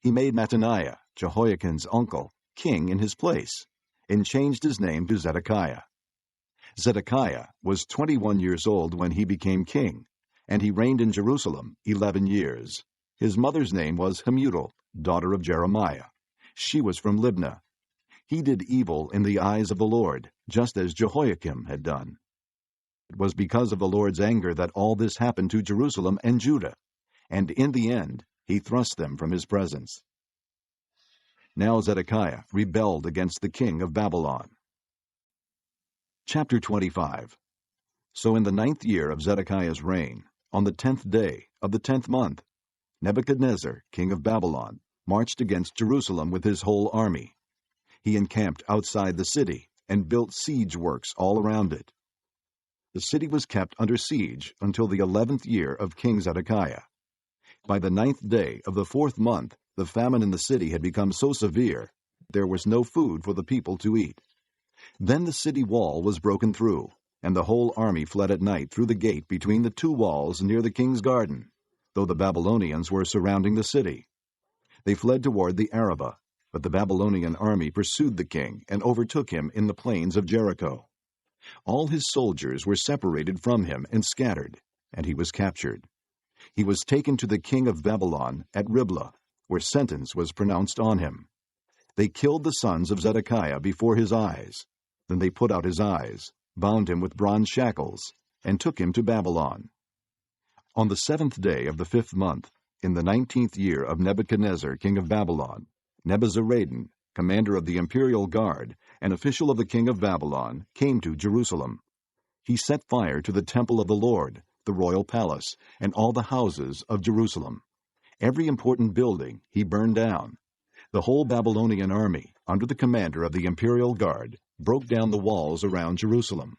He made Mattaniah, Jehoiakim's uncle, king in his place, and changed his name to Zedekiah. Zedekiah was 21 years old when he became king, and he reigned in Jerusalem 11 years. His mother's name was Hamutal, daughter of Jeremiah. She was from Libnah. He did evil in the eyes of the Lord, just as Jehoiakim had done. It was because of the Lord's anger that all this happened to Jerusalem and Judah, and in the end he thrust them from his presence. Now Zedekiah rebelled against the king of Babylon. Chapter 25. So in the 9th year of Zedekiah's reign, on the 10th day of the 10th month, Nebuchadnezzar, king of Babylon, marched against Jerusalem with his whole army. He encamped outside the city and built siege works all around it. The city was kept under siege until the 11th year of King Zedekiah. By the 9th day of the 4th month, the famine in the city had become so severe, there was no food for the people to eat. Then the city wall was broken through, and the whole army fled at night through the gate between the 2 walls near the king's garden, though the Babylonians were surrounding the city. They fled toward the Arabah, but the Babylonian army pursued the king and overtook him in the plains of Jericho. All his soldiers were separated from him and scattered, and he was captured. He was taken to the king of Babylon at Riblah, where sentence was pronounced on him. They killed the sons of Zedekiah before his eyes. Then they put out his eyes, bound him with bronze shackles, and took him to Babylon. On the 7th day of the 5th month, in the 19th year of Nebuchadnezzar king of Babylon, Nebuzaradan, commander of the imperial guard, and official of the king of Babylon, came to Jerusalem. He set fire to the temple of the Lord, the royal palace, and all the houses of Jerusalem. Every important building he burned down. The whole Babylonian army, under the commander of the imperial guard, broke down the walls around Jerusalem.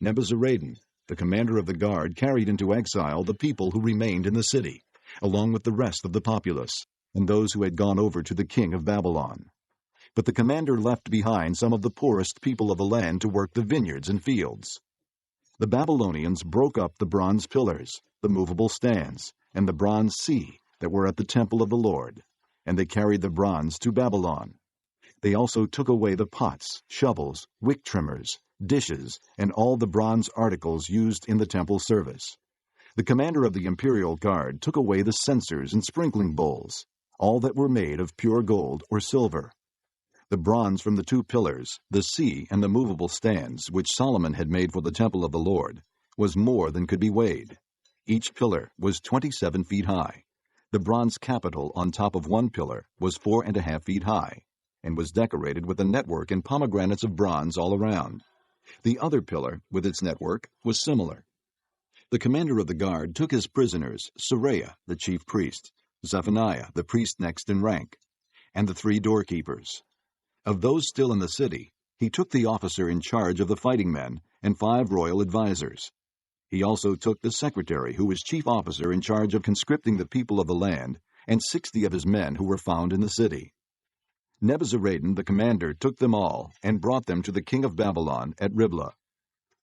Nebuzaradan, the commander of the guard, carried into exile the people who remained in the city, along with the rest of the populace, and those who had gone over to the king of Babylon. But the commander left behind some of the poorest people of the land to work the vineyards and fields. The Babylonians broke up the bronze pillars, the movable stands, and the bronze sea that were at the temple of the Lord, and they carried the bronze to Babylon. They also took away the pots, shovels, wick trimmers, dishes, and all the bronze articles used in the temple service. The commander of the imperial guard took away the censers and sprinkling bowls, all that were made of pure gold or silver. The bronze from the 2 pillars, the sea, and the movable stands, which Solomon had made for the temple of the Lord, was more than could be weighed. Each pillar was 27 feet high. The bronze capital on top of one pillar was 4.5 feet high, and was decorated with a network and pomegranates of bronze all around. The other pillar, with its network, was similar. The commander of the guard took his prisoners Seraiah, the chief priest, Zephaniah, the priest next in rank, and the 3 doorkeepers. Of those still in the city, he took the officer in charge of the fighting men and 5 royal advisers. He also took the secretary, who was chief officer in charge of conscripting the people of the land, and 60 of his men who were found in the city. Nebuzaradan the commander took them all and brought them to the king of Babylon at Riblah.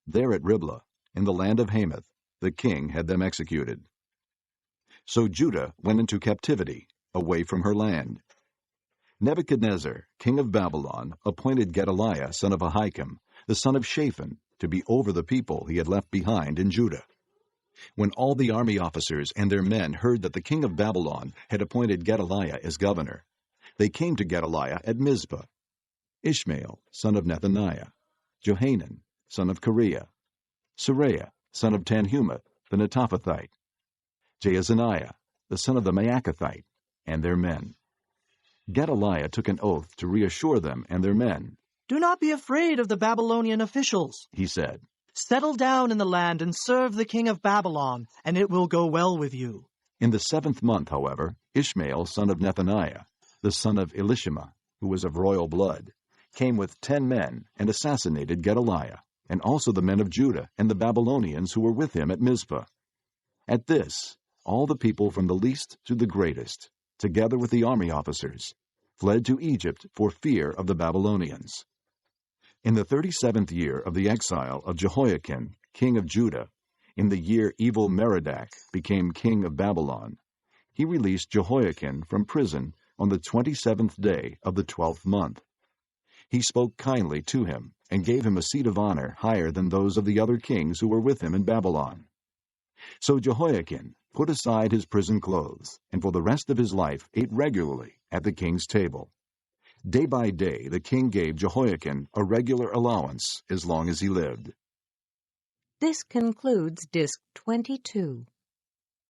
There at Riblah, in the land of Hamath, the king had them executed. So Judah went into captivity, away from her land. Nebuchadnezzar, king of Babylon, appointed Gedaliah, son of Ahikam, the son of Shaphan, to be over the people he had left behind in Judah. When all the army officers and their men heard that the king of Babylon had appointed Gedaliah as governor, they came to Gedaliah at Mizpah. Ishmael, son of Nethaniah, Johanan, son of Kareah, Seraiah, son of Tanhumeth, the Netophathite, Jaazaniah, the son of the Maacathite, and their men. Gedaliah took an oath to reassure them and their men. "Do not be afraid of the Babylonian officials," he said. "Settle down in the land and serve the king of Babylon, and it will go well with you." In the 7th month, however, Ishmael, son of Nethaniah, the son of Elishama, who was of royal blood, came with 10 men and assassinated Gedaliah, and also the men of Judah and the Babylonians who were with him at Mizpah. At this, all the people from the least to the greatest, together with the army officers, fled to Egypt for fear of the Babylonians. In the 37th year of the exile of Jehoiakim, king of Judah, in the year Evil-Merodach became king of Babylon, he released Jehoiakim from prison on the 27th day of the 12th month. He spoke kindly to him and gave him a seat of honor higher than those of the other kings who were with him in Babylon. So Jehoiakim put aside his prison clothes, and for the rest of his life ate regularly at the king's table. Day by day the king gave Jehoiakim a regular allowance as long as he lived. This concludes Disc 22.